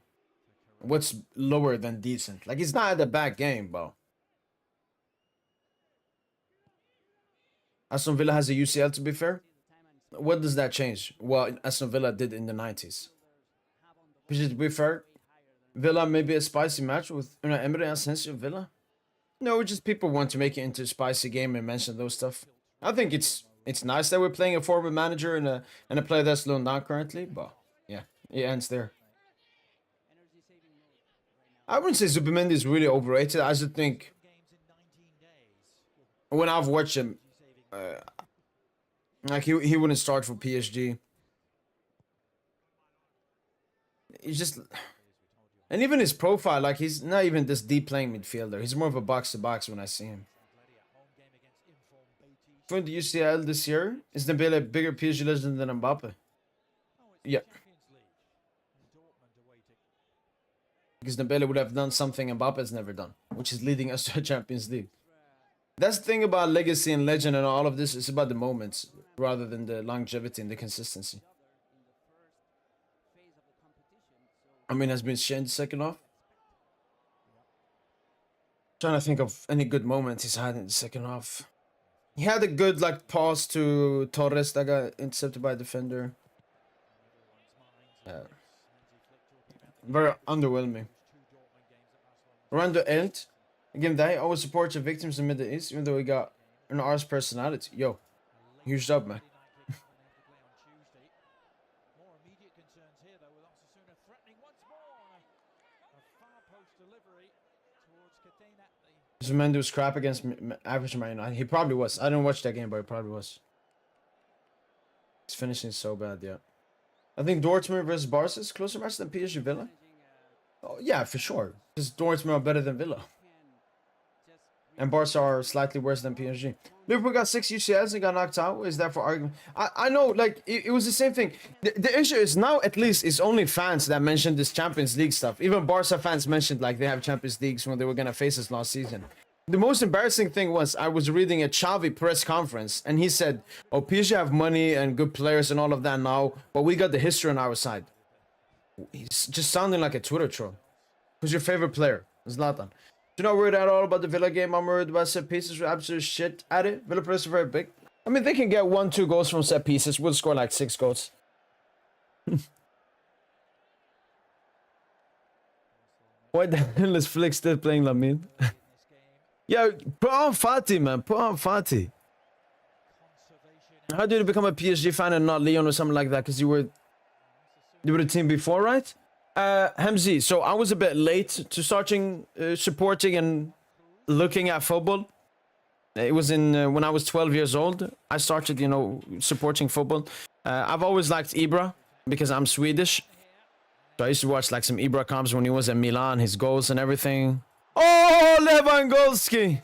what's lower than decent. Like, he's not at a bad game, bro. Aston Villa has a UCL, to be fair. What does that change? Well, Aston Villa did in the 90s. Which is, to be fair, Villa may be a spicy match with Emery and Asensio Villa. No, just people want to make it into a spicy game and mention those stuff. I think it's nice that we're playing a forward manager and a player that's slowing down currently, but yeah, it ends there. Energy saving mode right now. I wouldn't say Zubimendi is really overrated. I just think games in 19 days. when I've watched him, like he wouldn't start for PSG. He's just, and even his profile, like he's not even this deep playing midfielder. He's more of a box to box when I see him. For the UCL this year, is Dembele a bigger PSG legend than Mbappe? Yeah. Because Dembele would have done something Mbappe's never done, which is leading us to a Champions League. That's the thing about legacy and legend and all of this. It's about the moments rather than the longevity and the consistency. I mean, has been Shane in the second half. Trying to think of any good moments he's had in the second half. He had a good like pass to Torres that got intercepted by a defender. Very underwhelming. Rando Ent. Again, they always support the victims in the Middle East, even though he got an arse personality. Yo, huge job, man. More immediate concerns here, though, with Osasuna threatening once more on a far post delivery towards Cadena. Zubimendi was crap against average Man United. He probably was. I didn't watch that game, but he probably was. His finishing is so bad, yeah. I think Dortmund versus Barca is closer match than PSG Villa. Oh, yeah, for sure. Because Dortmund are better than Villa. And Barca are slightly worse than PSG. Liverpool got 6 UCLs and got knocked out. Is that for argument? I know, like, it was the same thing. The issue is now, at least, it's only fans that mentioned this Champions League stuff. Even Barca fans mentioned, like, they have Champions Leagues when they were going to face us last season. The most embarrassing thing was I was reading a Xavi press conference, and he said, oh, PSG have money and good players and all of that now, but we got the history on our side. He's just sounding like a Twitter troll. Who's your favorite player? Zlatan. You're not worried at all about the Villa game. I'm worried about set pieces. We're absolute shit at it. Villa players are very big. I mean, they can get 1-2 goals from set pieces. We'll score like 6 goals. Why the hell is Flick still playing Lamine? Yeah, put on Fati, man. Put on Fati. How did you become a PSG fan and not Leon or something like that? Because you were the team before, right? Hamzi, so I was a bit late to starting supporting and looking at football. It was in when I was 12 years old. I started, supporting football. I've always liked Ibra because I'm Swedish. So I used to watch like some Ibra comps when he was at Milan, his goals and everything. Oh, Lewandowski!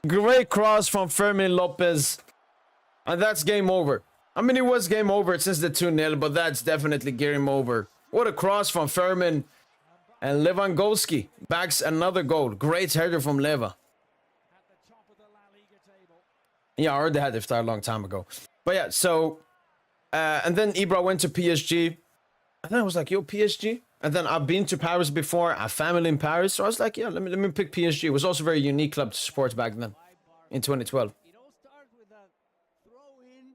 Great cross from Fermin Lopez. And that's game over. I mean, it was game over since the 2-0, but that's definitely game over. What a cross from Fermin. And Lewandowski bags another goal. Great header from Leva. Yeah, I already had Iftar a long time ago. But yeah, so... and then Ibra went to PSG. And then I was like, yo, PSG? And then I've been to Paris before. I have family in Paris. So I was like, yeah, let me pick PSG. It was also a very unique club to support back then. In 2012. It all starts with a throw-in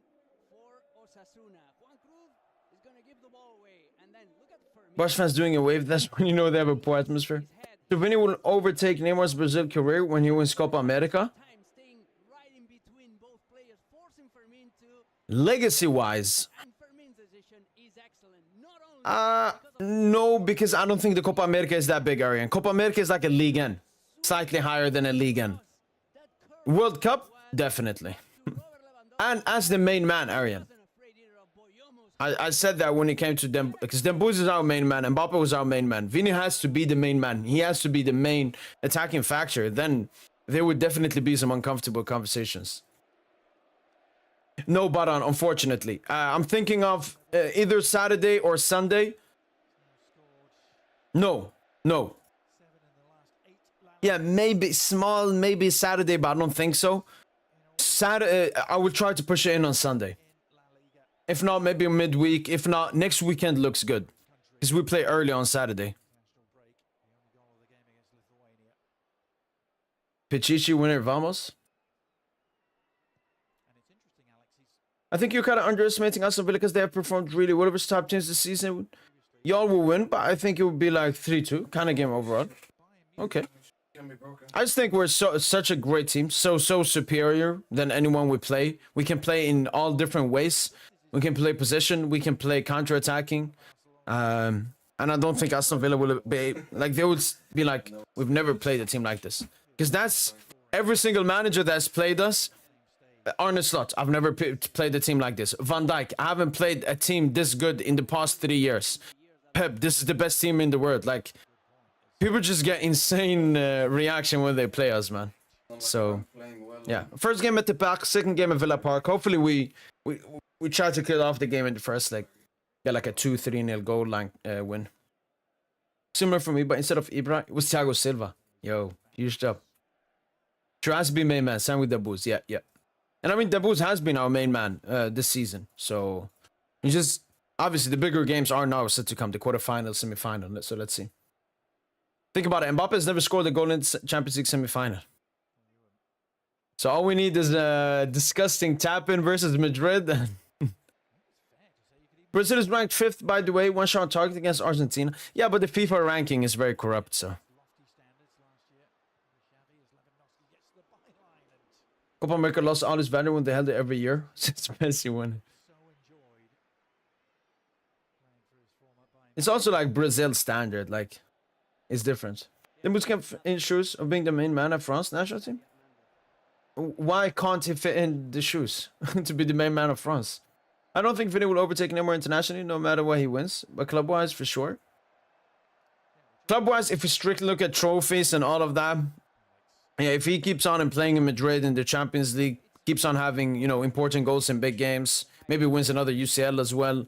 for Osasuna. Juan Cruz is going to give the ball away. And then look at Fermin. Barca fans doing a wave. That's when you know they have a poor atmosphere. So Vinny will overtake Neymar's Brazil career when he wins Copa America. Time staying right in between both players, forcing Fermin to... Legacy-wise, And Fermin's decision is excellent. Not only no, because I don't think the Copa America is that big, Arian. Copa America is like a Liga. slightly higher than a Liga. World Cup, definitely. And as the main man, Aryan. I said that when it came to Dem, because Dembouz is our main man, Mbappe was our main man. Vini has to be the main man. He has to be the main attacking factor. Then there would definitely be some uncomfortable conversations. No, but unfortunately, I'm thinking of either Saturday or Sunday. No. Yeah, maybe Saturday, but I don't think so. Saturday, I will try to push it in on Sunday. If not, maybe midweek. If not, next weekend looks good. Because we play early on Saturday. Pichichi winner, vamos. I think you're kind of underestimating Aston Villa because they have performed really well versus top teams this season. Y'all will win, but I think it would be like 3-2. Kind of game overall. Okay. I just think we're such a great team. So superior than anyone we play. We can play in all different ways. We can play possession. We can play counter-attacking. And I don't think Aston Villa will be... Like, they would be like, we've never played a team like this. Because that's... Every single manager that's played us... Arne Slot, I've never played a team like this. Van Dijk, I haven't played a team this good in the past 3 years. Pep, this is the best team in the world. Like, people just get insane reaction when they play us, man. So, yeah. First game at the Park, second game at Villa Park. Hopefully we try to kill off the game in the first leg. Get like a 2-3-0 goal line win. Similar for me, but instead of Ibra, it was Thiago Silva. Yo, huge job. Tries to be main man, same with Dembouz. Yeah. And I mean, Dembouz has been our main man this season. So, it's just, obviously, the bigger games are now set to come. The quarterfinal, semi-final. So, let's see. Think about it. Mbappe has never scored a goal in the Champions League semi-final. So, all we need is a disgusting tap-in versus Madrid. Brazil is ranked 5th, by the way. 1 shot on target against Argentina. Yeah, but the FIFA ranking is very corrupt, so. Copa America lost all its value when they held it every year. Since Messi won it. It's also like Brazil standard, like, it's different. Dembouz can in shoes of being the main man of France national team? Why can't he fit in the shoes to be the main man of France? I don't think Vinny will overtake Neymar internationally, no matter what he wins. But club-wise, for sure. Club-wise, if we strictly look at trophies and all of that, yeah, if he keeps on and playing in Madrid in the Champions League, keeps on having, you know, important goals in big games, maybe wins another UCL as well.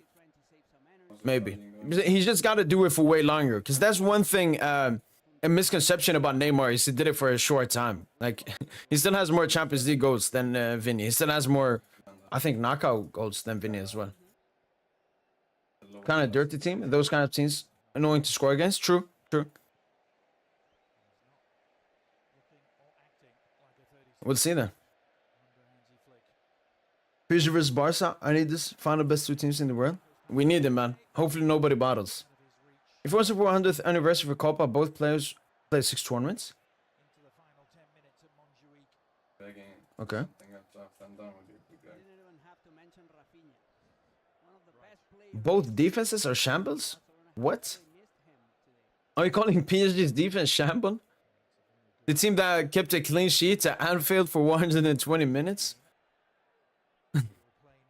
Maybe. He's just got to do it for way longer. Because that's one thing, a misconception about Neymar is he did it for a short time. Like, he still has more Champions League goals than Vinny. He still has more, I think, knockout goals than Vinny as well. Kind of dirty team. Those kind of teams, annoying to score against. True. We'll see then. PSG versus Barca. I need this. Final best 2 teams in the world. We need them, man. Hopefully nobody bottles. If it was the 400th anniversary for Copa, both players play 6 tournaments. Okay. Both defenses are shambles? What? Are you calling PSG's defense shamble? The team that kept a clean sheet at Anfield for 120 minutes?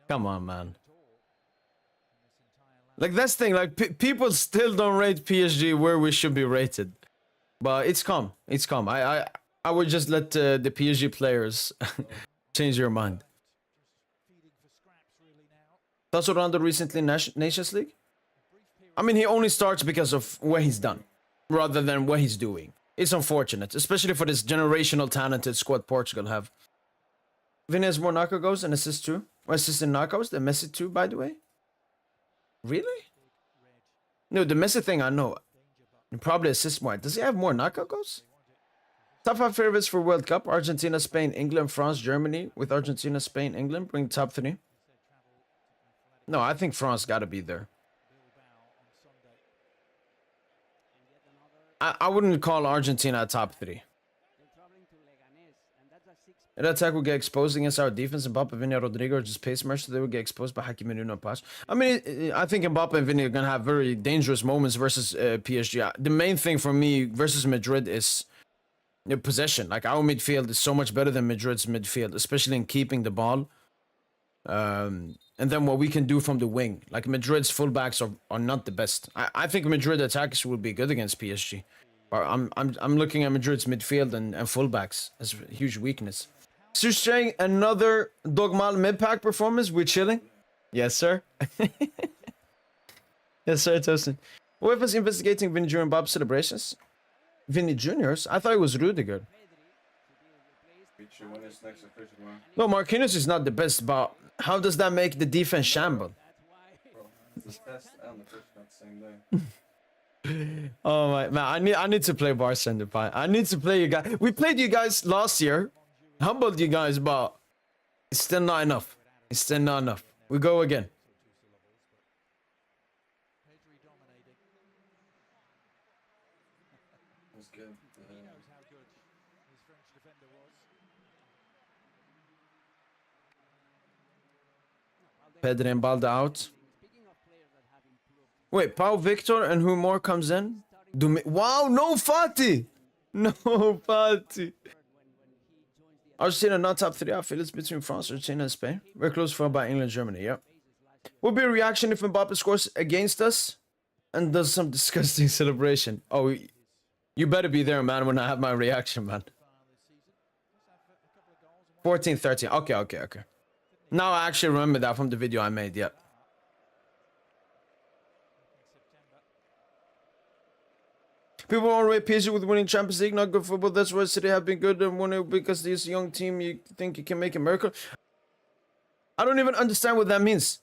Come on, man. Like, that's the thing. Like, people still don't rate PSG where we should be rated. But it's calm. It's calm. I would just let the PSG players change your mind. That's Ronaldo recently in Nations League? I mean, he only starts because of what he's done, rather than what he's doing. It's unfortunate, especially for this generational talented squad Portugal have. Vini has more knockout goals and assists too. Or assists in knockouts than Messi too, by the way. Really? No, the Messi thing I know. He probably assists more. Does he have more knockout goals? Top 5 favorites for World Cup. Argentina, Spain, England, France, Germany. With Argentina, Spain, England. Bring top 3. No, I think France gotta be there. I wouldn't call Argentina a top 3. That attack will get exposed against our defense. Mbappe, Vini, Rodrigo are just pace merchants. They will get exposed by Hakimi, Nuno, and Pass. I mean, I think Mbappe and Vini are going to have very dangerous moments versus PSG. The main thing for me versus Madrid is possession. Like our midfield is so much better than Madrid's midfield, especially in keeping the ball. And then what we can do from the wing. Like Madrid's fullbacks are not the best. I think Madrid attackers will be good against PSG. But I'm looking at Madrid's midfield and fullbacks as a huge weakness. Sustain another Dogmal mid-pack performance. We're chilling. Yes, sir. Yes, sir, Toastin. Whoever was investigating Vinny Jr. and Bob's celebrations? Vinny Jr.'s? I thought it was Rudiger. Feature when it's next official, man. No, Marquinhos is not the best, but how does that make the defense shamble? Bro, the test and the first not the same day. Oh my man, I need to play Barca in the pie. I need to play you guys. We played you guys last year, humbled you guys, but it's still not enough. It's still not enough. We go again. Pedri dominating. That's good. He knows how good his French defender was. Pedri and Balde out. Speaking of players that have improved, Wait, Pau Victor and who more comes in? Wow, no Fati! No Fati! Argentina not top 3 outfields between France, Argentina, and Spain. We're close for by England, Germany, yep. Will be a reaction if Mbappe scores against us and does some disgusting celebration. Oh, you better be there, man, when I have my reaction, man. 14-13. Okay. Now I actually remember that from the video I made, yep. People already PSG with winning Champions League, not good football. That's why City have been good and won it because this young team, you think you can make a miracle? I don't even understand what that means.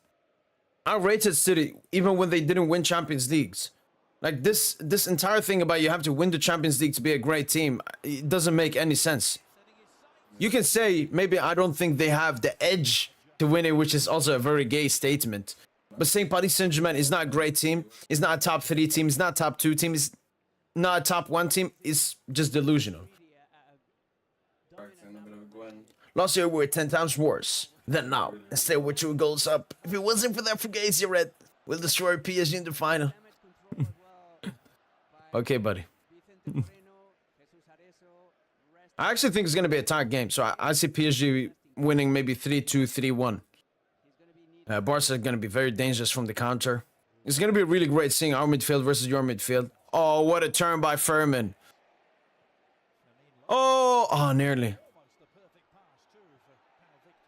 I rated City even when they didn't win Champions Leagues. Like this entire thing about you have to win the Champions League to be a great team, it doesn't make any sense. You can say maybe I don't think they have the edge to win it, which is also a very gay statement. But saying Paris Saint-Germain is not a great team, it's not a top 3 team, it's not a top 2 team, it's not a top 1 team, is just delusional. Barca and a bit of a Gwen. Last year we were 10 times worse than now. Instead we're 2 goals up. If it wasn't for that Fugazi red, we'll destroy PSG in the final. Okay, buddy. I actually think it's going to be a tight game, so I see PSG winning maybe 3-2, 3-1. Barca is going to be very dangerous from the counter. It's going to be really great seeing our midfield versus your midfield. Oh, what a turn by Furman. Oh, nearly.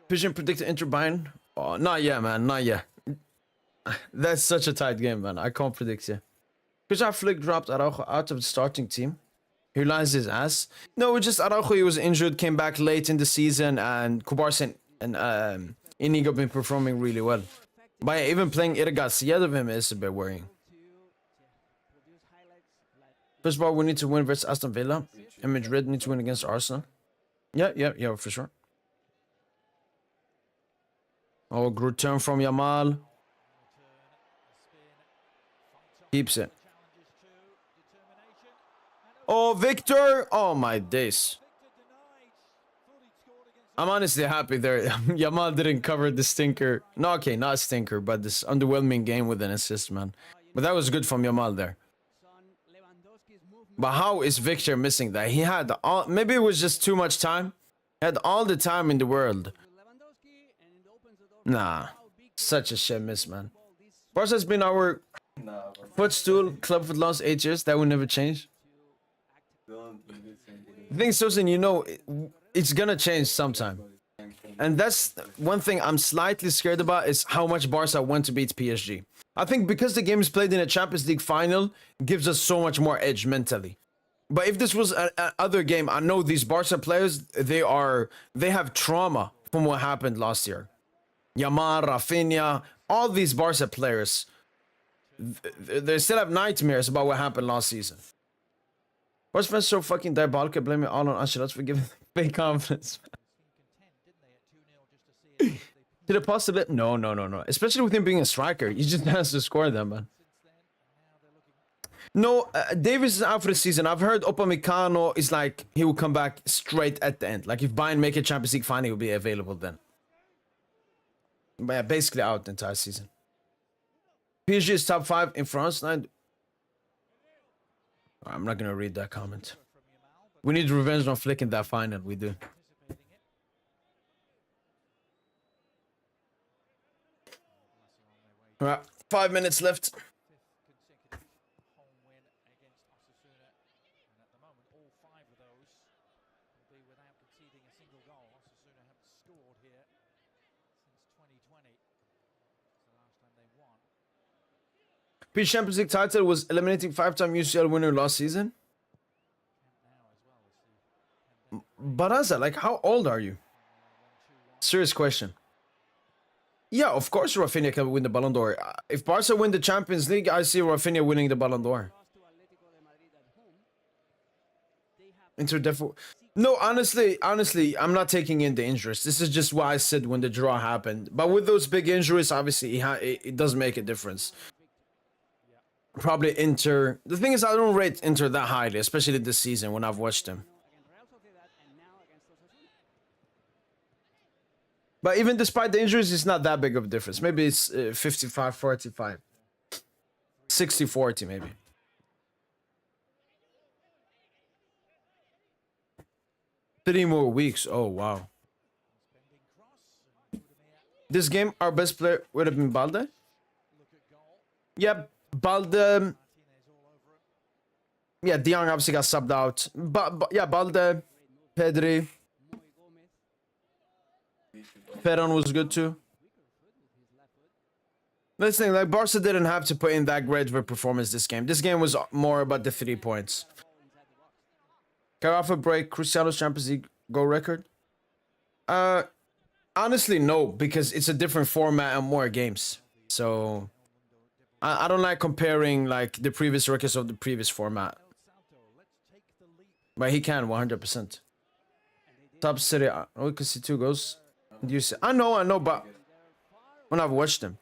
Pigeon predicted Inter Bayern. Oh, not yet, man. Not yet. That's such a tight game, man. I can't predict you. Because Flick dropped Araujo out of the starting team. He realized his ass. No, it's just Araujo, he was injured, came back late in the season, and Kubarsi and Inigo been performing really well. By even playing Irgasi ahead of him is a bit worrying. First of all, we need to win versus Aston Villa, and Madrid need to win against Arsenal. Yeah, for sure. Oh, good turn from Yamal. Keeps it. Oh, Victor! Oh, my days. I'm honestly happy there. Yamal didn't cover the stinker. No, okay, not stinker, but this underwhelming game with an assist, man. But that was good from Yamal there. But how is Victor missing that? He had all... Maybe it was just too much time. He had all the time in the world. Nah. Such a shit miss, man. Barca's been our footstool club for the last 8 years. That will never change. The thing is, Sosin, you know, it's gonna change sometime. And that's one thing I'm slightly scared about is how much Barca want to beat PSG. I think because the game is played in a Champions League final, gives us so much more edge mentally. But if this was another game, I know these Barca players, they have trauma from what happened last year. Yamal, Rafinha, all these Barca players, they still have nightmares about what happened last season. Barca fans so fucking diabolical, blaming all on Ancelotti for giving fake confidence. Did it possibly? No. Especially with him being a striker, he just has to score them, man. No, Davis is out for the season. I've heard Upamecano is like, he will come back straight at the end. Like if Bayern make a Champions League final, he'll be available then. But yeah, basically out the entire season. PSG is top 5 in France. I'm not going to read that comment. We need revenge on Flick in that final. We do. Anticipating it. Barcelona on their way All right, 5 minutes left. fifth consecutive home win against Osasuna, and at the moment all 5 of those will be without conceding a single goal. Osasuna haven't scored here since 2020. It's the last time they won. P Champions League title was eliminating 5-time UCL winner last season. Now as well as the pandemic Baraza, like, how old are you? won 2-1. Serious question. Yeah, of course Rafinha can win the Ballon d'Or. If Barca win the Champions League, I see Rafinha winning the Ballon d'Or. Lost to Atletico de Madrid at home. They have Inter defo. No, honestly, I'm not taking in the injuries. This is just what I said when the draw happened. But with those big injuries, obviously, it does make a difference. Probably Inter. The thing is, I don't rate Inter that highly, especially this season when I've watched them. against Real Sociedad and now against Osasuna. But even despite the injuries, it's not that big of a difference. Maybe it's 55-45. 60-40 maybe. Three more weeks. Oh, wow. Spending cross and Budimir. This game, our best player would have been Balde. Look at goal. Yeah, Balde. Martinez all over it. Yeah, De Jong obviously got subbed out. But yeah, Balde, Pedri, Moy Gomez. Ferran was good too. Let's think, like, Barca didn't have to put in that great of a performance this game. This game was more about the 3 points. Carafa break Cristiano's Champions League goal record? Honestly, no, because it's a different format and more games. So I don't like comparing like the previous records of the previous format. El Salto, let's take the leap. But he can 100%. Top City, we can see 2 goals. You see, I know, but when I've watched them.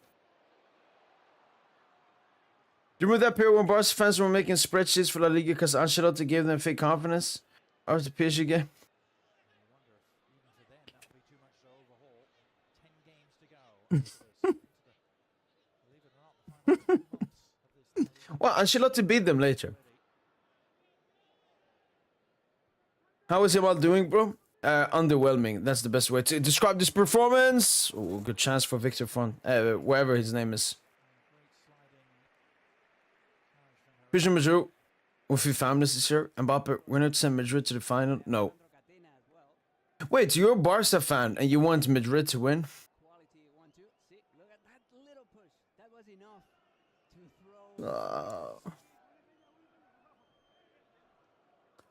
Do you remember that period when Barca fans were making spreadsheets for La Liga because Ancelotti gave them fake confidence? Or the PSG game? I wonder if even for them that would be too much to overhaul. 10 games to go. Believe it or not, the final 2 months of this Well, Ancelotti beat them later. How is Jamal doing, bro? Underwhelming. That's the best way to describe this performance. Ooh, good chance for Victor Font, wherever his name is. Christian Madrid with few families this year. Mbappe winner to send Madrid to the final? No. Wait, you're a Barca fan and you want Madrid to win? Quality 1-2. See, look at that little push. That was enough to throw.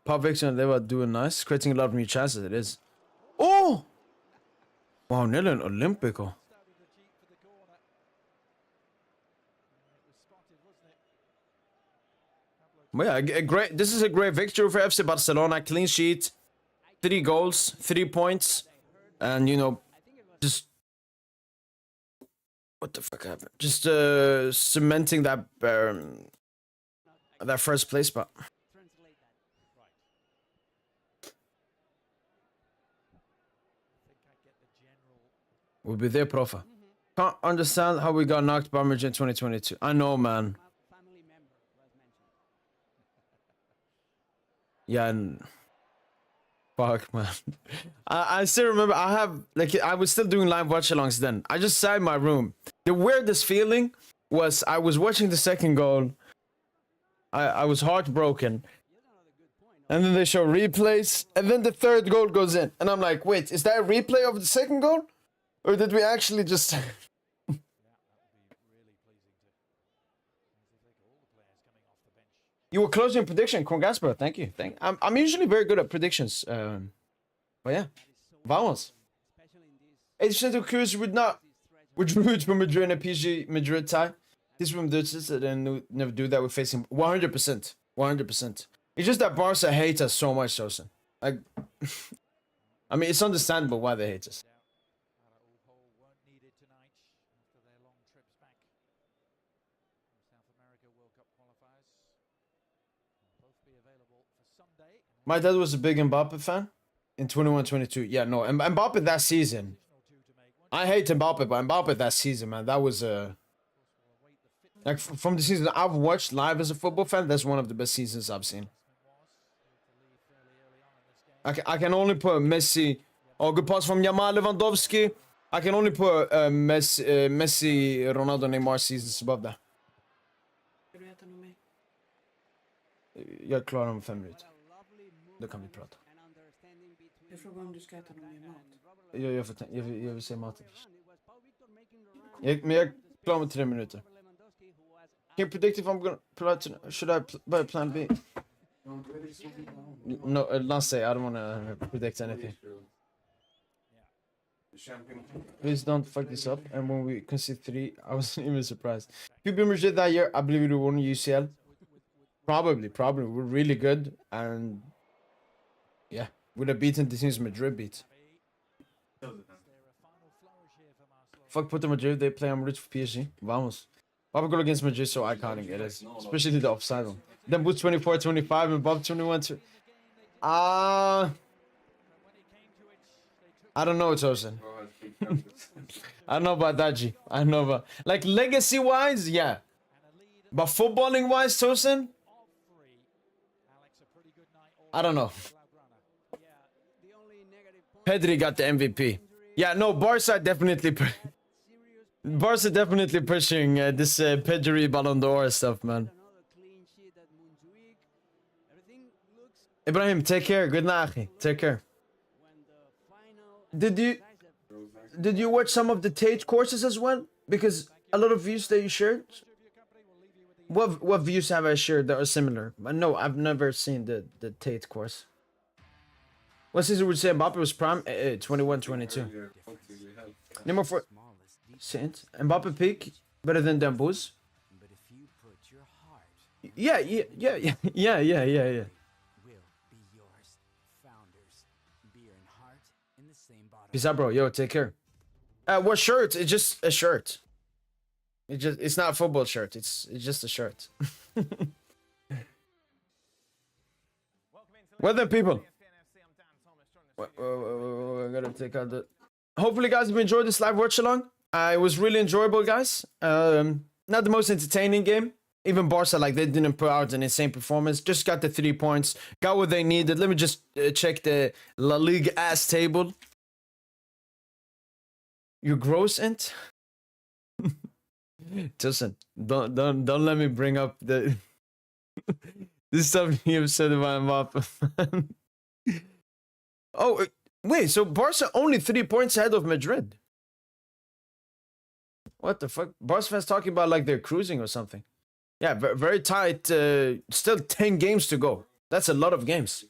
Pop Victor and Leva doing nice. Creating a lot of new chances, it is. Oh! Wow, nearly an Olympico. Started the jeep for the corner. It was spotted, wasn't it? Well, yeah, a great. This is a great victory for FC Barcelona. Clean sheet, 3 goals, 3 points, and you know, just what the fuck happened? Just cementing that that first place spot. Translate that. Right. I think I get the general. We'll be there, profa. Can't understand how we got knocked by Madrid in 2022. I know, man. Family member was mentioned. Yeah, and fuck, man. I still remember. I was still doing live watchalongs then. I just sat in my room. The weirdest feeling was I was watching the second goal. I was heartbroken. And then they show replays, and then the third goal goes in, and I'm like, wait, is that a replay of the second goal, or did we actually just? Yeah, that would be really pleasing to. As they take all the players coming off the bench. You were close in prediction. Congrats, bro. Thank you. I'm usually very good at predictions. But yeah, vamos. Especially in this 80% of curious would root for Madrid in a PSG Madrid tie. This room does this, and then never do that. We're facing 100%. 100%. It's just that Barca hates us so much, Sosa. Like, I mean, it's understandable why they hate us. Araujo weren't needed tonight after their long trips back from South America World Cup qualifiers. They'll both be available for Sunday. My dad was a big Mbappe fan in 21-22. Yeah, no, Mbappe that season. I hate Mbappe, but Mbappe that season, man, that was like from the season I've watched live as a football fan. That's one of the best seasons I've seen. I can only put Messi. Oh, good pass from Yamal Lewandowski. I can only put Messi, Ronaldo, Neymar seasons above that. Jag klarar om 5 minuter. Då kan vi prata. Jag frågar om du ska äta någon mer mat. Jag vill se maten först. Men jag klarar om 3 minuter. Can you predict if I'm gonna should I buy plan B? No, not say. I don't wanna predict anything. Please don't fuck this up. And when we concede 3, I wasn't even surprised. If you beat Madrid that year, I believe we won UCL. Probably. We're really good, and yeah, we'd have beaten the teams Madrid beat. Fuck Puerto Madrid, they play on rich for PSG. Vamos. Bob goal against Madrid so iconic it is, especially the offside one. Then Boots 24-25 and Bob 21. I don't know, Tosin. I don't know about that, G. I don't know about like legacy wise, yeah. But footballing wise, Tosin, I don't know. Pedri got the MVP. Yeah, no, Barca definitely pushing this Pedri Ballon d'Or stuff, man. Ibrahim, take care. Good night. Take care. Did you watch some of the Tate courses as well? Because a lot of views that you shared. What views have I shared that are similar? No, I've never seen the Tate course. What season would you say Mbappe was prime? 21-22. Number 4. Saint. Mbappe peak better than Demboo's. Yeah. Peace out, bro. Yo, take care. What shirt? It's just a shirt. It's not a football shirt. It's just a shirt. Well then, people. I gotta take out the. Hopefully, guys, have enjoyed this live watch along. It was really enjoyable, guys. Not the most entertaining game. Even Barca, like, they didn't put out an insane performance. Just got the 3 points. Got what they needed. Let me just check the La Liga ass table. You gross, Int? Listen, don't let me bring up the this stuff you said about Mbappe. Oh, wait, so Barca only 3 points ahead of Madrid. What the fuck? Barca fans talking about like they're cruising or something. Yeah, very tight. Still 10 games to go. That's a lot of games.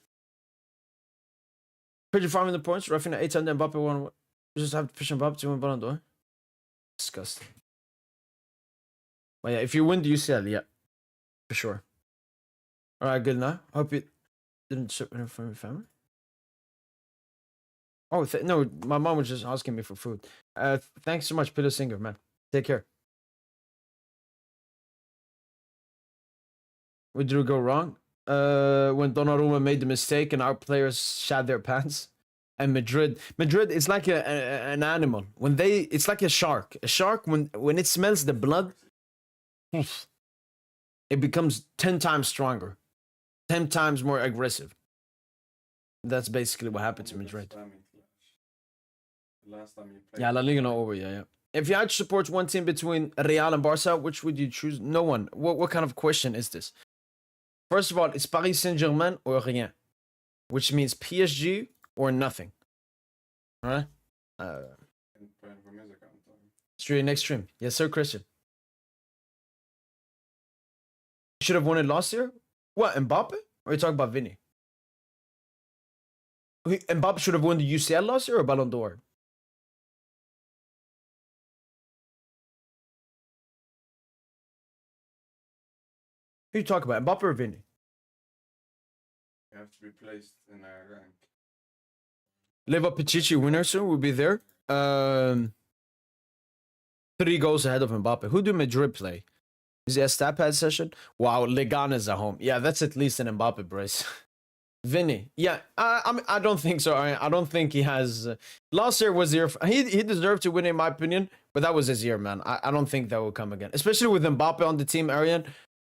Could you farm the points? Roughing at 8 and Mbappe won. You just have to push Mbappe to win Ballon d'Or. Disgusting. But yeah, if you win the UCL, yeah, for sure. All right, good now. Hope you didn't ship it from your family. Oh no, my mom was just asking me for food. Thanks so much, Pillow Singer, man. Take care. What did we go wrong? When Donnarumma made the mistake and our players shat their pants. And Madrid is like an animal. It's like a shark. A shark, when it smells the blood, it becomes 10 times stronger, 10 times more aggressive. That's basically what happened to Madrid. Last time you played. Yeah, La Liga not over. Yeah. If you had to support one team between Real and Barca, which would you choose? No one. What kind of question is this? First of all, it's Paris Saint-Germain or rien, which means PSG or nothing. All right. Stream next stream. Yes, sir, Christian. Should have won it last year. What, Mbappe? Or are you talking about Vinny? Mbappe should have won the UCL last year or Ballon d'Or? Who you talking about, Mbappe or Vinny? You have to be placed in a rank. Leva Pichichi winner soon will be there. 3 goals ahead of Mbappe. Who do Madrid play? Is it a stat pad session? Wow, Leganes at home. Yeah, that's at least an Mbappe brace. Vinny. Yeah, I don't think so. I don't think he has. Last year was the year. He deserved to win, in my opinion, but that was his year, man. I don't think that will come again. Especially with Mbappe on the team, Arian.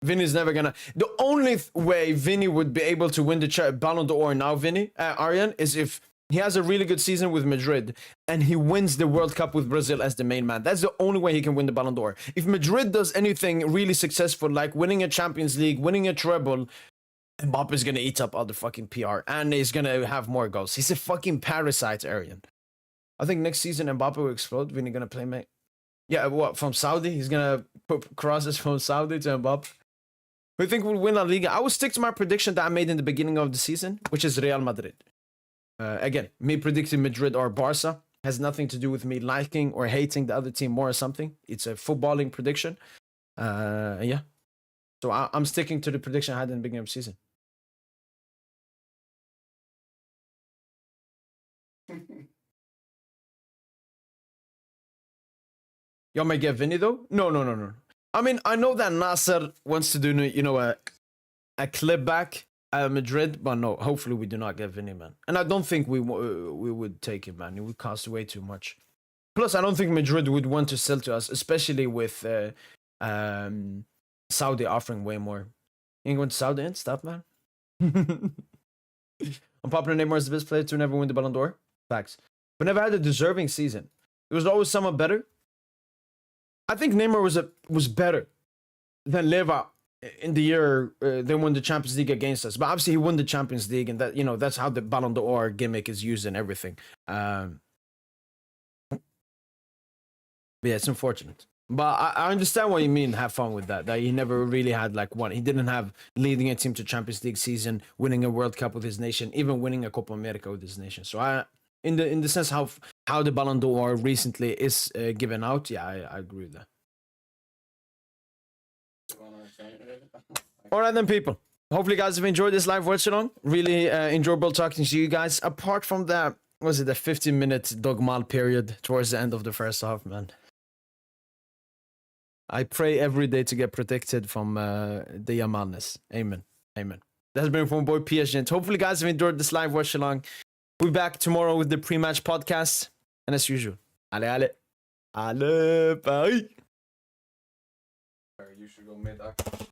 Vinny's never gonna. The only way Vinny would be able to win the Ballon d'Or now, Aryan, is if he has a really good season with Madrid and he wins the World Cup with Brazil as the main man. That's the only way he can win the Ballon d'Or. If Madrid does anything really successful, like winning a Champions League, winning a treble, Mbappe's gonna eat up all the fucking PR and he's gonna have more goals. He's a fucking parasite, Aryan. I think next season Mbappe will explode. Vinny gonna play, mate. Yeah, what, from Saudi? He's gonna put crosses from Saudi to Mbappe. Who do you think will win La Liga? I will stick to my prediction that I made in the beginning of the season, which is Real Madrid. Again, me predicting Madrid or Barca has nothing to do with me liking or hating the other team more or something. It's a footballing prediction. Yeah. So I'm sticking to the prediction I had in the beginning of the season. Y'all might get Vinny though? No. I mean, I know that Nasser wants to do, you know, a clip back at Madrid, but no, hopefully we do not get Vinny, man. And I don't think we would take him, man. It would cost way too much. Plus, I don't think Madrid would want to sell to us, especially with Saudi offering way more. You ain't going to Saudi and stuff, man. Unpopular Neymar is the best player to never win the Ballon d'Or. Facts. But never had a deserving season. There was always someone better. I think Neymar was better than Leva in the year they won the Champions League against us. But obviously he won the Champions League, and that, you know, that's how the Ballon d'Or gimmick is used and everything. But yeah, it's unfortunate. But I understand what you mean. Have fun with that. That he never really had like one. He didn't have leading a team to Champions League season, winning a World Cup with his nation, even winning a Copa America with his nation. So in the sense how the Ballon d'Or recently is given out, yeah, I agree with that. All right then, people. Hopefully, you guys have enjoyed this live watch-along. Really enjoyable talking to you guys. Apart from that, was it a 15-minute dogmal period towards the end of the first half, man? I pray every day to get protected from the Yamalness. Amen. Amen. That's been from boy PSGINT. Hopefully, you guys have enjoyed this live watch-along. We'll be back tomorrow with the pre-match podcast. And as usual, allez. Allez, bye. You should go mid-act.